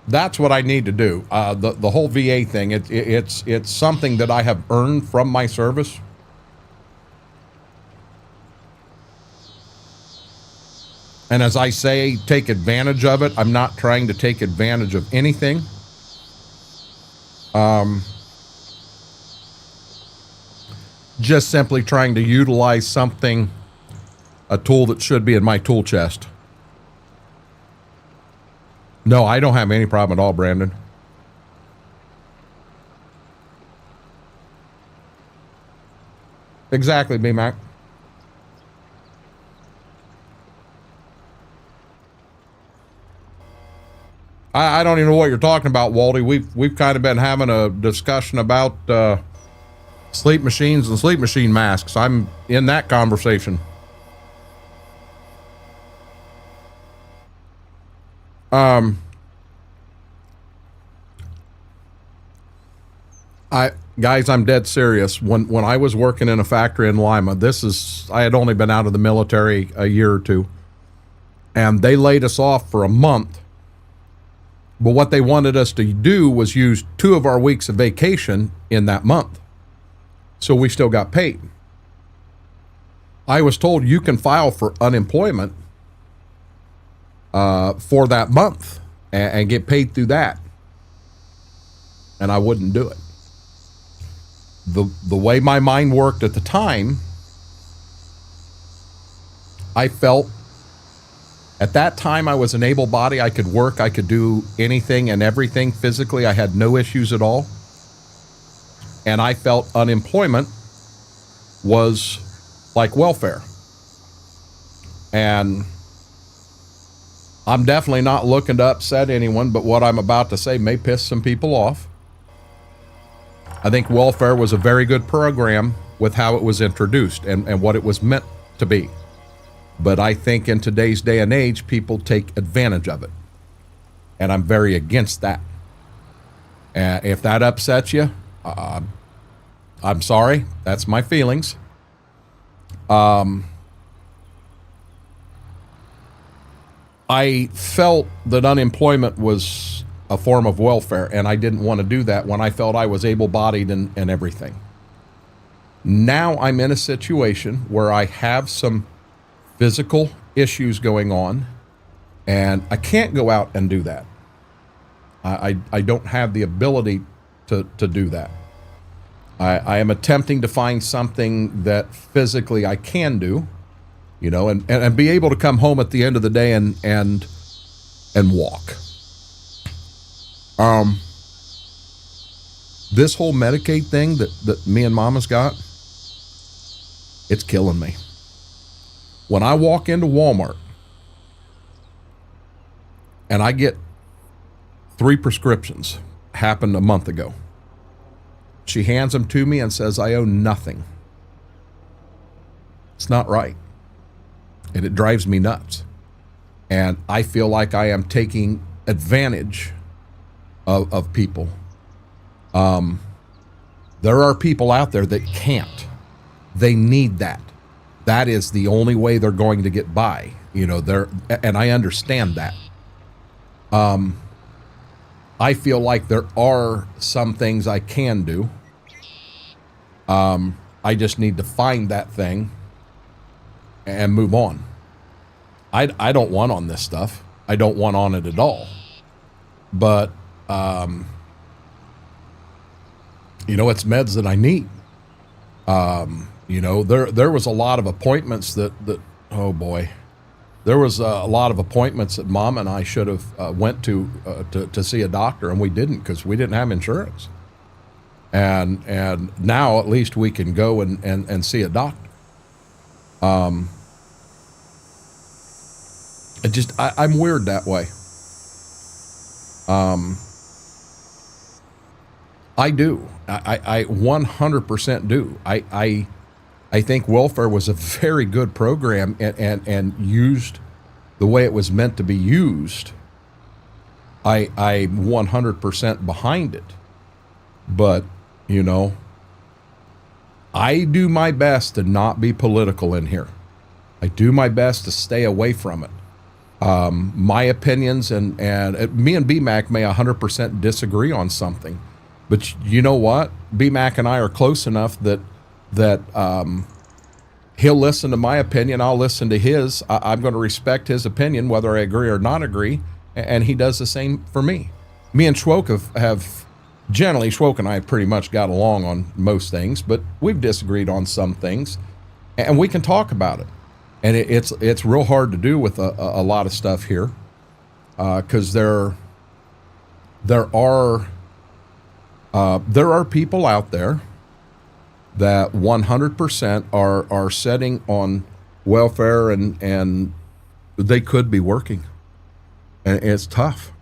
That's what I need to do. The whole VA thing, it's something that I have earned from my service. And as I say, take advantage of it. I'm not trying to take advantage of anything. Just simply trying to utilize something, a tool that should be in my tool chest. No, I don't have any problem at all, Brandon. Exactly, B-Mac. I don't even know what you're talking about, Waldy. We've kind of been having a discussion about sleep machines and sleep machine masks. I'm in that conversation. Guys, I'm dead serious. When I was working in a factory in Lima, I had only been out of the military a year or two, and they laid us off for a month. But what they wanted us to do was use 2 of our weeks of vacation in that month. So we still got paid. I was told you can file for unemployment for that month and get paid through that. And I wouldn't do it. The way my mind worked at the time, I felt at that time I was an able body. I could work. I could do anything and everything physically. I had no issues at all. And I felt unemployment was like welfare. And I'm definitely not looking to upset anyone, but what I'm about to say may piss some people off. I think welfare was a very good program with how it was introduced and what it was meant to be. But I think in today's day and age, people take advantage of it. And I'm very against that. If that upsets you, I'm sorry. That's my feelings. I felt that unemployment was a form of welfare, and I didn't want to do that when I felt I was able-bodied and everything. Now I'm in a situation where I have some physical issues going on, and I can't go out and do that. I don't have the ability to do that. I am attempting to find something that physically I can do, you know, and be able to come home at the end of the day and walk. This whole Medicaid thing that me and Mama's got, it's killing me. When I walk into Walmart and I get 3 prescriptions, happened a month ago. She hands them to me and says, I owe nothing. It's not right. And it drives me nuts. And I feel like I am taking advantage of people. There are people out there that can't. They need that. That is the only way they're going to get by. You know, and I understand that. I feel like there are some things I can do. I just need to find that thing and move on. I don't want on this stuff. I don't want on it at all. But, you know, it's meds that I need. You know, there was a lot of appointments that oh boy, there was a lot of appointments that Mom and I should have went to see a doctor, and we didn't because we didn't have insurance. And now at least we can go and see a doctor. I'm weird that way. I do. I 100% do. I think welfare was a very good program and used the way it was meant to be used. I'm 100% behind it. But, you know, I do my best to not be political in here. I do my best to stay away from it. My opinions and me and BMAC may 100% disagree on something, but you know what? BMAC and I are close enough that he'll listen to my opinion. I'll listen to his. I'm going to respect his opinion, whether I agree or not agree. And he does the same for me. Me and Schwoke have generally, Schwoke and I have pretty much got along on most things, but we've disagreed on some things, and we can talk about it. And it's real hard to do with a lot of stuff here, because there are people out there that 100% are setting on welfare, and they could be working, and it's tough.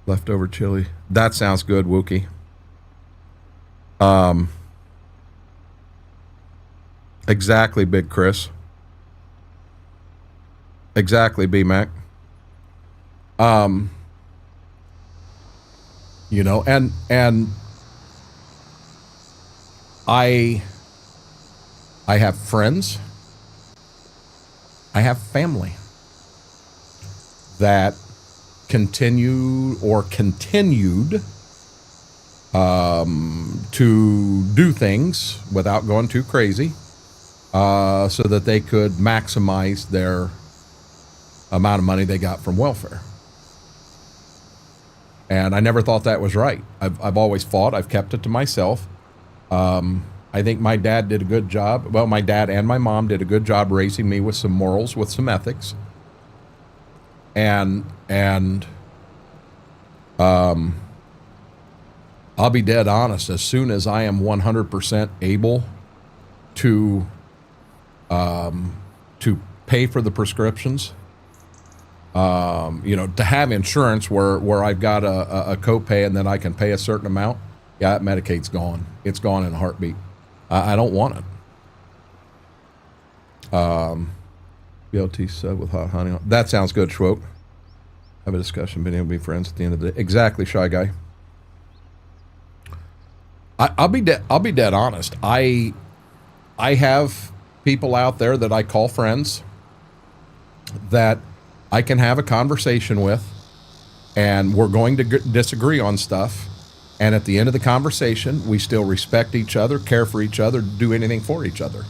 Leftover chili. That sounds good, Wookie. Exactly, Big Chris. Exactly, B-Mac. You know, and I have friends, I have family that continued to do things without going too crazy, so that they could maximize their amount of money they got from welfare. And I never thought that was right. I've always fought. I've kept it to myself. I think my dad did a good job. Well, my dad and my mom did a good job raising me with some morals, with some ethics. And I'll be dead honest. As soon as I am 100% able to pay for the prescriptions, you know, to have insurance where I've got a copay and then I can pay a certain amount. Yeah, that Medicaid's gone. It's gone in a heartbeat. I don't want it. BLT sub with hot honey on. That sounds good, Schwoke. Have a discussion, being able to be friends at the end of the day. Exactly, Shy Guy. I'll be dead honest. I have people out there that I call friends that I can have a conversation with, and we're going to disagree on stuff. And at the end of the conversation, we still respect each other, care for each other, do anything for each other.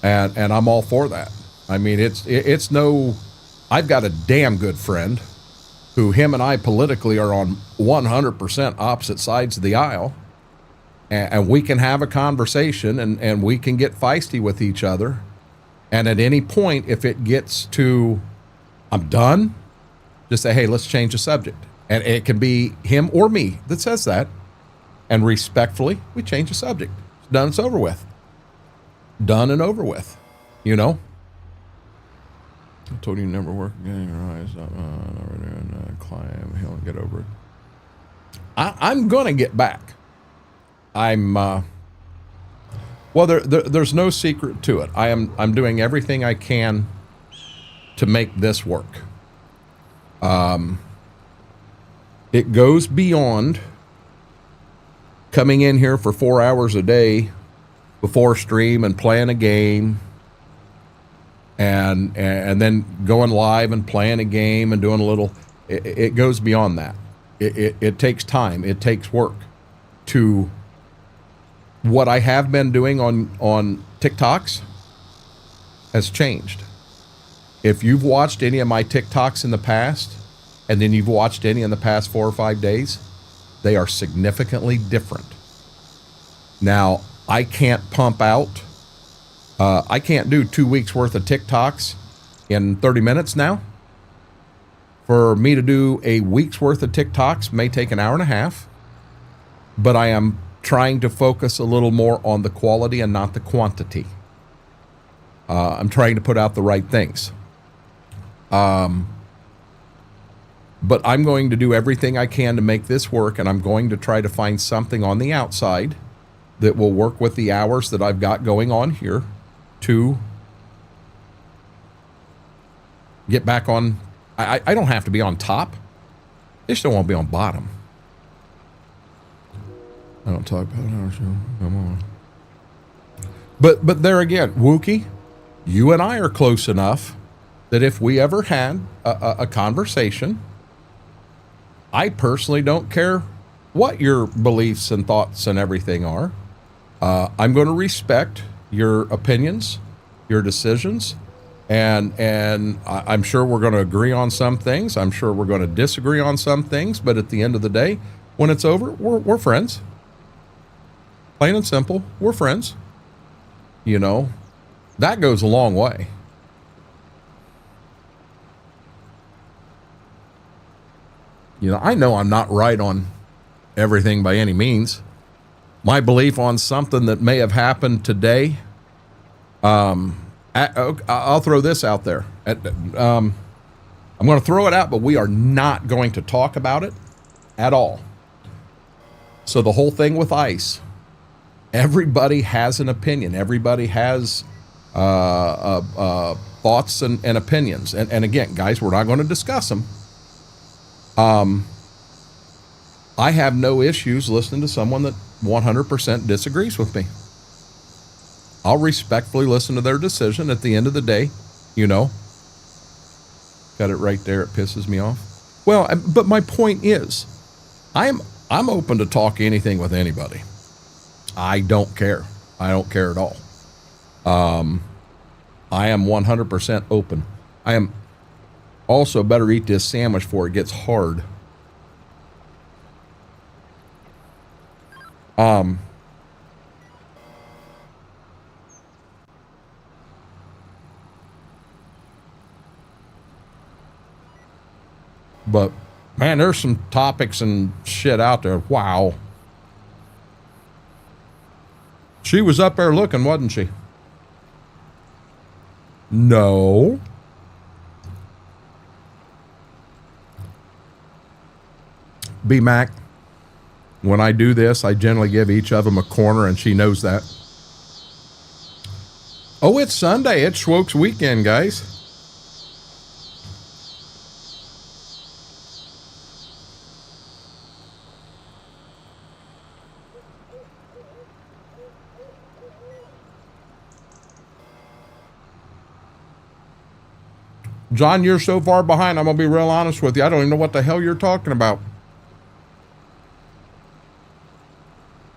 And I'm all for that. I mean, it's no, I've got a damn good friend who him and I politically are on 100% opposite sides of the aisle. And we can have a conversation, and we can get feisty with each other. And at any point, if it gets to, I'm done, just say, hey, let's change the subject. And it can be him or me that says that. And respectfully, we change the subject. It's done, it's over with. Done and over with, you know? I told you never work again. Your eyes up, climb, he'll get over it. I'm going to get back. Well, there's no secret to it. I'm doing everything I can to make this work. It goes beyond coming in here for 4 hours a day before stream and playing a game, and then going live and playing a game and doing a little, it goes beyond that. It takes time. It takes work. To what I have been doing on TikToks has changed. If you've watched any of my TikToks in the past, and then you've watched any in the past 4 or 5 days, they are significantly different. Now, I can't pump out, I can't do 2 weeks worth of TikToks in 30 minutes now. For me to do a week's worth of TikToks may take an hour and a half, but I am trying to focus a little more on the quality and not the quantity. I'm trying to put out the right things. But I'm going to do everything I can to make this work, and I'm going to try to find something on the outside that will work with the hours that I've got going on here to get back on. I don't have to be on top. I just don't want to be on bottom. I don't talk about our show. Come on. But there again, Wookie, you and I are close enough that if we ever had a conversation, I personally don't care what your beliefs and thoughts and everything are. I'm going to respect your opinions, your decisions, and I'm sure we're going to agree on some things. I'm sure we're going to disagree on some things. But at the end of the day, when it's over, we're friends. Plain and simple, we're friends. You know, that goes a long way. You know I'm not right on everything by any means. My belief on something that may have happened today, I'll throw this out there. I'm going to throw it out, but we are not going to talk about it at all. So the whole thing with ICE, everybody has an opinion. Everybody has thoughts and opinions. And again, guys, we're not going to discuss them. I have no issues listening to someone that 100% disagrees with me. I'll respectfully listen to their decision. At the end of the day, you know, got it right there. It pisses me off. Well, but my point is, I'm open to talk anything with anybody. I don't care. I don't care at all. I am 100% open. I am also better eat this sandwich before it gets hard. But man, there's some topics and shit out there. Wow. She was up there looking, wasn't she? No. B-Mac, when I do this, I generally give each of them a corner, and she knows that. Oh, it's Sunday. It's Schwoke's weekend, guys. John, you're so far behind, I'm going to be real honest with you. I don't even know what the hell you're talking about.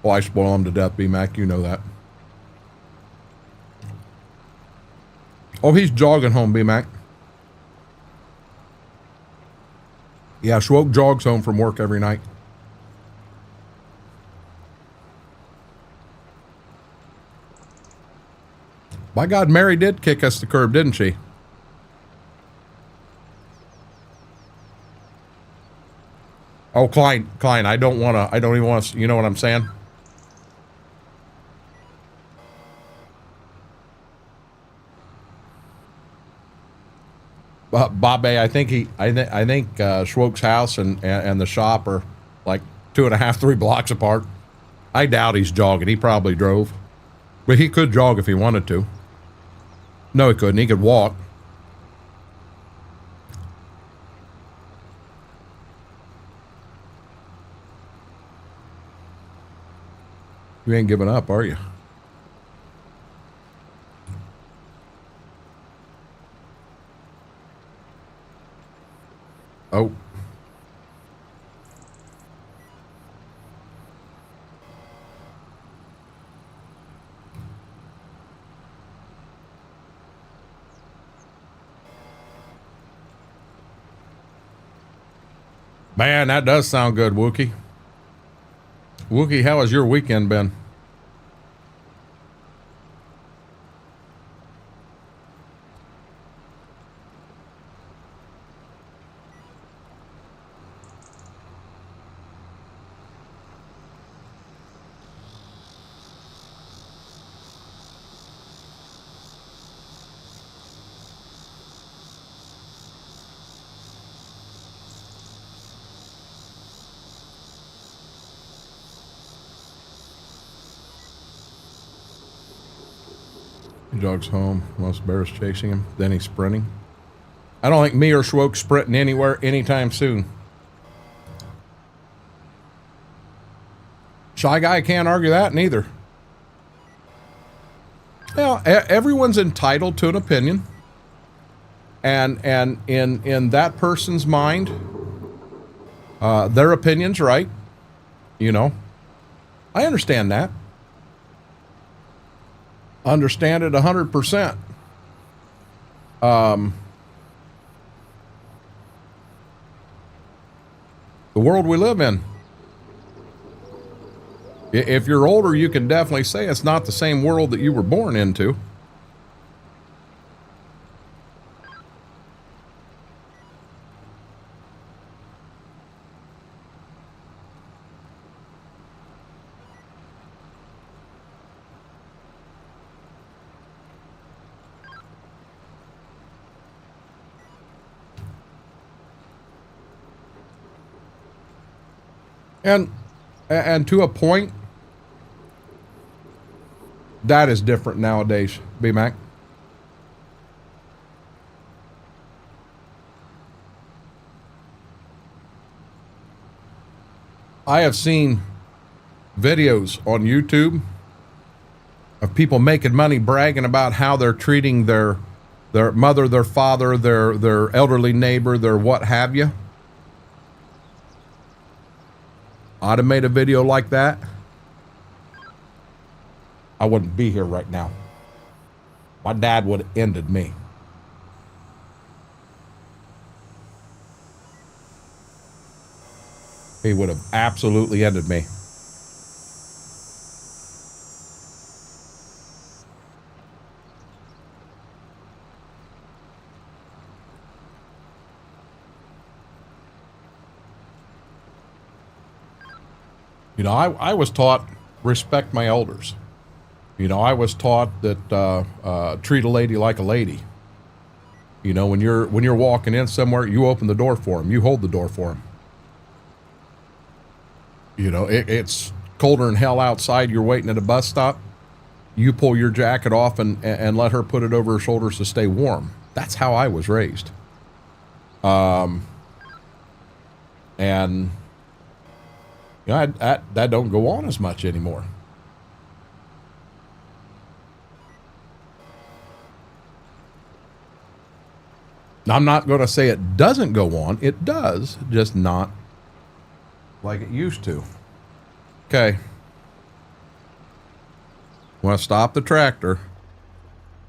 Oh, I spoil him to death, B-Mac. You know that. Oh, he's jogging home, B-Mac. Yeah, Schwoke jogs home from work every night. By God, Mary did kick us to the curb, didn't she? Oh, Klein, I don't even want to, you know what I'm saying? Bobby, I think Schwoke's house and the shop are like 2.5, 3 blocks apart. I doubt he's jogging. He probably drove. But he could jog if he wanted to. No, he couldn't. He could walk. You ain't giving up, are you? Oh. Man, that does sound good, Wookie. Wookie, how has your weekend been? Dog's home. Most bears chasing him. Then he's sprinting. I don't think me or Schwoke's sprinting anywhere anytime soon. Shy Guy can't argue that neither. Well, everyone's entitled to an opinion. And in that person's mind, their opinion's right. You know. I understand that. Understand it 100%. The world we live in. If you're older, you can definitely say it's not the same world that you were born into. And to a point, that is different nowadays, B-Mac. I have seen videos on YouTube of people making money bragging about how they're treating their mother, their father, their elderly neighbor, their what have you. I'd have made a video like that, I wouldn't be here right now. My dad would have ended me. He would have absolutely ended me. You know, I was taught respect my elders. You know, I was taught that treat a lady like a lady. You know, when you're walking in somewhere, you open the door for them. You hold the door for them. You know, it's colder than hell outside. You're waiting at a bus stop. You pull your jacket off and let her put it over her shoulders to stay warm. That's how I was raised. And you know, that don't go on as much anymore. I'm not going to say it doesn't go on. It does, just not like it used to. Okay. Want to stop the tractor.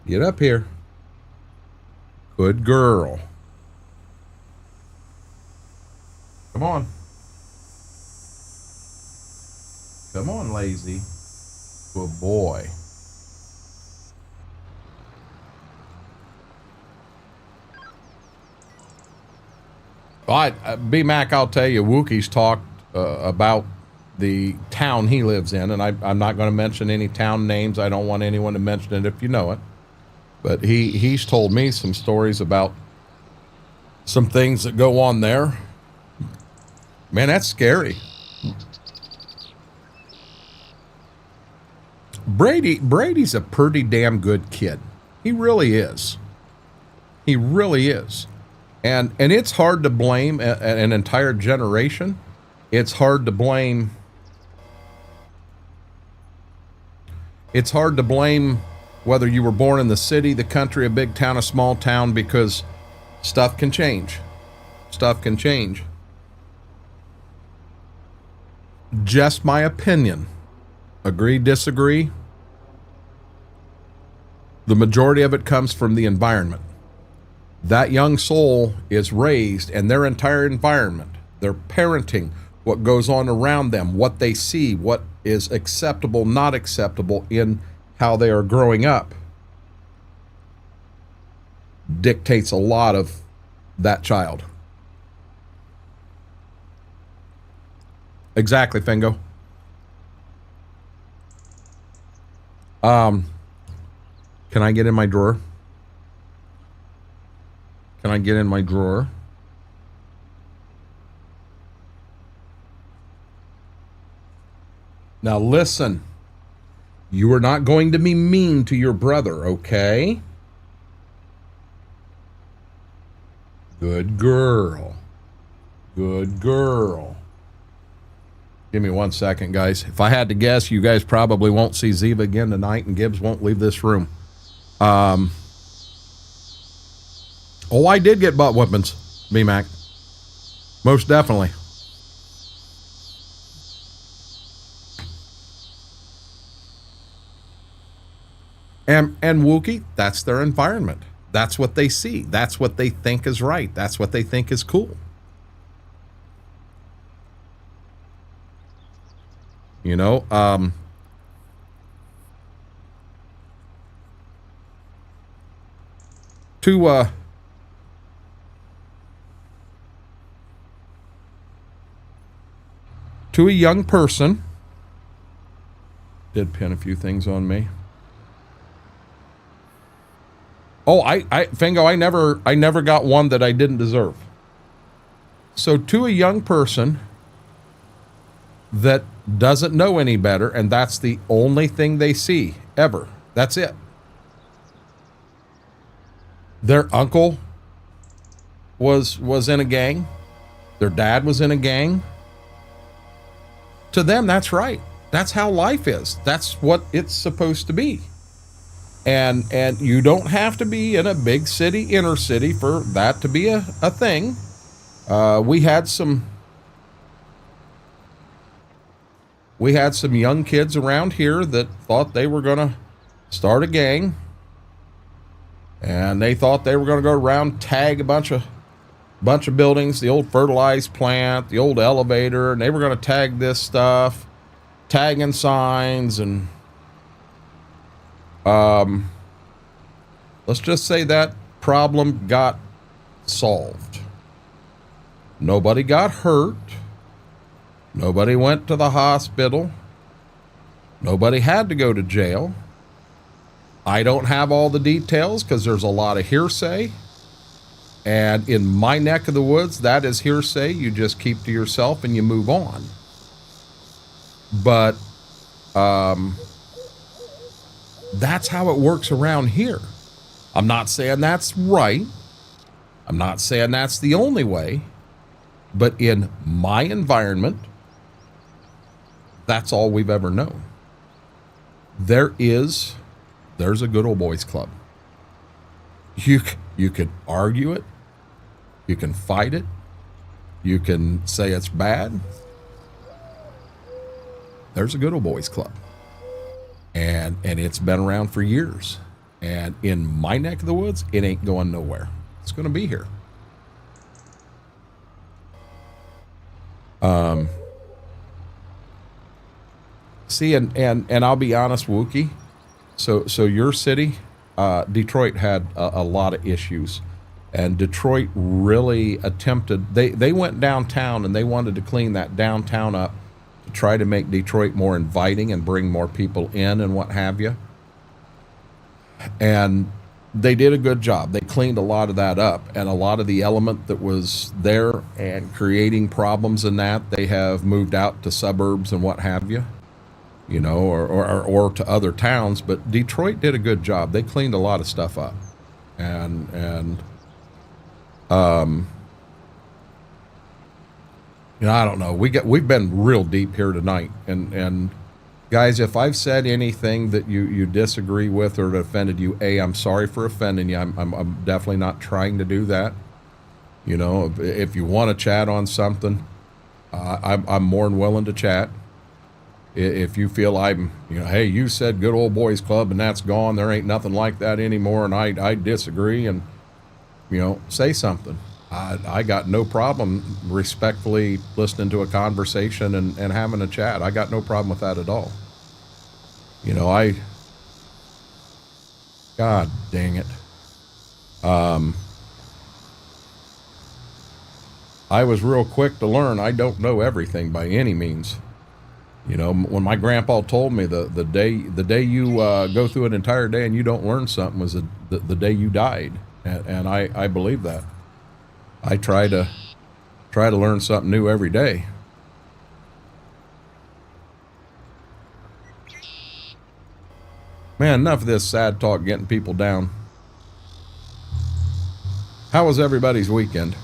Get up here. Good girl. Come on. Come on, lazy. Good boy. B-Mac, I'll tell you, Wookie's talked about the town he lives in, and I'm not going to mention any town names. I don't want anyone to mention it if you know it. But he's told me some stories about some things that go on there. Man, that's scary. Brady's a pretty damn good kid. He really is. He really is. And it's hard to blame an entire generation. It's hard to blame it's hard to blame whether you were born in the city, the country, a big town, a small town, because stuff can change. Stuff can change. Just my opinion. Agree, disagree? The majority of it comes from the environment. That young soul is raised, and their entire environment, their parenting, what goes on around them, what they see, what is acceptable, not acceptable in how they are growing up, dictates a lot of that child. Exactly, Fingo. Can I get in my drawer? Can I get in my drawer? Now listen, you are not going to be mean to your brother, okay? Good girl. Good girl. Give me 1 second, guys. If I had to guess, you guys probably won't see Ziva again tonight, and Gibbs won't leave this room. Oh, I did get butt whippings, B-Mac. Most definitely. And Wookie, that's their environment. That's what they see. That's what they think is right. That's what they think is cool. You know, to a young person, did pin a few things on me. Oh, Fingo, I never got one that I didn't deserve. So to a young person that doesn't know any better, and that's the only thing they see ever. That's it. Their uncle was in a gang. Their dad was in a gang. To them, that's right. That's how life is. That's what it's supposed to be. And you don't have to be in a big city, inner city, for that to be a thing. We had some young kids around here that thought they were going to start a gang. And they thought they were going to go around, tag a bunch of buildings, the old fertilized plant, the old elevator, and they were going to tag this stuff, tagging signs, and let's just say that problem got solved. Nobody got hurt. Nobody went to the hospital. Nobody had to go to jail. I don't have all the details because there's a lot of hearsay. And in my neck of the woods, that is hearsay. You just keep to yourself and you move on. But that's how it works around here. I'm not saying that's right. I'm not saying that's the only way. But in my environment, that's all we've ever known. There's a good old boys club. You can argue it. You can fight it. You can say it's bad. There's a good old boys club. And it's been around for years. And in my neck of the woods, it ain't going nowhere. It's going to be here. See, and I'll be honest, Wookie. So your city, Detroit had a lot of issues, and Detroit really attempted. They went downtown and they wanted to clean that downtown up to try to make Detroit more inviting and bring more people in and what have you. And they did a good job. They cleaned a lot of that up, and a lot of the element that was there and creating problems in that, they have moved out to suburbs and what have you. You know, or to other towns, but Detroit did a good job. They cleaned a lot of stuff up, and you know, I don't know. We've been real deep here tonight, and Guys, if I've said anything that you disagree with or that offended you, I'm sorry for offending you. I'm definitely not trying to do that. You know, if you want to chat on something, I'm more than willing to chat. If you feel hey, you said good old boys club and that's gone, there ain't nothing like that anymore, and I disagree, and say something. I got no problem respectfully listening to a conversation and having a chat. I got no problem with that at all. God dang it. I was real quick to learn I don't know everything by any means. When my grandpa told me the day you go through an entire day and you don't learn something was the day you died. And I believe that. I try to learn something new every day. Man, enough of this sad talk getting people down. How was everybody's weekend?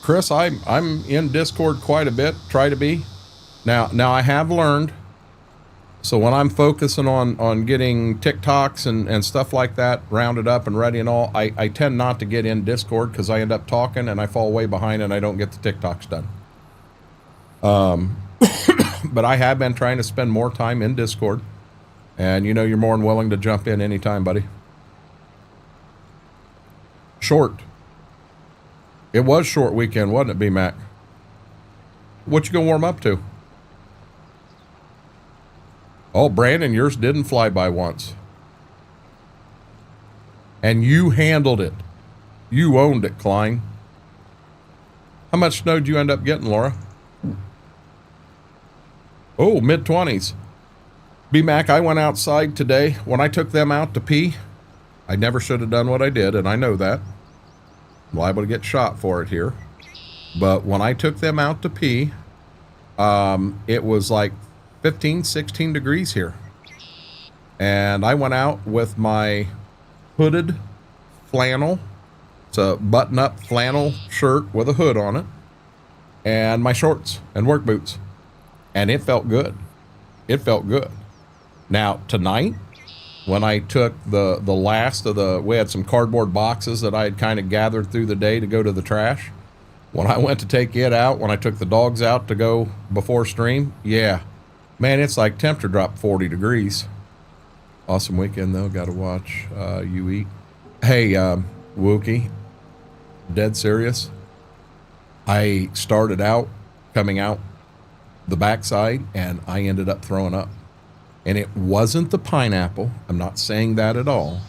Chris, I'm in Discord quite a bit, try to be. Now I have learned, so when I'm focusing on getting TikToks and stuff like that rounded up and ready and all, I tend not to get in Discord because I end up talking and I fall way behind and I don't get the TikToks done. But I have been trying to spend more time in Discord, and you're more than willing to jump in anytime, buddy. Short. It was short weekend, wasn't it, B-Mac? What you gonna warm up to? Oh, Brandon, yours didn't fly by once. And you handled it. You owned it, Klein. How much snow did you end up getting, Laura? Oh, mid-20s. B-Mac, I went outside today. When I took them out to pee, I never should have done what I did, and I know that. I'm liable to get shot for it here. But when I took them out to pee, it was like 15, 16 degrees here. And I went out with my hooded flannel. It's a button-up flannel shirt with a hood on it. And my shorts and work boots. And it felt good. It felt good. Now, tonight, when I took the last of we had some cardboard boxes that I had kind of gathered through the day to go to the trash. When I went to take it out, when I took the dogs out to go before stream, yeah, man, it's like temperature dropped 40 degrees. Awesome weekend, though. Got to watch you eat. Hey, Wookie, dead serious. I started out coming out the backside, and I ended up throwing up. And it wasn't the pineapple. I'm not saying that at all.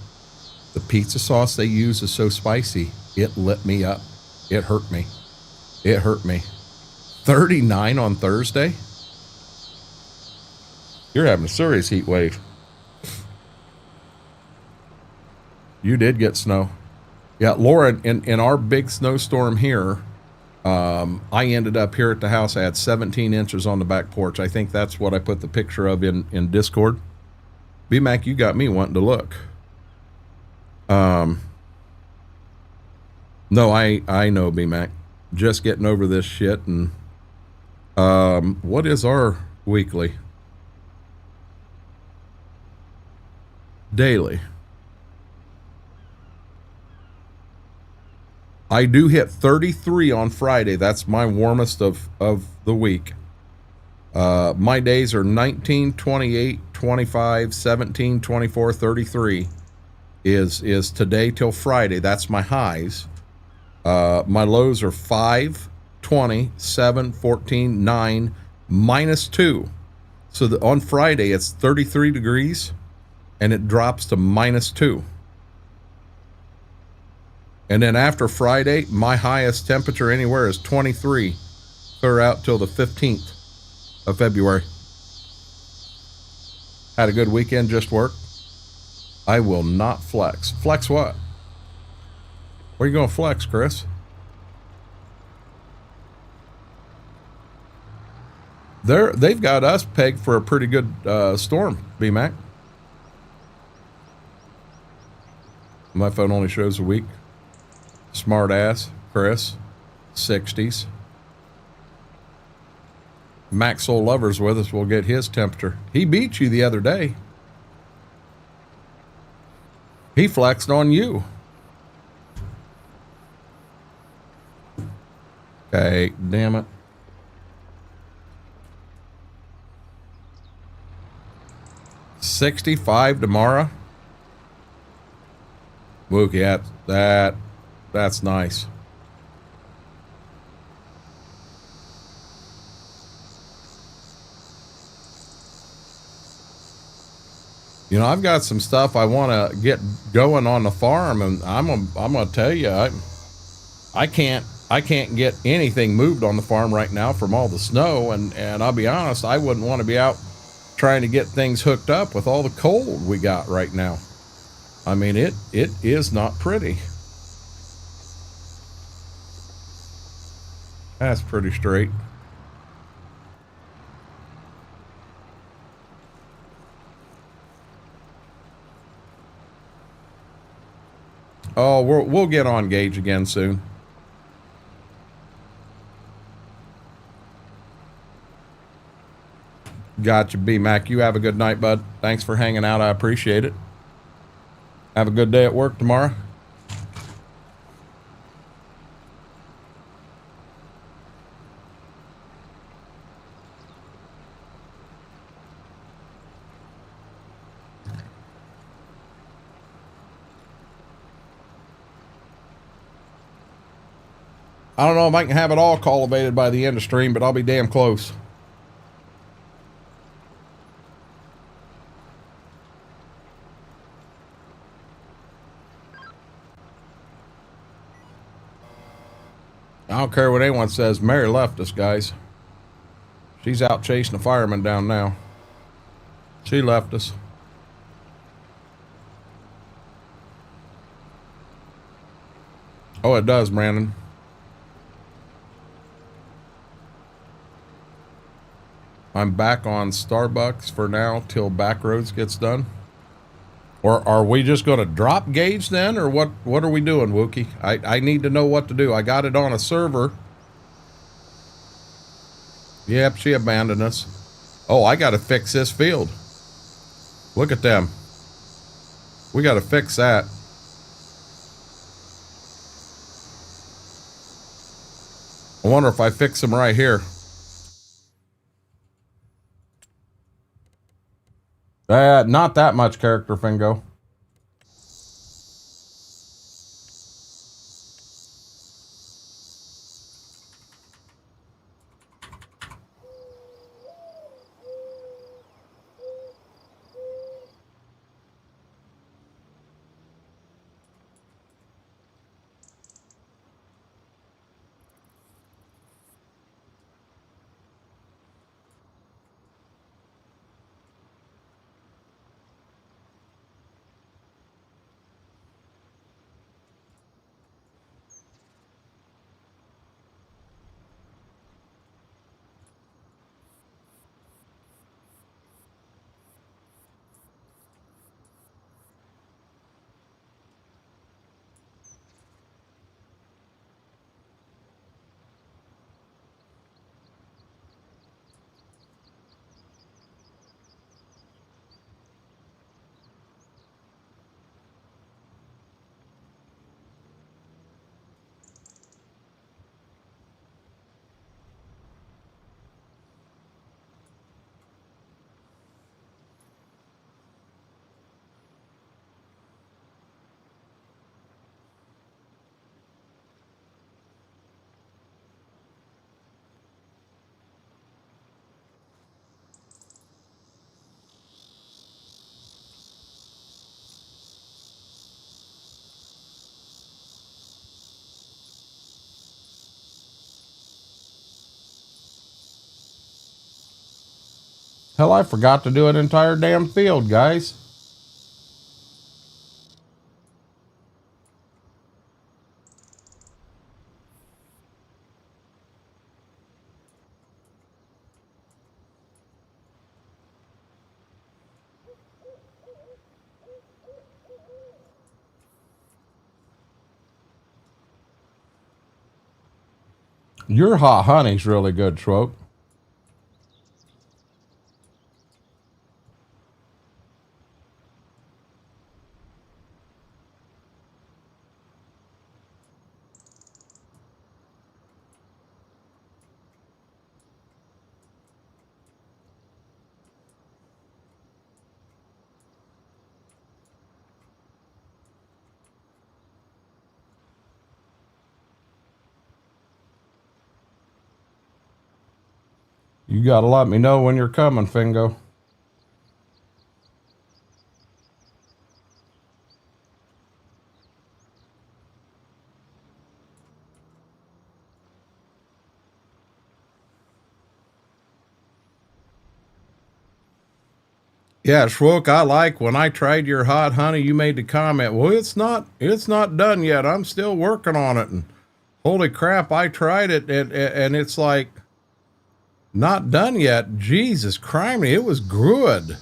The pizza sauce they use is so spicy, it lit me up. It hurt me. It hurt me. 39 on Thursday? You're having a serious heat wave. You did get snow. Yeah, Laura, in our big snowstorm here, I ended up here at the house. I had 17 inches on the back porch. I think that's what I put the picture of in Discord. B-Mac, you got me wanting to look. No, I know, B-Mac. Just getting over this shit. And what is our weekly? Daily. I do hit 33 on Friday. That's my warmest of the week. My days are 19, 28, 25, 17, 24, 33 is today till Friday. That's my highs. My lows are 5, 20, 7, 14, 9, -2. So on Friday, it's 33 degrees, and it drops to -2. And then after Friday, my highest temperature anywhere is 23, clear out till the 15th of February. Had a good weekend, just work. I will not flex. Flex what? Where you going to flex, Chris? They've got us pegged for a pretty good storm, B-Mac. My phone only shows a week. Smart ass, Chris, 60s. Max Soul Lovers with us will get his temperature. He beat you the other day. He flexed on you. Okay, damn it. $65 tomorrow. Wookie, that's nice. You know, I've got some stuff I want to get going on the farm, and I'm gonna tell you, I can't get anything moved on the farm right now from all the snow, and I'll be honest, I wouldn't want to be out trying to get things hooked up with all the cold we got right now. I mean, it is not pretty. That's pretty straight. Oh, we'll get on Gage again soon. Gotcha, B-Mac. You have a good night, bud. Thanks for hanging out. I appreciate it. Have a good day at work tomorrow. I don't know if I can have it all cultivated by the end of stream, but I'll be damn close. I don't care what anyone says. Mary left us, guys. She's out chasing the fireman down now. She left us. Oh, it does, Brandon. I'm back on Starbucks for now till Backroads gets done. Or are we just going to drop Gage then? Or what are we doing, Wookie? I need to know what to do. I got it on a server. Yep, she abandoned us. Oh, I got to fix this field. Look at them. We got to fix that. I wonder if I fix them right here. Not that much character, Fingo. Hell, I forgot to do an entire damn field, guys. Your hot honey's really good, Schwoke. You gotta let me know when you're coming, Fingo. Yeah, Schwook, I like when I tried your hot honey, you made the comment, well, it's not done yet. I'm still working on it. And holy crap, I tried it and it's like not done yet. Jesus criminy, it was good.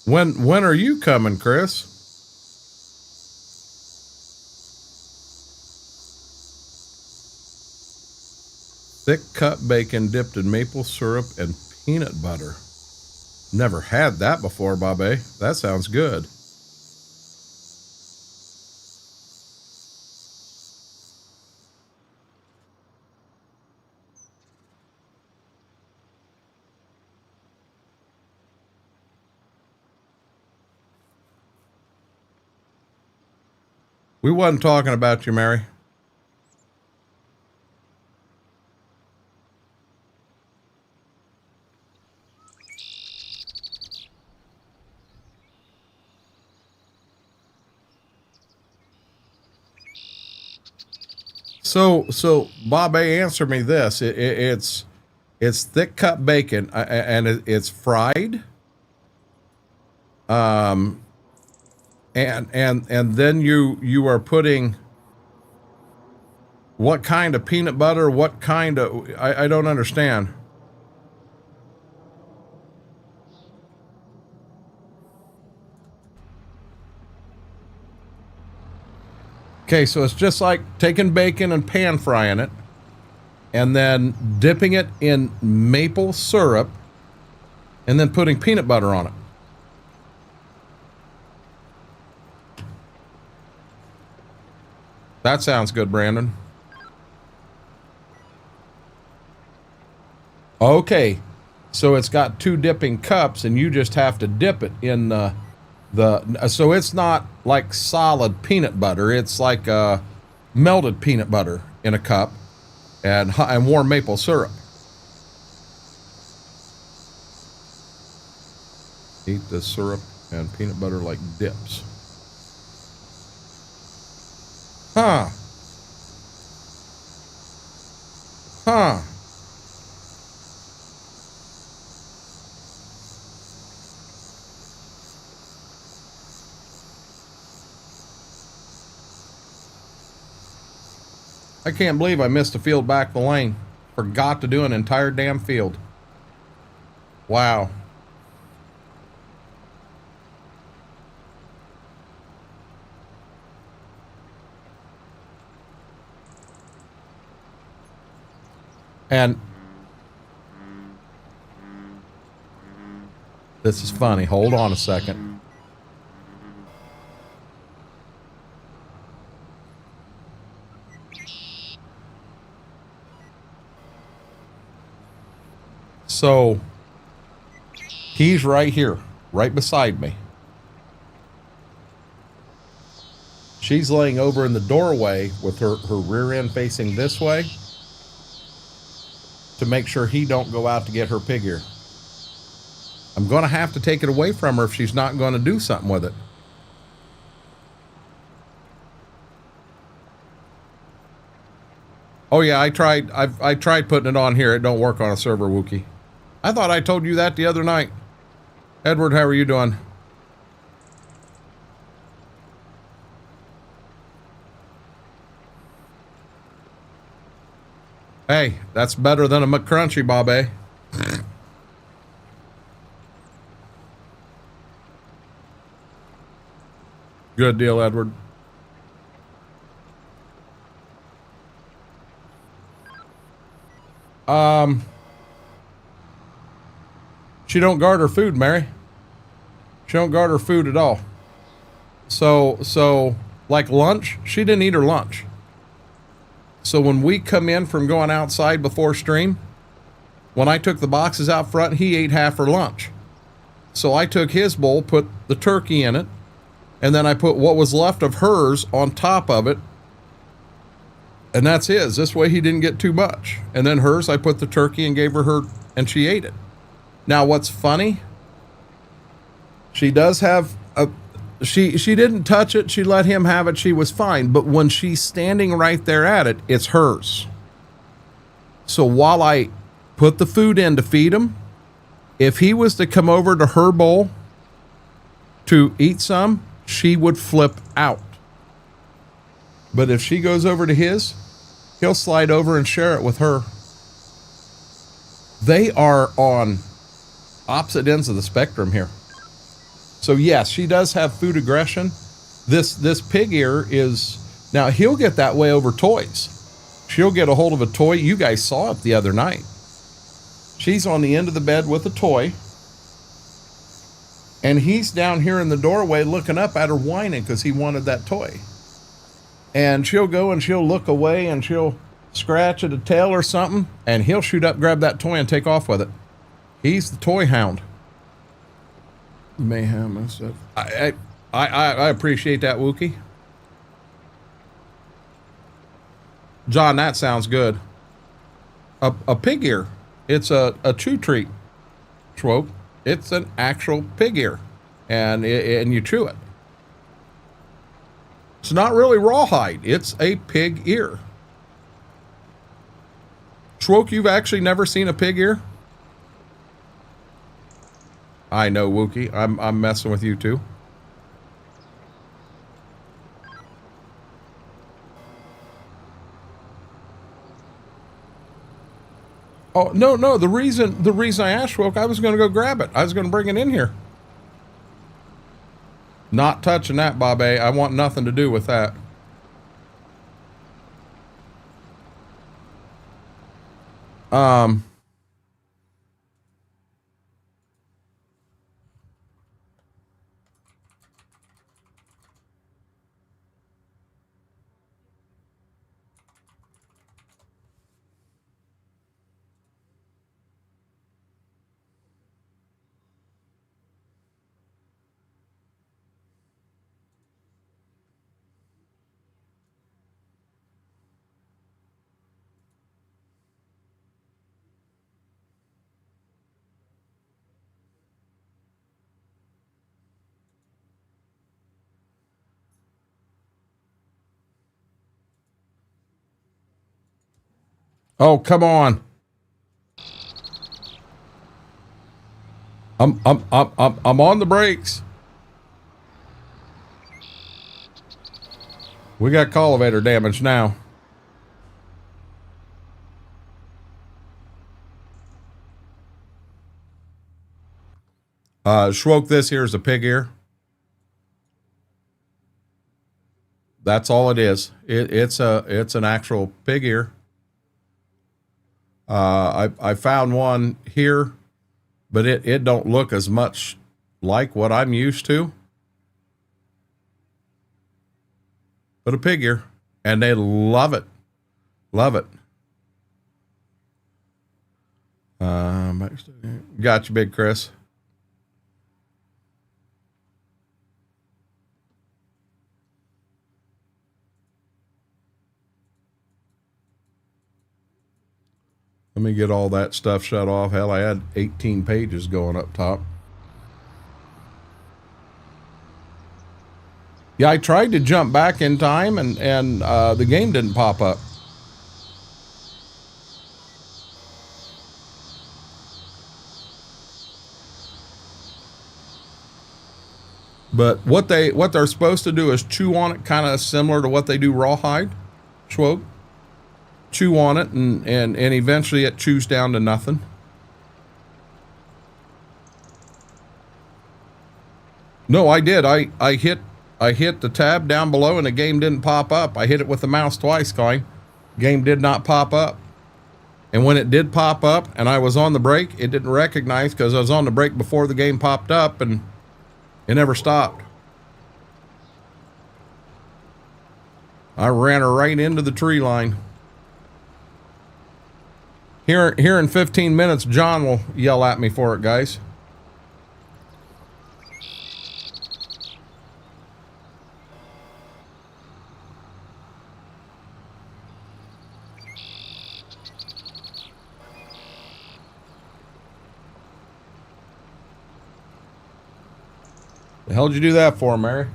When are you coming, Chris? Thick cut bacon dipped in maple syrup and peanut butter. Never had that before, Bobby. That sounds good. We wasn't talking about you, Mary. So, Bobby, answer me this. It's thick cut bacon and it's fried. And then you are putting what kind of peanut butter? What kind of? I don't understand. Okay, so it's just like taking bacon and pan frying it, and then dipping it in maple syrup, and then putting peanut butter on it. That sounds good, Brandon. Okay, so it's got two dipping cups, and you just have to dip it in so it's not like solid peanut butter. It's like melted peanut butter in a cup and warm maple syrup. Eat the syrup and peanut butter like dips. Huh. Huh. I can't believe I missed a field back the lane. Forgot to do an entire damn field. Wow. And this is funny. Hold on a second. So he's right here, right beside me. She's laying over in the doorway with her rear end facing this way to make sure he don't go out to get her pig ear. I'm going to have to take it away from her if she's not going to do something with it. Oh yeah, I tried putting it on here. It don't work on a server, Wookie. I thought I told you that the other night. Edward, how are you doing? Hey, that's better than a McCrunchy, Bobby. Good deal, Edward. She don't guard her food, Mary. She don't guard her food at all. So like lunch, she didn't eat her lunch. So when we come in from going outside before stream, when I took the boxes out front, he ate half her lunch. So I took his bowl, put the turkey in it, and then I put what was left of hers on top of it. And that's his. This way he didn't get too much. And then hers, I put the turkey and gave her, and she ate it. Now what's funny, she does have a, she didn't touch it. She let him have it. She was fine. But when she's standing right there at it, it's hers. So while I put the food in to feed him, if he was to come over to her bowl to eat some, she would flip out. But if she goes over to his, he'll slide over and share it with her. They are on opposite ends of the spectrum here. So yes, she does have food aggression. This pig ear is, now he'll get that way over toys. She'll get a hold of a toy. You guys saw it the other night. She's on the end of the bed with a toy, and he's down here in the doorway looking up at her whining because he wanted that toy. And she'll go and she'll look away and she'll scratch at a tail or something, and he'll shoot up, grab that toy, and take off with it. He's the toy hound. Mayhem and stuff. I appreciate that, Wookie. John, that sounds good. A pig ear. It's a chew treat, Schwoke. It's an actual pig ear, and you chew it. It's not really rawhide. It's a pig ear. Schwoke, you've actually never seen a pig ear? I know, Wookie. I'm messing with you too. Oh, no. The reason I asked Schwoke, I was going to go grab it. I was going to bring it in here. Not touching that, Bob A. I want nothing to do with that. Oh, come on. I'm on the brakes. We got cultivator damage now. Schwoke, this here is a pig ear. That's all it is. It's an actual pig ear. I found one here, but it don't look as much like what I'm used to. But a pig ear, and they love it. Love it. Got you, Big Chris. Let me get all that stuff shut off. Hell, I had 18 pages going up top. Yeah, I tried to jump back in time, and the game didn't pop up. But what they're supposed to do is chew on it, kind of similar to what they do rawhide, Schwoke. Chew on it, and eventually it chews down to nothing. No, I did. I hit I hit the tab down below and the game didn't pop up. I hit it with the mouse twice, Klein. Game did not pop up. And when it did pop up and I was on the brake, it didn't recognize because I was on the brake before the game popped up and it never stopped. I ran her right into the tree line. Here in 15 minutes, John will yell at me for it, guys. The hell did you do that for, Mary?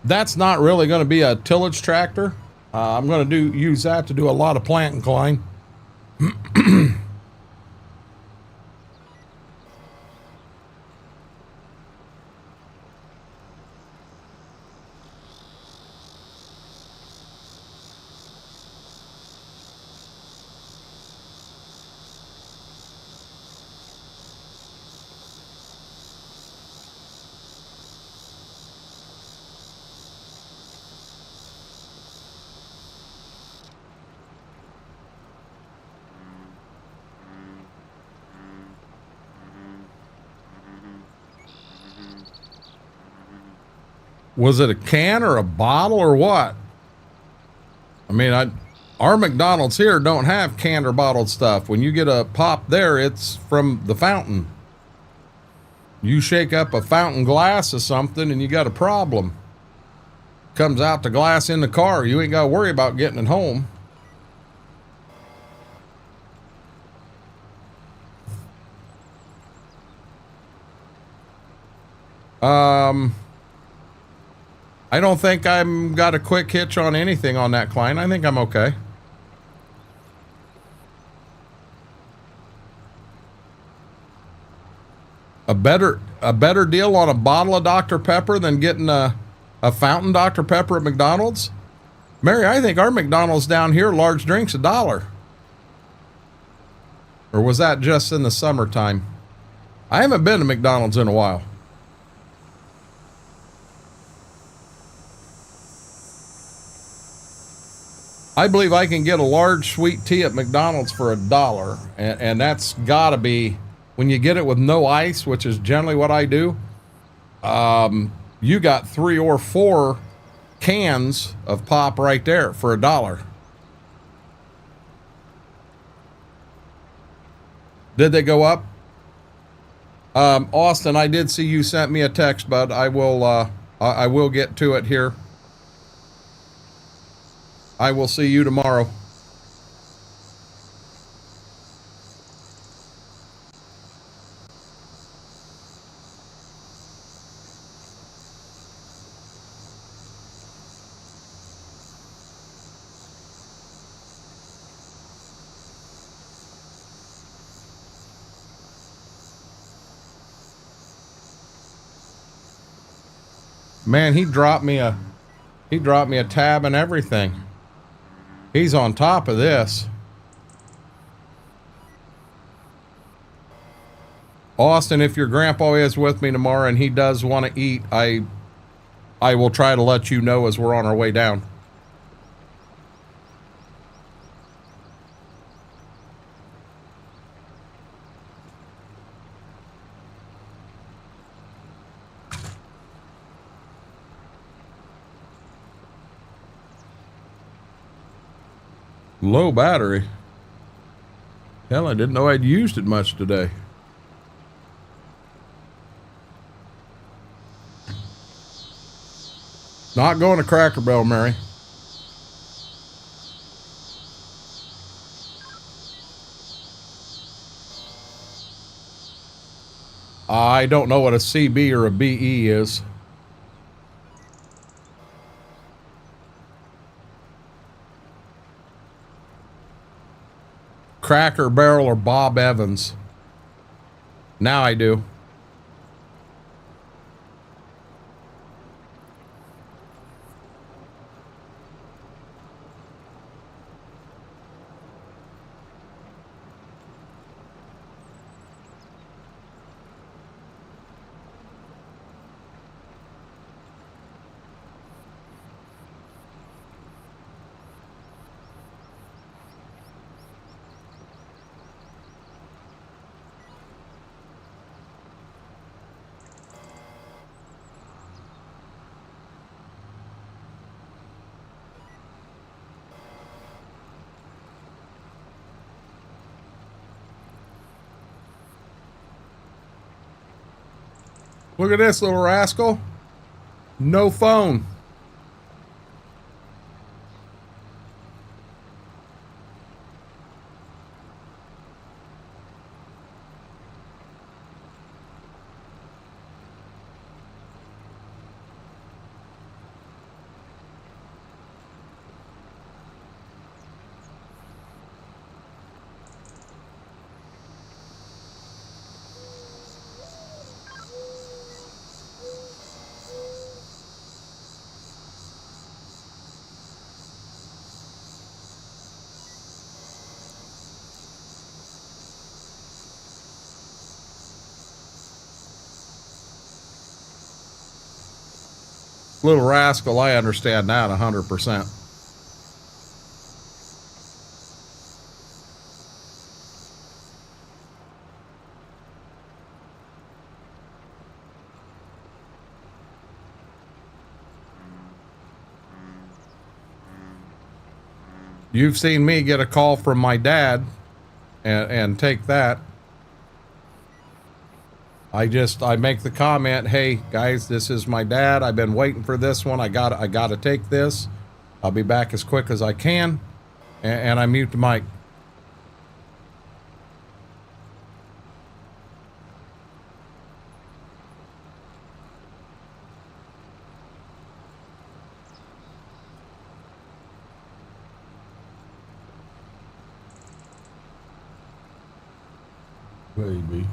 That's not really going to be a tillage tractor. I'm going to use that to do a lot of plant incline. Was it a can or a bottle or what? I mean, our McDonald's here don't have canned or bottled stuff. When you get a pop there, it's from the fountain. You shake up a fountain glass or something and you got a problem. Comes out the glass in the car. You ain't got to worry about getting it home. I don't think I'm got a quick hitch on anything on that Klein. I think I'm okay. A better deal on a bottle of Dr. Pepper than getting a fountain Dr. Pepper at McDonald's? Mary, I think our McDonald's down here, large drinks $1. Or was that just in the summertime? I haven't been to McDonald's in a while. I believe I can get a large sweet tea at McDonald's for $1, and that's gotta be, when you get it with no ice, which is generally what I do, you got 3 or 4 cans of pop right there for $1. Did they go up? Austin, I did see you sent me a text, bud. I will get to it here. I will see you tomorrow. Man, he dropped me a tab and everything. He's on top of this. Austin, if your grandpa is with me tomorrow and he does want to eat, I will try to let you know as we're on our way down. Low battery. Hell, I didn't know I'd used it much today. Not going to Cracker Barrel, Mary. I don't know what a CB or a BE is. Cracker Barrel or Bob Evans. Now I do. Look at this little rascal. No phone. Little rascal, I understand that 100%. You've seen me get a call from my dad and take that. I make the comment, hey guys, this is my dad. I've been waiting for this one. I gotta take this. I'll be back as quick as I can. And I mute the mic. Baby.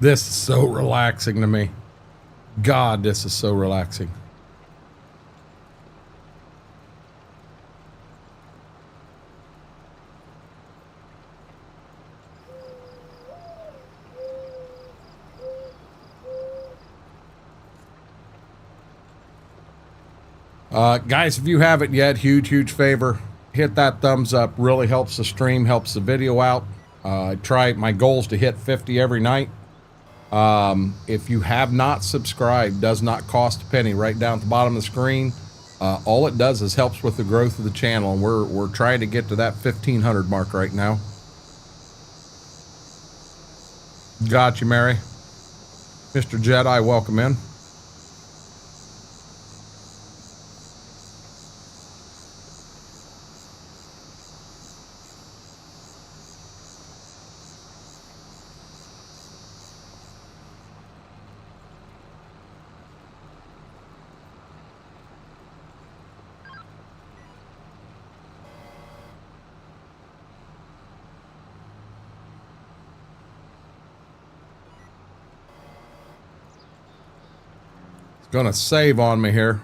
This is so relaxing to me. God, this is so relaxing. Guys, if you haven't yet, huge favor, hit that thumbs up. Really helps the stream, helps the video out. My goal is to hit 50 every night. If you have not subscribed, does not cost a penny. Right down at the bottom of the screen. All it does is helps with the growth of the channel, and we're trying to get to that 1,500 mark right now. Got you, Mary. Mr. Jedi, welcome in. Gonna save on me here.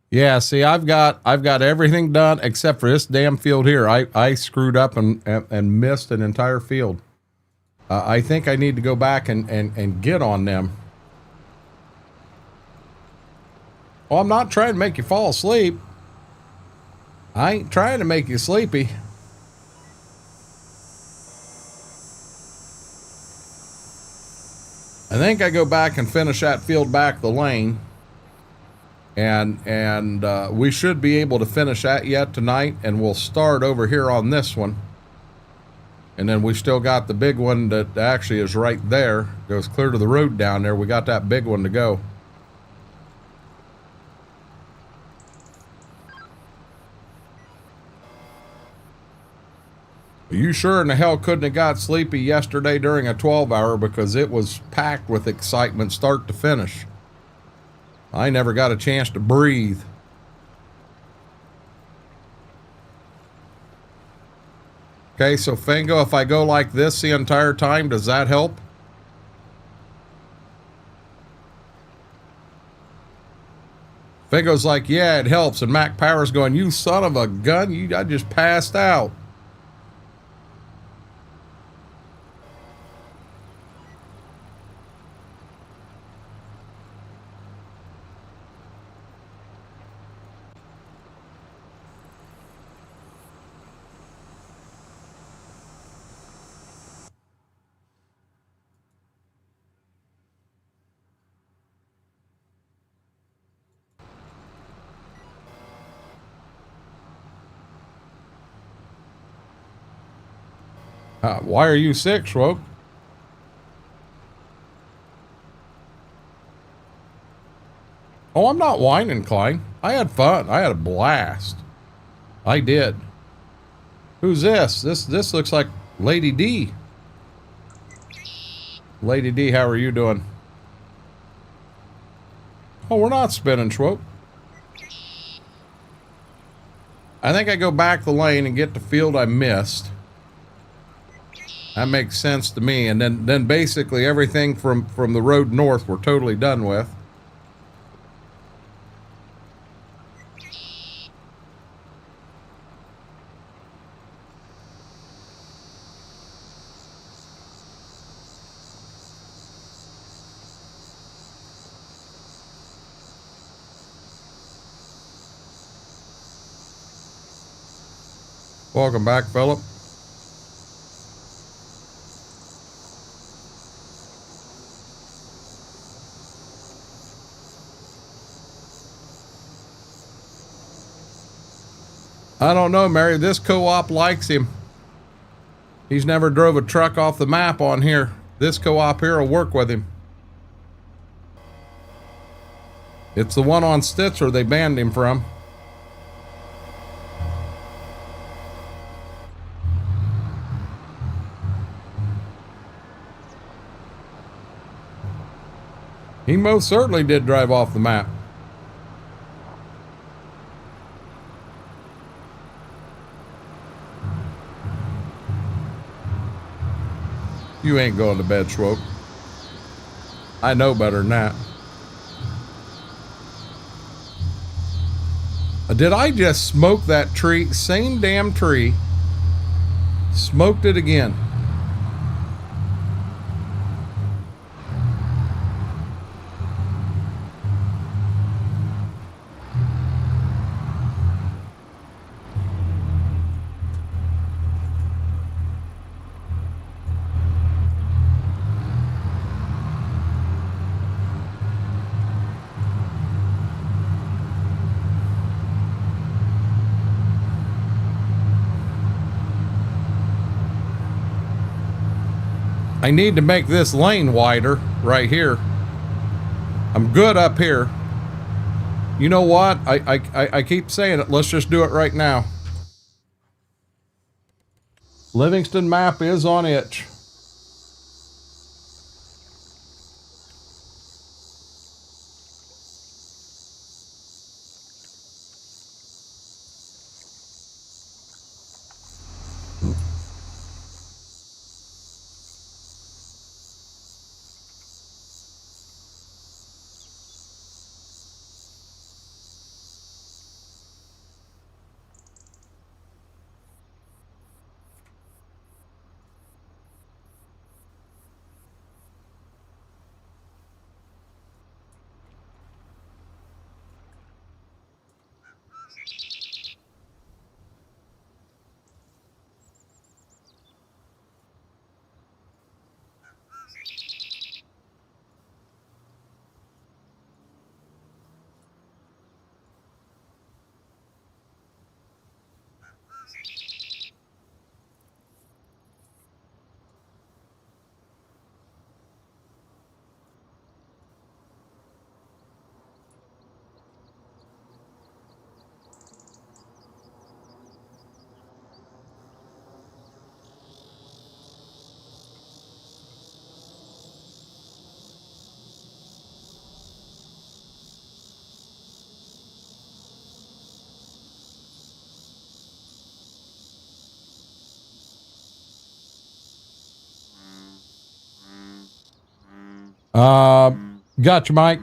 Yeah, see, I've got everything done except for this damn field here. I screwed up and missed an entire field. I think I need to go back and get on them. Well, I'm not trying to make you fall asleep. I ain't trying to make you sleepy. I think I go back and finish that field back the lane, and we should be able to finish that yet tonight, and we'll start over here on this one. And then we still got the big one that actually is right there, goes clear to the road down there. We got that big one to go. You sure in the hell couldn't have got sleepy yesterday during a 12-hour, because it was packed with excitement start to finish. I never got a chance to breathe. Okay, so Fango, if I go like this the entire time, does that help? Fango's like, yeah, it helps. And Mac Power's going, you son of a gun, I just passed out. Why are you sick, Schwoke? Oh, I'm not whining, Klein. I had fun. I had a blast. I did. Who's this? This looks like Lady D. Lady D, how are you doing? Oh, we're not spinning, Schwoke. I think I go back the lane and get the field I missed. That makes sense to me. And then basically everything from the road north we're totally done with. Welcome back, Philip. I don't know, Mary. This co-op likes him. He's never drove a truck off the map on here. This co-op here will work with him. It's the one on Stitzer they banned him from. He most certainly did drive off the map. You ain't going to bed, Schwoke. I know better than that. Did I just smoke that tree? Same damn tree. Smoked it again. I need to make this lane wider right here. I'm good up here. You know what? I keep saying it. Let's just do it right now. Livingston map is on itch. Gotcha, Mike.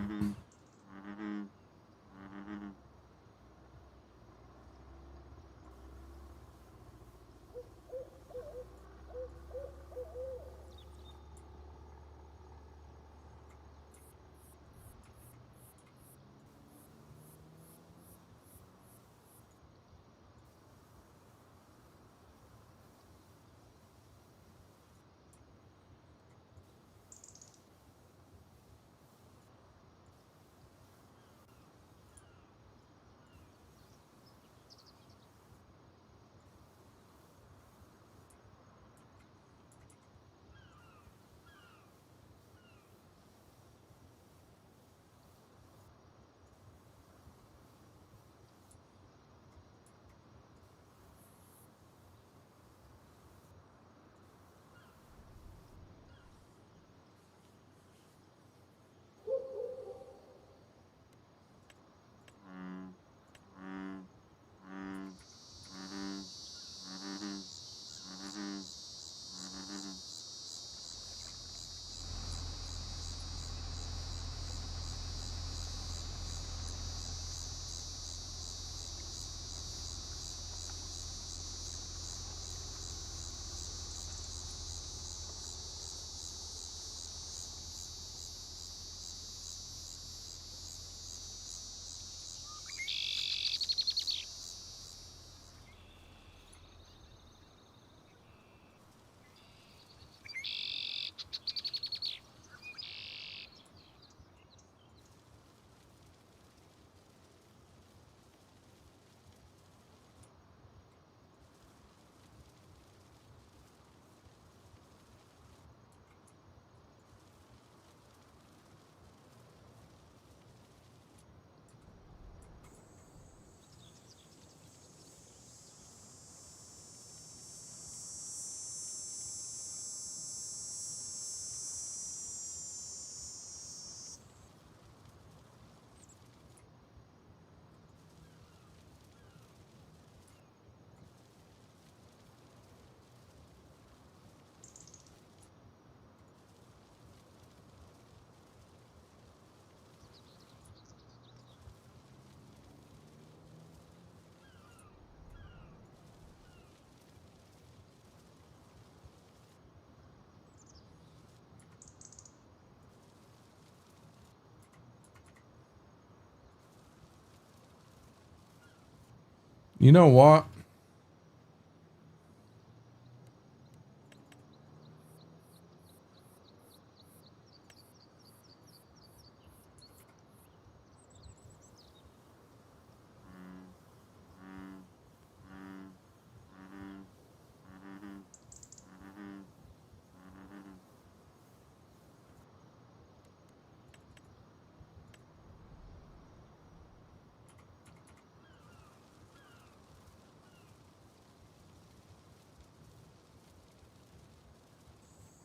You know what?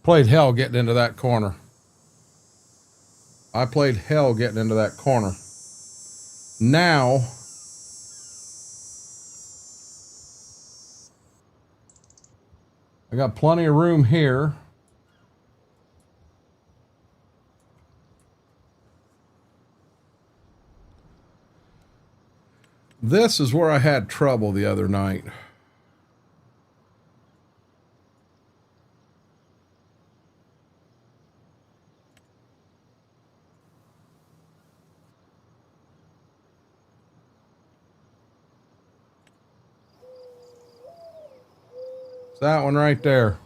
Played hell getting into that corner. I played hell getting into that corner. Now, I got plenty of room here. This is where I had trouble the other night. It's that one right there.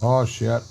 Oh, shit.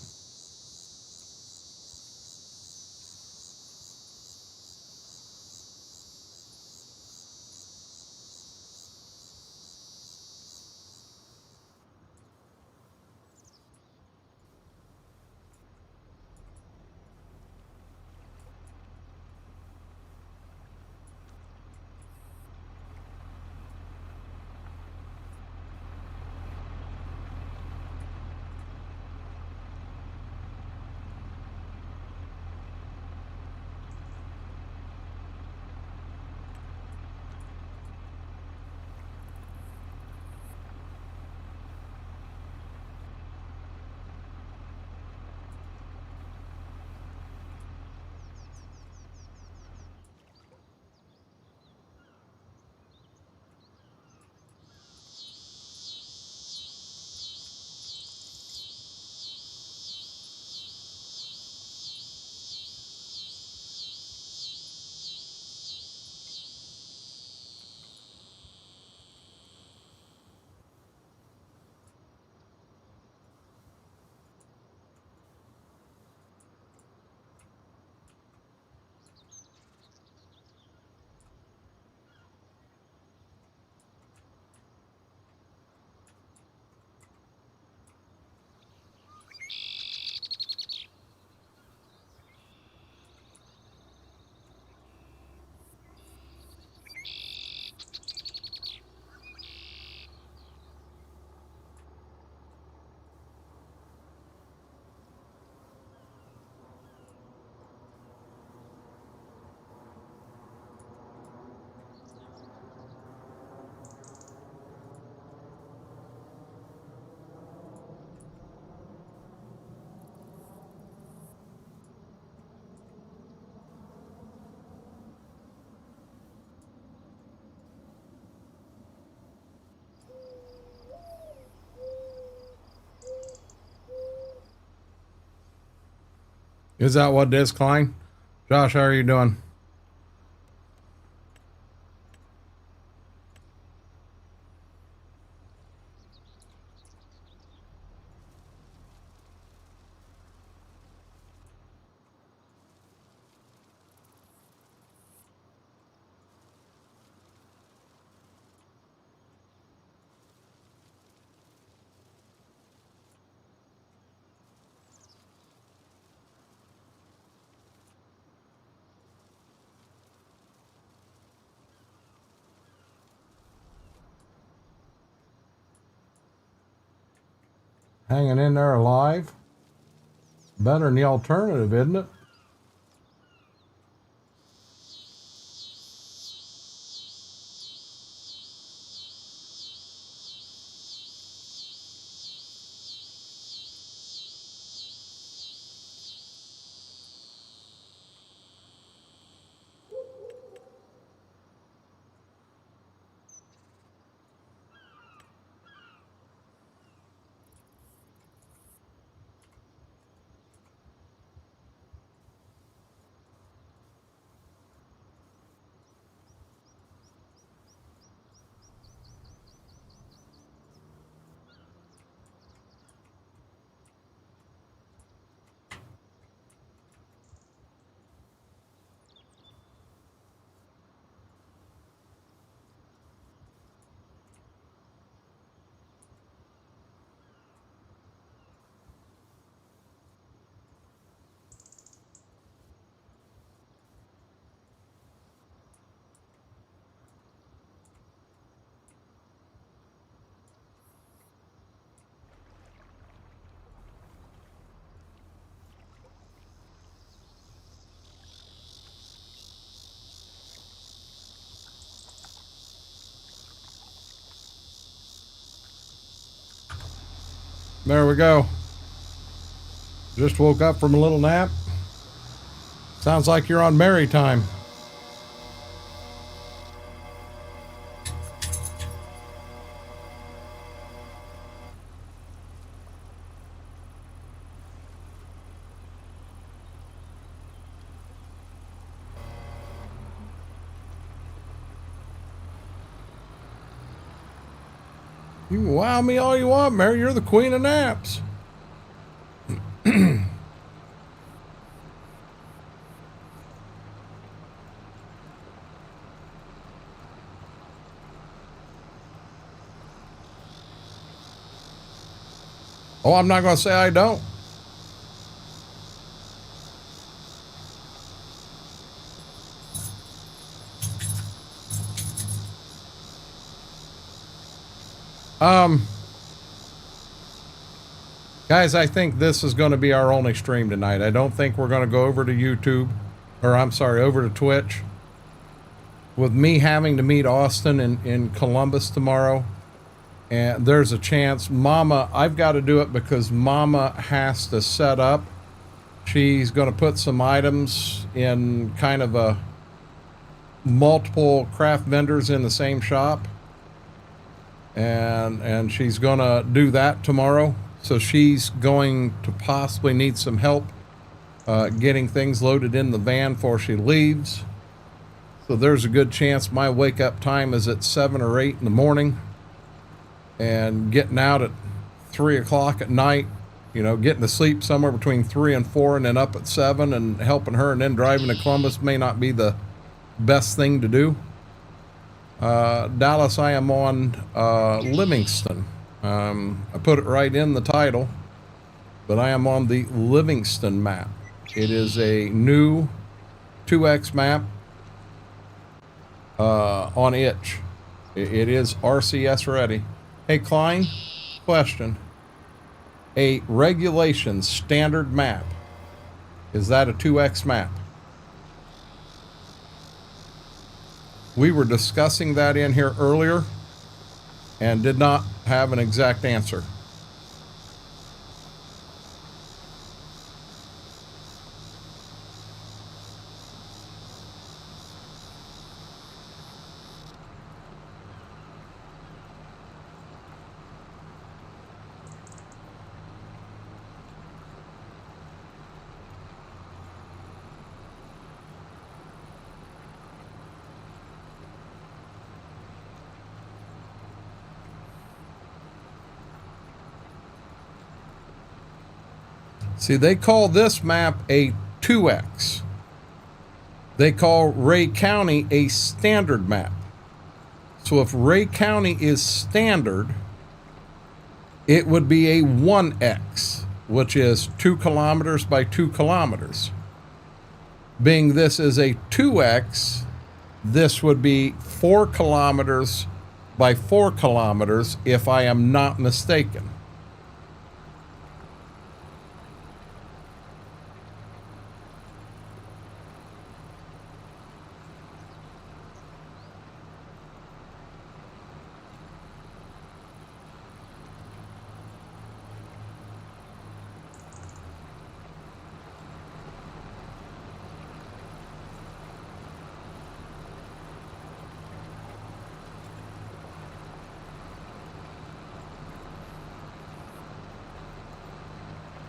Is that what this, Klein? Josh, how are you doing? Hanging in there alive? Better than the alternative, isn't it? There we go. Just woke up from a little nap. Sounds like you're on Mary time. You can wow me all you want, Mary. You're the queen of naps. Oh, I'm not going to say I don't. Guys, I think this is going to be our only stream tonight. I don't think we're going to go over to YouTube, or I'm sorry, over to Twitch. With me having to meet Austin in Columbus tomorrow, and there's a chance Mama, I've got to do it because Mama has to set up. She's going to put some items in kind of a multiple craft vendors in the same shop. And she's going to do that tomorrow. So she's going to possibly need some help getting things loaded in the van before she leaves. So there's a good chance my wake up time is at 7 or 8 in the morning and getting out at 3 o'clock at night, you know, getting to sleep somewhere between 3 and 4 and then up at 7 and helping her and then driving to Columbus may not be the best thing to do. Dallas, I am on Livingston. I put it right in the title, but I am on the Livingston map. It is a new 2X map on itch. It is RCS ready. Hey Klein, question. A regulation standard map, is that a 2X map? We were discussing that in here earlier and did not have an exact answer. See, they call this map a 2X. They call Ray County a standard map. So if Ray County is standard, it would be a 1X, which is 2 kilometers by 2 kilometers. Being this is a 2X, this would be 4 kilometers by 4 kilometers, if I am not mistaken.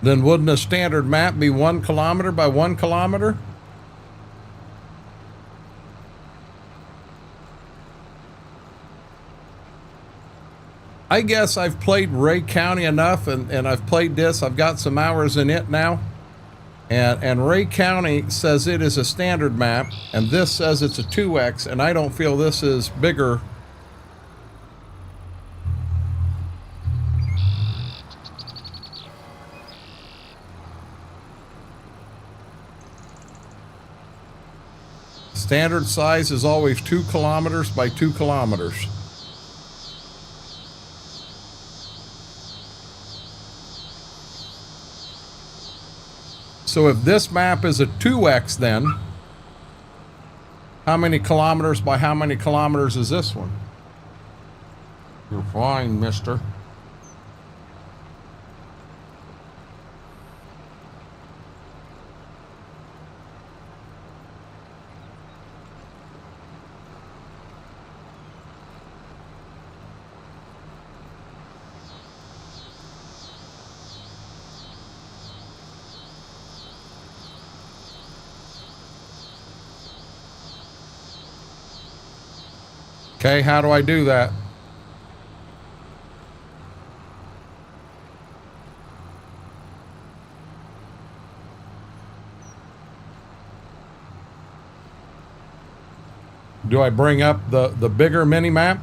Then wouldn't a standard map be 1 kilometer by 1 kilometer? I guess I've played Ray County enough and I've played this. I've got some hours in it now. And Ray County says it is a standard map and this says it's a 2X and I don't feel this is bigger. Standard size is always 2 kilometers by 2 kilometers. So if this map is a 2X then, how many kilometers by how many kilometers is this one? You're fine, mister. Okay, how do I do that? Do I bring up the bigger mini map?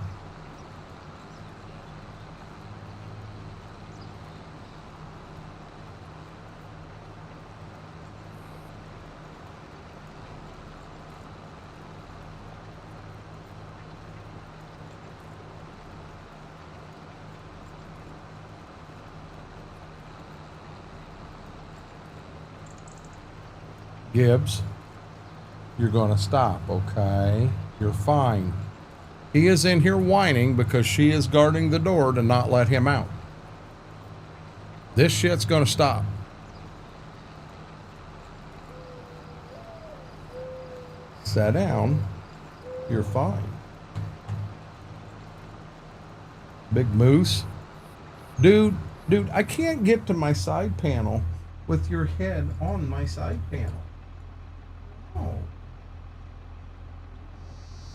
Gibbs, you're going to stop, okay? You're fine. He is in here whining because she is guarding the door to not let him out. This shit's going to stop. Sit down. You're fine. Big moose. Dude, I can't get to my side panel with your head on my side panel. Oh.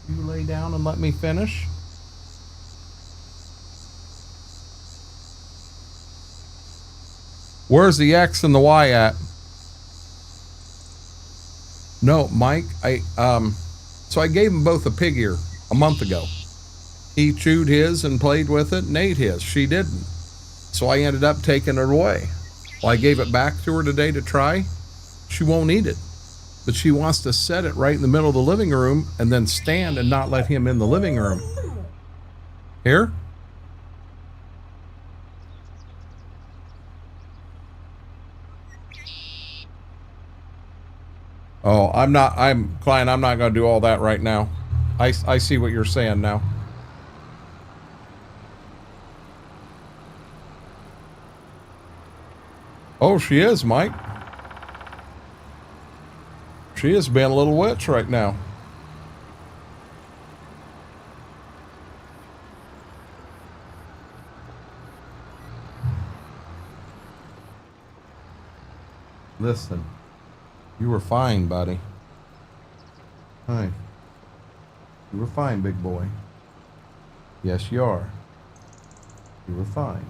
You lay down and let me finish. Where's the X and the Y at? No, Mike, so I gave him both a pig ear a month ago. He chewed his and played with it and ate his. She didn't. So I ended up taking it away. Well, I gave it back to her today to try. She won't eat it. But she wants to set it right in the middle of the living room and then stand and not let him in the living room. Here? Oh, Klein, I'm not going to do all that right now. I see what you're saying now. Oh, she is, Mike. She is being a little witch right now. Listen, you were fine, buddy. Hi. You were fine, big boy. Yes, you are. You were fine.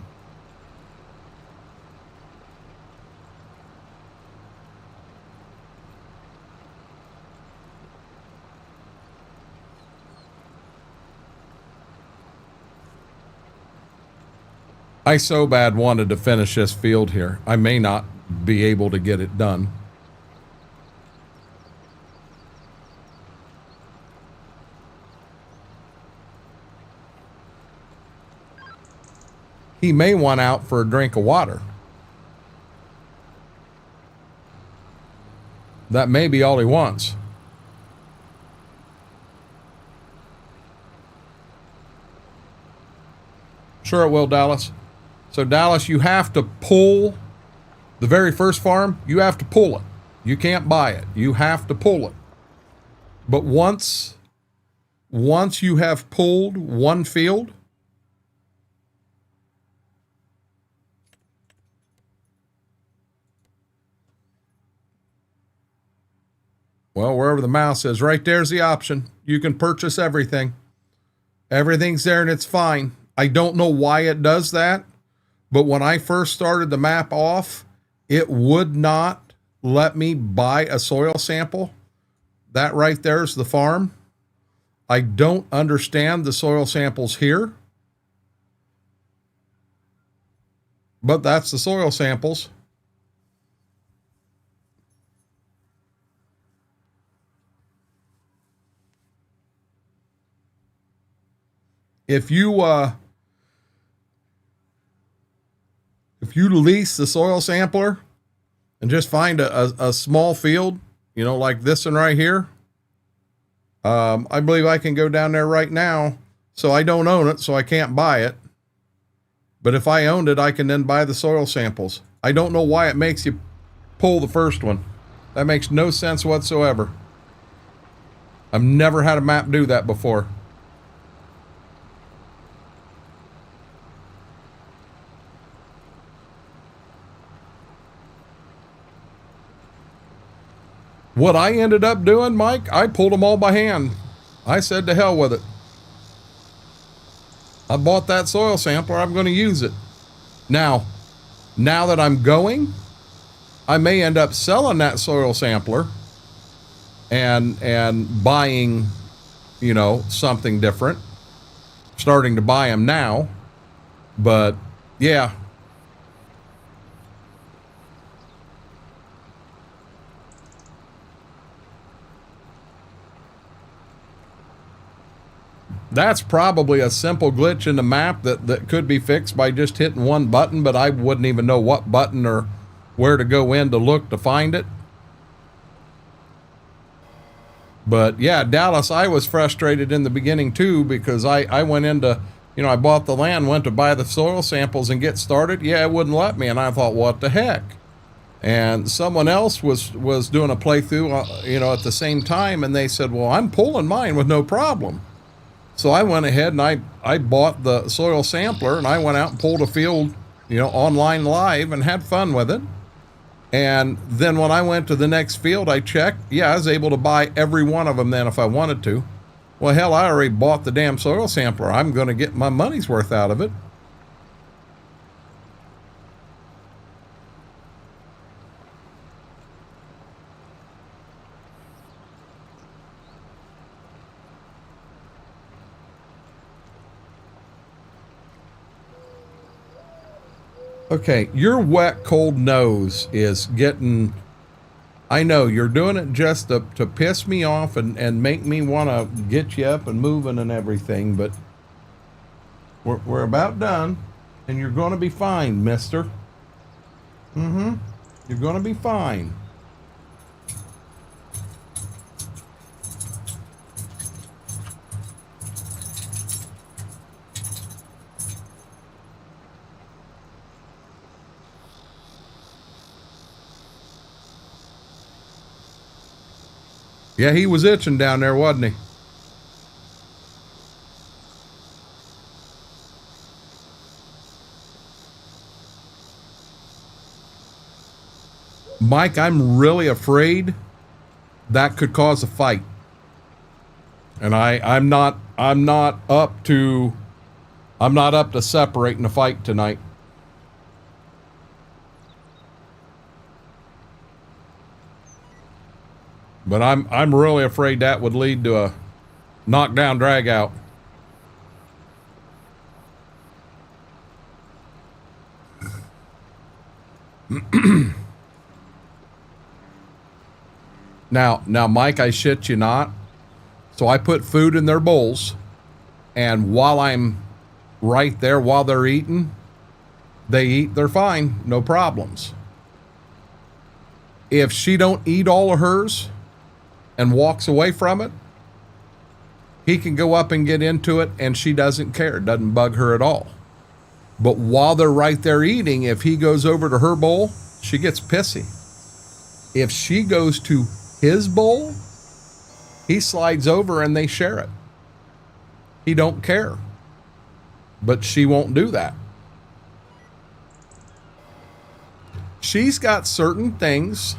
I so bad wanted to finish this field here. I may not be able to get it done. He may want out for a drink of water. That may be all he wants. Sure it will, Dallas. So Dallas, you have to pull the very first farm. You have to pull it. You can't buy it. You have to pull it. But once you have pulled one field, well, wherever the mouse is, right there's the option. You can purchase everything. Everything's there and it's fine. I don't know why it does that, but when I first started the map off, it would not let me buy a soil sample. That right there's the farm. I don't understand the soil samples here, but that's the soil samples. If you lease the soil sampler and just find a small field, you know, like this one right here, I believe I can go down there right now. So I don't own it, so I can't buy it. But if I owned it, I can then buy the soil samples. I don't know why it makes you pull the first one. That makes no sense whatsoever. I've never had a map do that before. What I ended up doing, Mike, I pulled them all by hand. I said to hell with it. I bought that soil sampler. I'm going to use it. Now that I'm going, I may end up selling that soil sampler and buying, you know, something different. Starting to buy them now. But yeah. That's probably a simple glitch in the map that could be fixed by just hitting one button, but I wouldn't even know what button or where to go in to look to find it. But yeah, Dallas, I was frustrated in the beginning too, because I went into, I bought the land, went to buy the soil samples and get started. Yeah, it wouldn't let me. And I thought, what the heck? And someone else was doing a playthrough, at the same time. And they said, well, I'm pulling mine with no problem. So I went ahead and I bought the soil sampler and I went out and pulled a field, online live and had fun with it. And then when I went to the next field, I checked. Yeah, I was able to buy every one of them then if I wanted to. Well, hell, I already bought the damn soil sampler. I'm going to get my money's worth out of it. Okay, your wet, cold nose is getting... I know, you're doing it just to piss me off and make me want to get you up and moving and everything, but we're about done, and you're going to be fine, mister. You're going to be fine. Yeah, he was itching down there, wasn't he? Mike, I'm really afraid that could cause a fight. And I'm not up to separating a fight tonight. But I'm really afraid that would lead to a knockdown drag out. Now, Mike, I shit you not. So I put food in their bowls, and while I'm right there, while they're eating, they eat, they're fine, no problems. If she don't eat all of hers and walks away from it, he can go up and get into it, and she doesn't care. It doesn't bug her at all. But while they're right there eating, if he goes over to her bowl, she gets pissy. If she goes to his bowl, he slides over and they share it. He don't care. But she won't do that. She's got certain things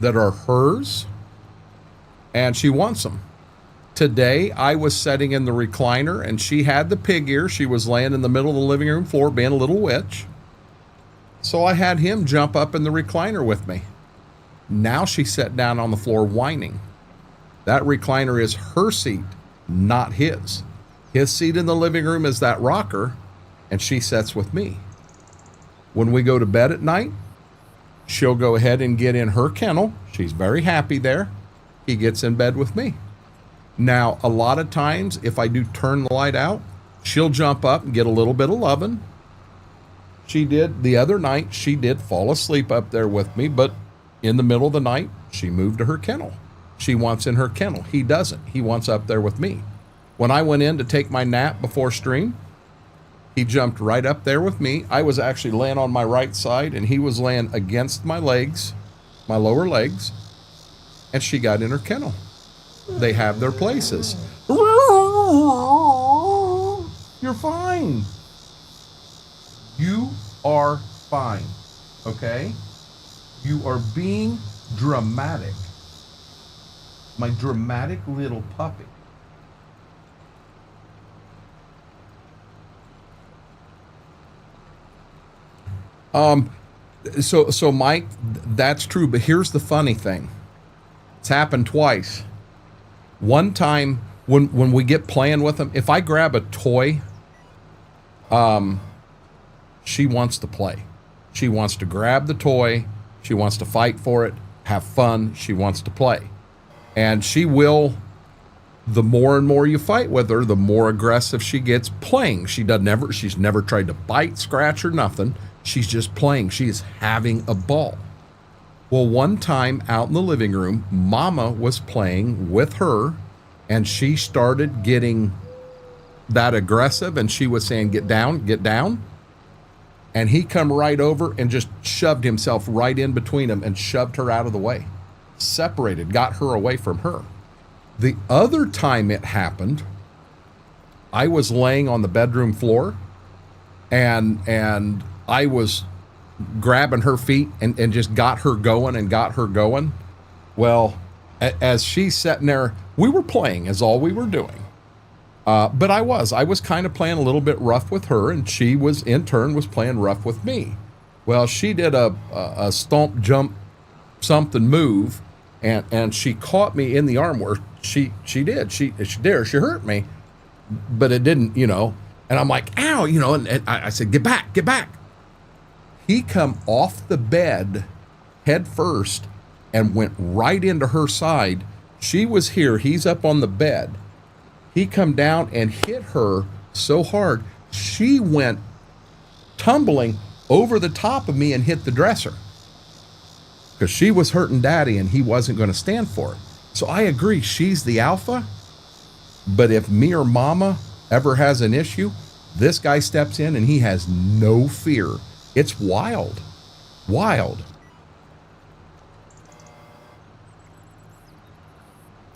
that are hers, and she wants them. Today, I was sitting in the recliner, and she had the pig ear. She was laying in the middle of the living room floor, being a little witch. So I had him jump up in the recliner with me. Now she sat down on the floor whining. That recliner is her seat, not his. His seat in the living room is that rocker, and she sits with me. When we go to bed at night, she'll go ahead and get in her kennel. She's very happy there. He gets in bed with me. Now, a lot of times, if I do turn the light out, she'll jump up and get a little bit of loving. She did the other night, she did fall asleep up there with me, but in the middle of the night, she moved to her kennel. She wants in her kennel. He doesn't. He wants up there with me. When I went in to take my nap before stream, he jumped right up there with me. I was actually laying on my right side, and he was laying against my legs, my lower legs, and she got in her kennel. They have their places. You're fine. You are fine. Okay? You are being dramatic. My dramatic little puppy. So Mike, that's true, but here's the funny thing. It's happened twice. One time when we get playing with them, if I grab a toy, she wants to play. She wants to grab the toy. She wants to fight for it, have fun. She wants to play. And she will, the more and more you fight with her, the more aggressive she gets playing. She's never tried to bite, scratch, or nothing. She's just playing. She is having a ball. Well, one time out in the living room, Mama was playing with her, and she started getting that aggressive, and she was saying, get down, get down. And he come right over and just shoved himself right in between them and shoved her out of the way. Separated, got her away from her. The other time it happened, I was laying on the bedroom floor, and I was grabbing her feet and just got her going and got her going. Well, as she's sitting there, we were playing is all we were doing. But I was kind of playing a little bit rough with her, and she was in turn was playing rough with me. Well, she did a stomp, jump, something move, and she caught me in the arm where she hurt me, but it didn't, you know. And I'm like, ow, you know, and I said, get back, get back. He come off the bed head first and went right into her side. She was here, he's up on the bed. He come down and hit her so hard, she went tumbling over the top of me and hit the dresser. Because she was hurting Daddy and he wasn't going to stand for it. So I agree, she's the alpha. But if me or Mama ever has an issue, this guy steps in and he has no fear. It's wild. Wild.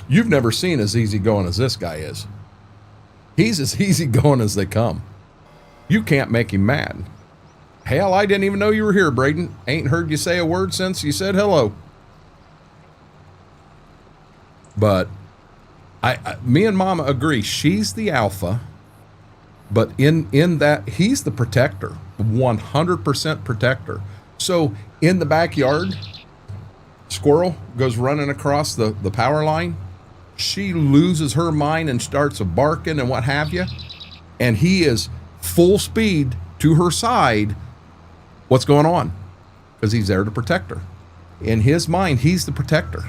You've never seen as easygoing as this guy is. He's as easygoing as they come. You can't make him mad. Hell, I didn't even know you were here, Braden. Ain't heard you say a word since you said hello. But me and Mama agree, she's the alpha. But in that, he's the protector, 100% protector. So in the backyard, squirrel goes running across the power line. She loses her mind and starts barking and what have you. And he is full speed to her side. What's going on? Because he's there to protect her. In his mind, he's the protector.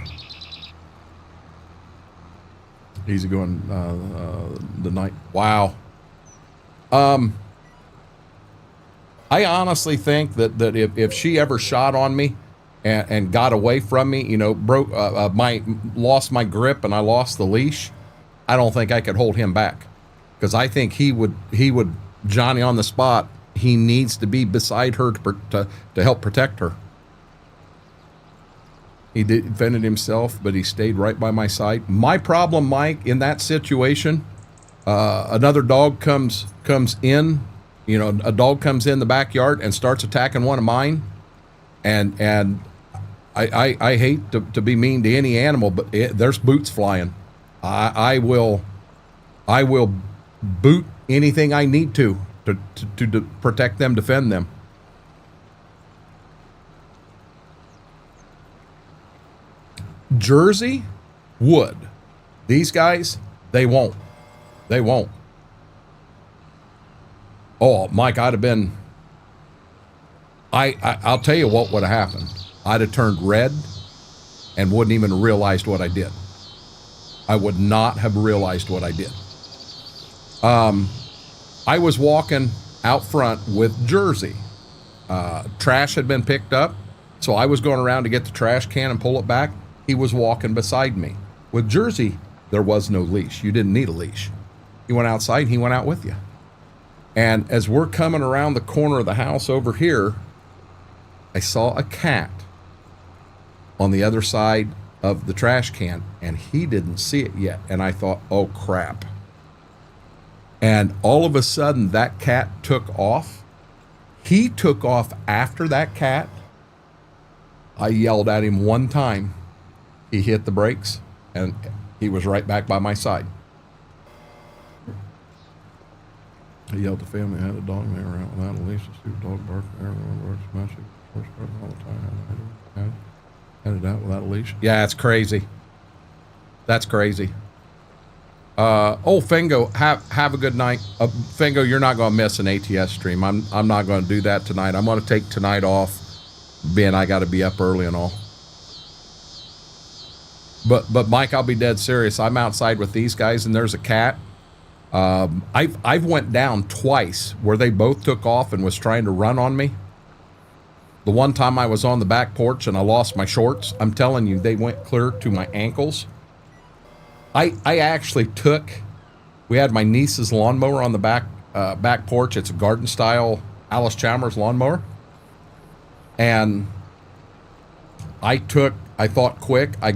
Easy going the night. Wow. I honestly think that if she ever shot on me and got away from me, you know, lost my grip and I lost the leash, I don't think I could hold him back, because I think he would Johnny on the spot. He needs to be beside her to help protect her. He defended himself, but he stayed right by my side. My problem, Mike, in that situation, another dog comes in, you know, a dog comes in the backyard and starts attacking one of mine. And I hate to be mean to any animal, but there's boots flying. I will boot anything I need to protect them, defend them. Jersey would. These guys, they won't. They won't. Oh, Mike, I'd have been... I'll tell you what would have happened. I'd have turned red and wouldn't even realized what I did. I would not have realized what I did. I was walking out front with Jersey. Trash had been picked up, so I was going around to get the trash can and pull it back. He was walking beside me. With Jersey, there was no leash. You didn't need a leash. He went outside and he went out with you. And as we're coming around the corner of the house over here, I saw a cat on the other side of the trash can, and he didn't see it yet. And I thought, oh crap. And all of a sudden that cat took off. He took off after that cat. I yelled at him one time. He hit the brakes and he was right back by my side. He yelled at the family. I had a dog there around without a leash. The stupid dog barked. Everyone works magic. First part all the time. Had it out without a leash. Yeah, it's crazy. That's crazy. Oh, Fingo, have a good night. Fingo, you're not going to miss an ATS stream. I'm not going to do that tonight. I'm going to take tonight off, being I got to be up early and all. But Mike, I'll be dead serious. I'm outside with these guys, and there's a cat. I've went down twice where they both took off and was trying to run on me. The one time I was on the back porch and I lost my shorts, I'm telling you, they went clear to my ankles. I actually we had my niece's lawnmower on the back porch. It's a garden style Alice Chalmers lawnmower. And I thought quick, I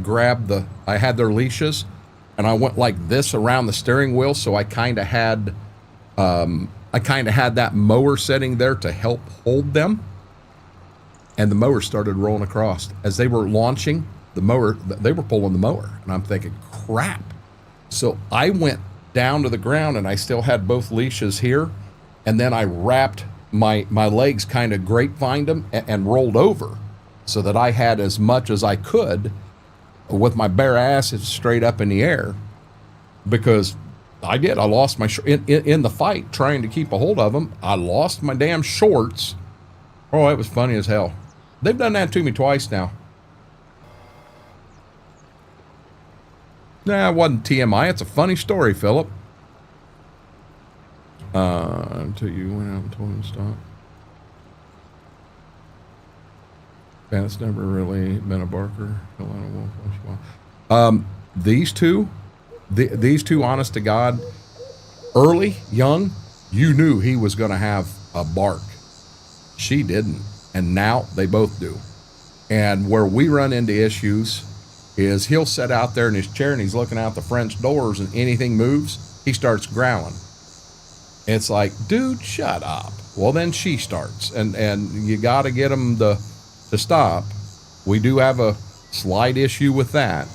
had their leashes and I went like this around the steering wheel. So I kind of had that mower sitting there to help hold them. And the mower started rolling across. As they were launching the mower, they were pulling the mower. And I'm thinking, crap. So I went down to the ground and I still had both leashes here. And then I wrapped my legs, kind of grapevined them and rolled over so that I had as much as I could with my bare ass straight up in the air. Because I lost my, in the fight trying to keep a hold of them, I lost my damn shorts. Oh, it was funny as hell. They've done that to me twice now. Nah, it wasn't TMI. It's a funny story, Philip. Until you went out and told him to stop. That's never really been a barker. These two, honest to God, early, young, you knew he was going to have a bark. She didn't. And now they both do. And where we run into issues is he'll sit out there in his chair and he's looking out the French doors and anything moves, he starts growling. It's like, dude, shut up. Well, then she starts. And you got to get them to stop. We do have a slight issue with that.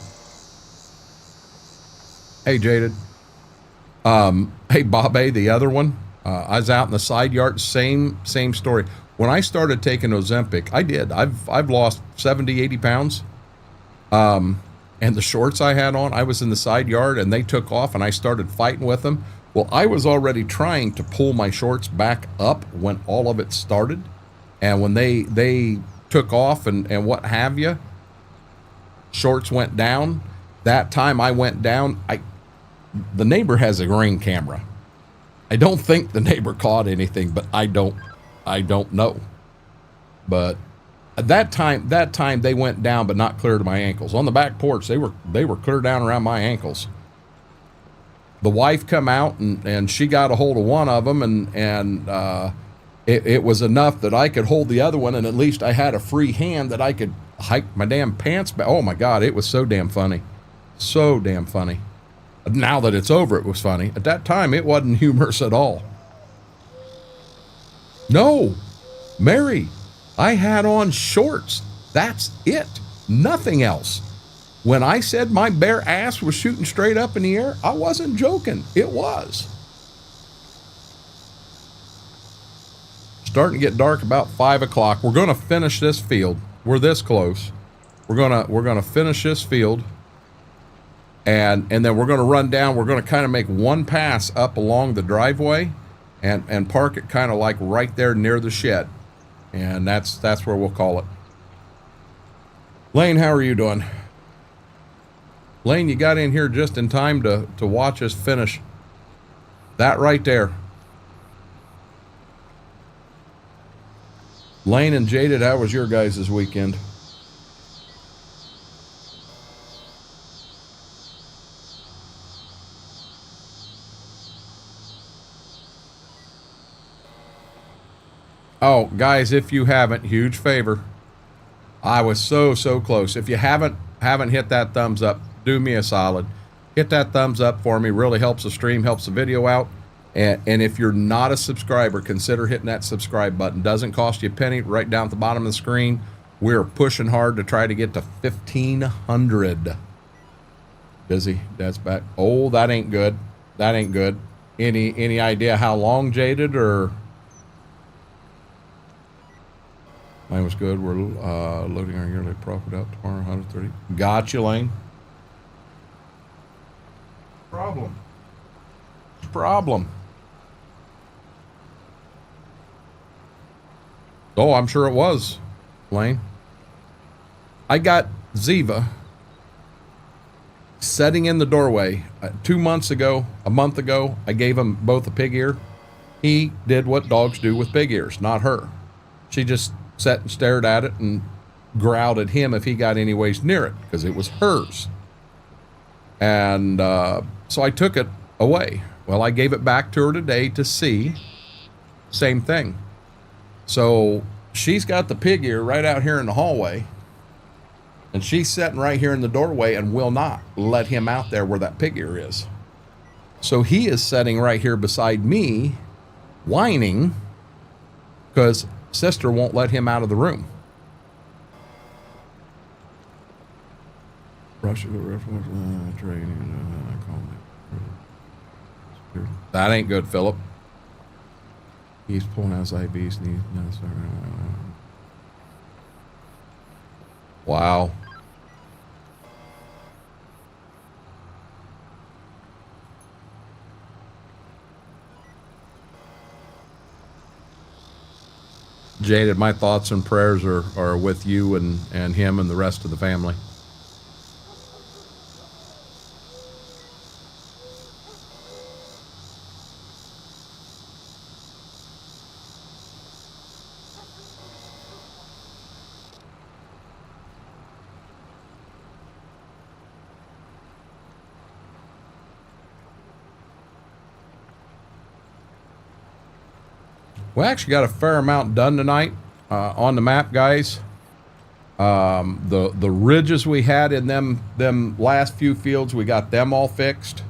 Hey, Jaded. Hey, Bob A, the other one. I was out in the side yard, same story. When I started taking Ozempic, I've lost 70, 80 pounds. And the shorts I had on, I was in the side yard and they took off and I started fighting with them. Well, I was already trying to pull my shorts back up when all of it started. And when they took off and what have you, shorts went down. That time I went down, the neighbor has a ring camera. I don't think the neighbor caught anything, but I don't know. But at that time they went down, but not clear to my ankles. On the back porch, they were clear down around my ankles. The wife come out and she got a hold of one of them and it was enough that I could hold the other one, and at least I had a free hand that I could hike my damn pants back. Oh my God, it was so damn funny. So damn funny. Now that it's over, it was funny. At that time, it wasn't humorous at all. No, Mary, I had on shorts. That's it. Nothing else. When I said my bare ass was shooting straight up in the air, I wasn't joking. It was. Starting to get dark about 5 o'clock. We're going to finish this field. We're this close. We're gonna finish this field. And then we're going to run down. We're going to kind of make one pass up along the driveway and park it kind of like right there near the shed. And that's where we'll call it. Lane, how are you doing? Lane, you got in here just in time to watch us finish that right there. Lane and Jaded, how was your guys' weekend? Oh, guys, if you haven't, huge favor. I was so close. If you haven't hit that thumbs up, do me a solid. Hit that thumbs up for me. Really helps the stream, helps the video out. And if you're not a subscriber, consider hitting that subscribe button. Doesn't cost you a penny. Right down at the bottom of the screen. We're pushing hard to try to get to 1,500. Busy. That's back. Oh, that ain't good. That ain't good. Any idea how long, Jaded, or? Mine was good. We're loading our yearly profit out tomorrow, 130. Gotcha, Lane. Problem. Oh, I'm sure it was, Lane. I got Ziva sitting in the doorway 2 months ago, a month ago. I gave him both a pig ear. He did what dogs do with pig ears, not her. She just sat and stared at it and growled at him if he got anyways near it, because it was hers. And so I took it away. Well, I gave it back to her today to see. Same thing. So she's got the pig ear right out here in the hallway, and she's sitting right here in the doorway and will not let him out there where that pig ear is. So he is sitting right here beside me, whining because sister won't let him out of the room. That ain't good, Philip. He's pulling out his IVs. Wow. Jaded, my thoughts and prayers are with you and him and the rest of the family. We actually got a fair amount done tonight on the map, guys. The ridges we had in them last few fields, we got them all fixed.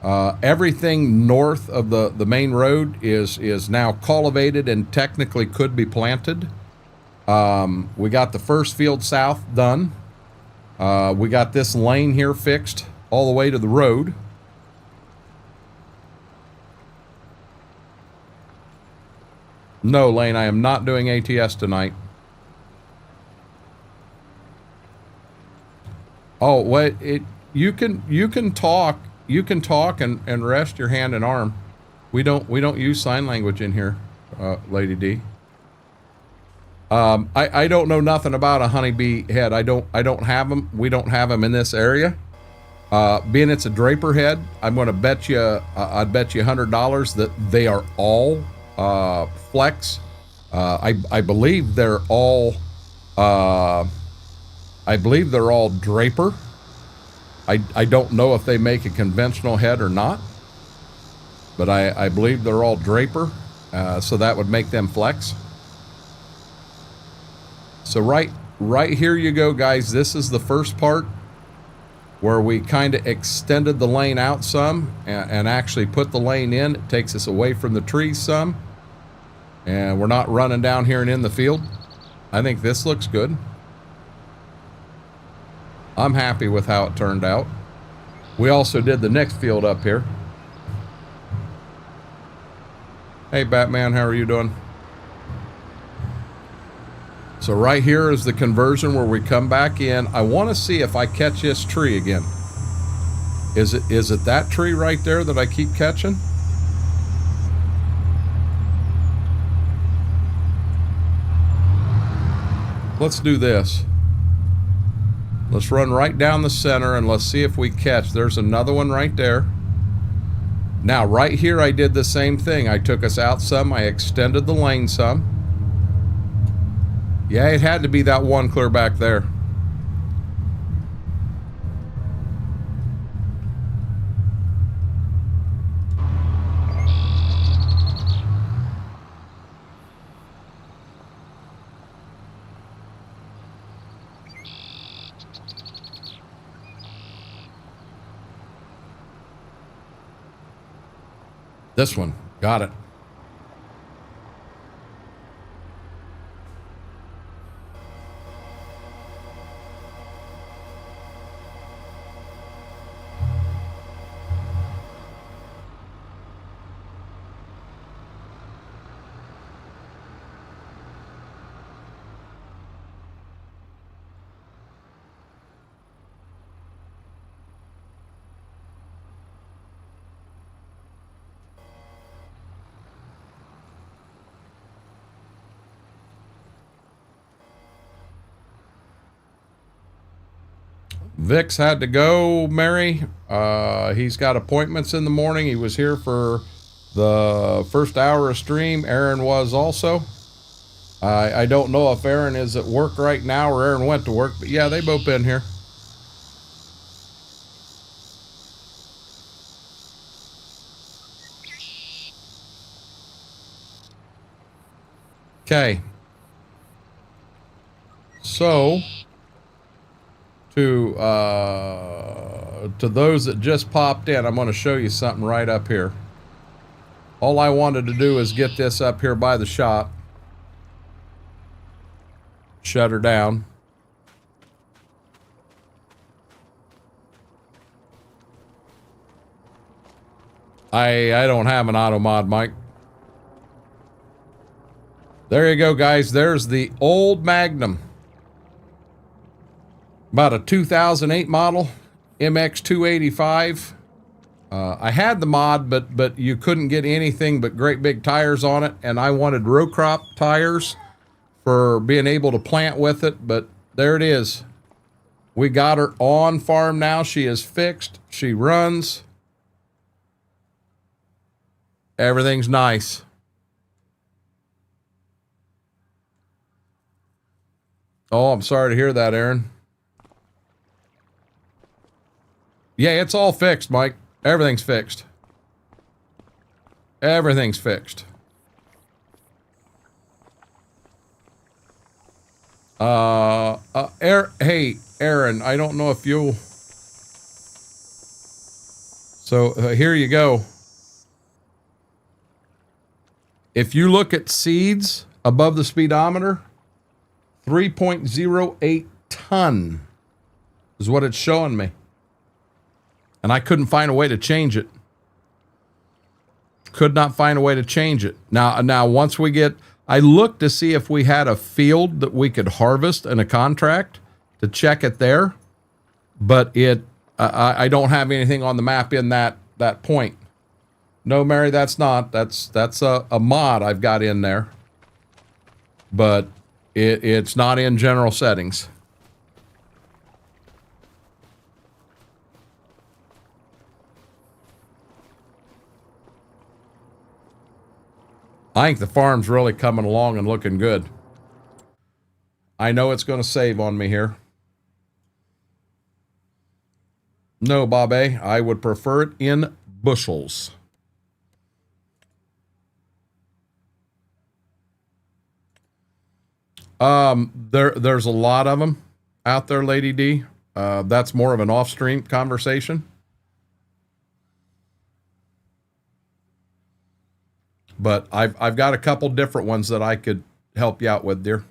Everything north of the main road is now cultivated and technically could be planted. We got the first field south done. We got this lane here fixed all the way to the road. No, Lane, I am not doing ATS tonight. Oh, wait, you can talk and rest your hand and arm. We don't use sign language in here, Lady D. I don't know nothing about a honeybee head. I don't have them. We don't have them in this area. Being it's a draper head, I'm going to bet you, I'd bet you $100 that they are all flex. I believe they're all draper. I don't know if they make a conventional head or not, but I believe they're all draper, so that would make them flex. So right here you go, guys. This is the first part where we kind of extended the lane out some and actually put the lane in. It takes us away from the trees some, and we're not running down here and in the field. I think this looks good. I'm happy with how it turned out. We also did the next field up here. Hey Batman, how are you doing? So right here is the conversion where we come back in. I want to see if I catch this tree again. Is it that tree right there that I keep catching? Let's do this. Let's run right down the center and let's see if we catch. There's another one right there. Now right here I did the same thing. I took us out some. I extended the lane some. Yeah, it had to be that one clear back there. This one, got it. Vic's had to go, Mary. He's got appointments in the morning. He was here for the first hour of stream. Aaron was also. I don't know if Aaron is at work right now or Aaron went to work, but yeah, they both been here. Okay. So, to those that just popped in, I'm going to show you something right up here. All I wanted to do is get this up here by the shop. Shut her down. I don't have an auto mod, Mike. There you go, guys. There's the old Magnum. About a 2008 model, MX285. I had the mod, but you couldn't get anything but great big tires on it, and I wanted row crop tires for being able to plant with it, but there it is. We got her on farm now. She is fixed. She runs. Everything's nice. Oh, I'm sorry to hear that, Aaron. Yeah, it's all fixed, Mike. Everything's fixed. Everything's fixed. Hey, Aaron, I don't know if you'll... So, here you go. If you look at seeds above the speedometer, 3.08 ton is what it's showing me. And I couldn't find a way to change it. Could not find a way to change it. Now once we get... I looked to see if we had a field that we could harvest in a contract to check it there. But I don't have anything on the map in that point. No, Mary, that's not. That's a mod I've got in there. But it's not in general settings. I think the farm's really coming along and looking good. I know it's going to save on me here. No, Bob A. I would prefer it in bushels. There's a lot of them out there, Lady D. That's more of an off-stream conversation. But I've got a couple different ones that I could help you out with, dear.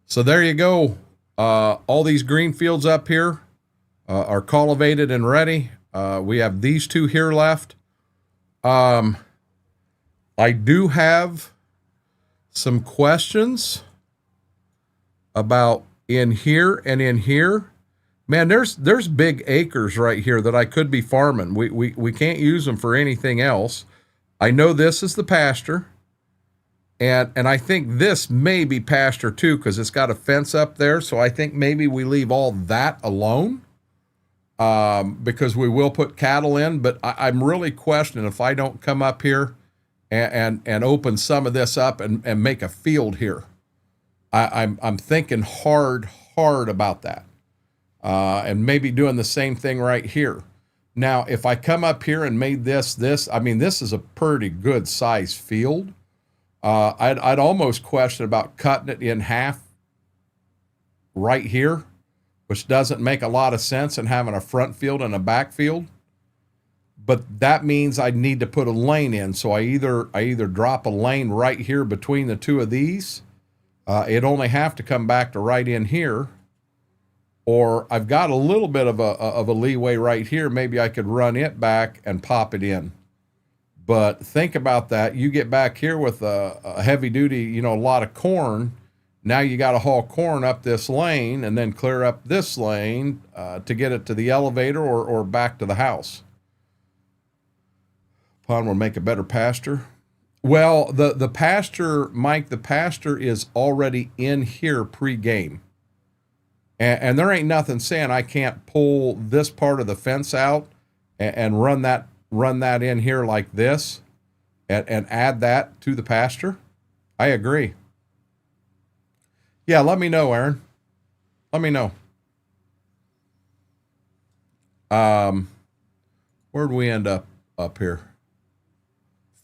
So there you go. All these green fields up here are cultivated and ready. We have these two here left. I do have some questions about in here and in here. Man, there's big acres right here that I could be farming. We can't use them for anything else. I know this is the pasture, and I think this may be pasture too because it's got a fence up there. So I think maybe we leave all that alone because we will put cattle in. But I'm really questioning if I don't come up here and open some of this up and make a field here. I'm thinking hard about that, and maybe doing the same thing right here. Now, if I come up here and made this, I mean, this is a pretty good size field. I'd almost question about cutting it in half right here, which doesn't make a lot of sense, and having a front field and a back field. But that means I need to put a lane in. So I either drop a lane right here between the two of these. It only have to come back to right in here. Or I've got a little bit of a leeway right here. Maybe I could run it back and pop it in. But think about that. You get back here with a heavy duty, a lot of corn. Now you got to haul corn up this lane and then clear up this lane to get it to the elevator or back to the house. Pond will make a better pasture. Well, the pasture, Mike, the pasture is already in here pre-game. And there ain't nothing saying I can't pull this part of the fence out and run that in here like this and add that to the pasture. I agree. Yeah, let me know, Aaron. Let me know. Where'd we end up here?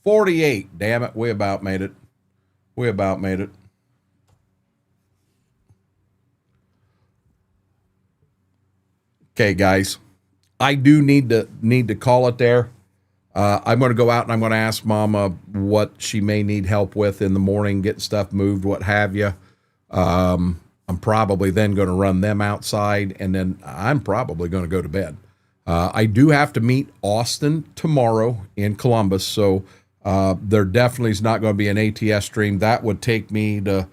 48. Damn it, we about made it. We about made it. Okay, guys. I do need to call it there. I'm going to go out and I'm going to ask Mama what she may need help with in the morning, getting stuff moved, what have you. I'm probably then going to run them outside, and then I'm probably going to go to bed. I do have to meet Austin tomorrow in Columbus, so there definitely is not going to be an ATS stream. That would take me to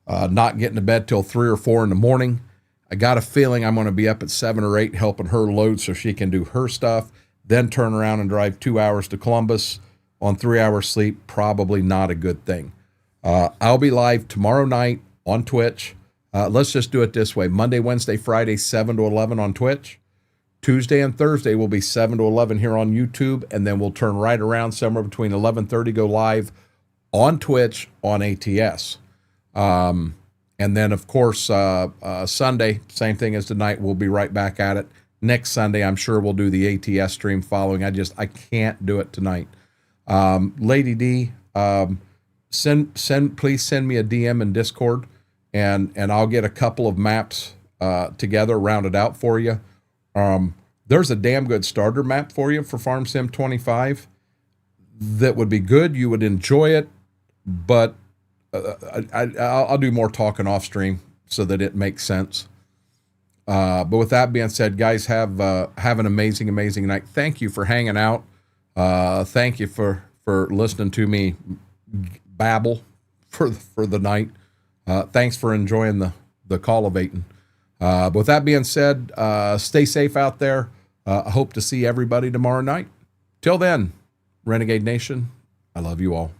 not getting to bed till 3 or 4 in the morning. I got a feeling I'm going to be up at 7 or 8 helping her load so she can do her stuff, then turn around and drive 2 hours to Columbus on 3 hours sleep. Probably not a good thing. I'll be live tomorrow night on Twitch. Let's just do it this way. Monday, Wednesday, Friday, 7 to 11 on Twitch. Tuesday and Thursday will be 7 to 11 here on YouTube, and then we'll turn right around somewhere between 11:30, go live on Twitch on ATS. And then, of course, Sunday, same thing as tonight, we'll be right back at it. Next Sunday, I'm sure we'll do the ATS stream following. I can't do it tonight. Lady D, please send me a DM in Discord, and I'll get a couple of maps together, rounded out for you. There's a damn good starter map for you for Farm Sim 25 that would be good. You would enjoy it, but I'll do more talking off stream so that it makes sense. But with that being said, guys, have an amazing, amazing night. Thank you for hanging out. Thank you for listening to me babble for the night. Thanks for enjoying the call of Aiton. But with that being said, stay safe out there. I hope to see everybody tomorrow night. Till then, Renegade Nation, I love you all.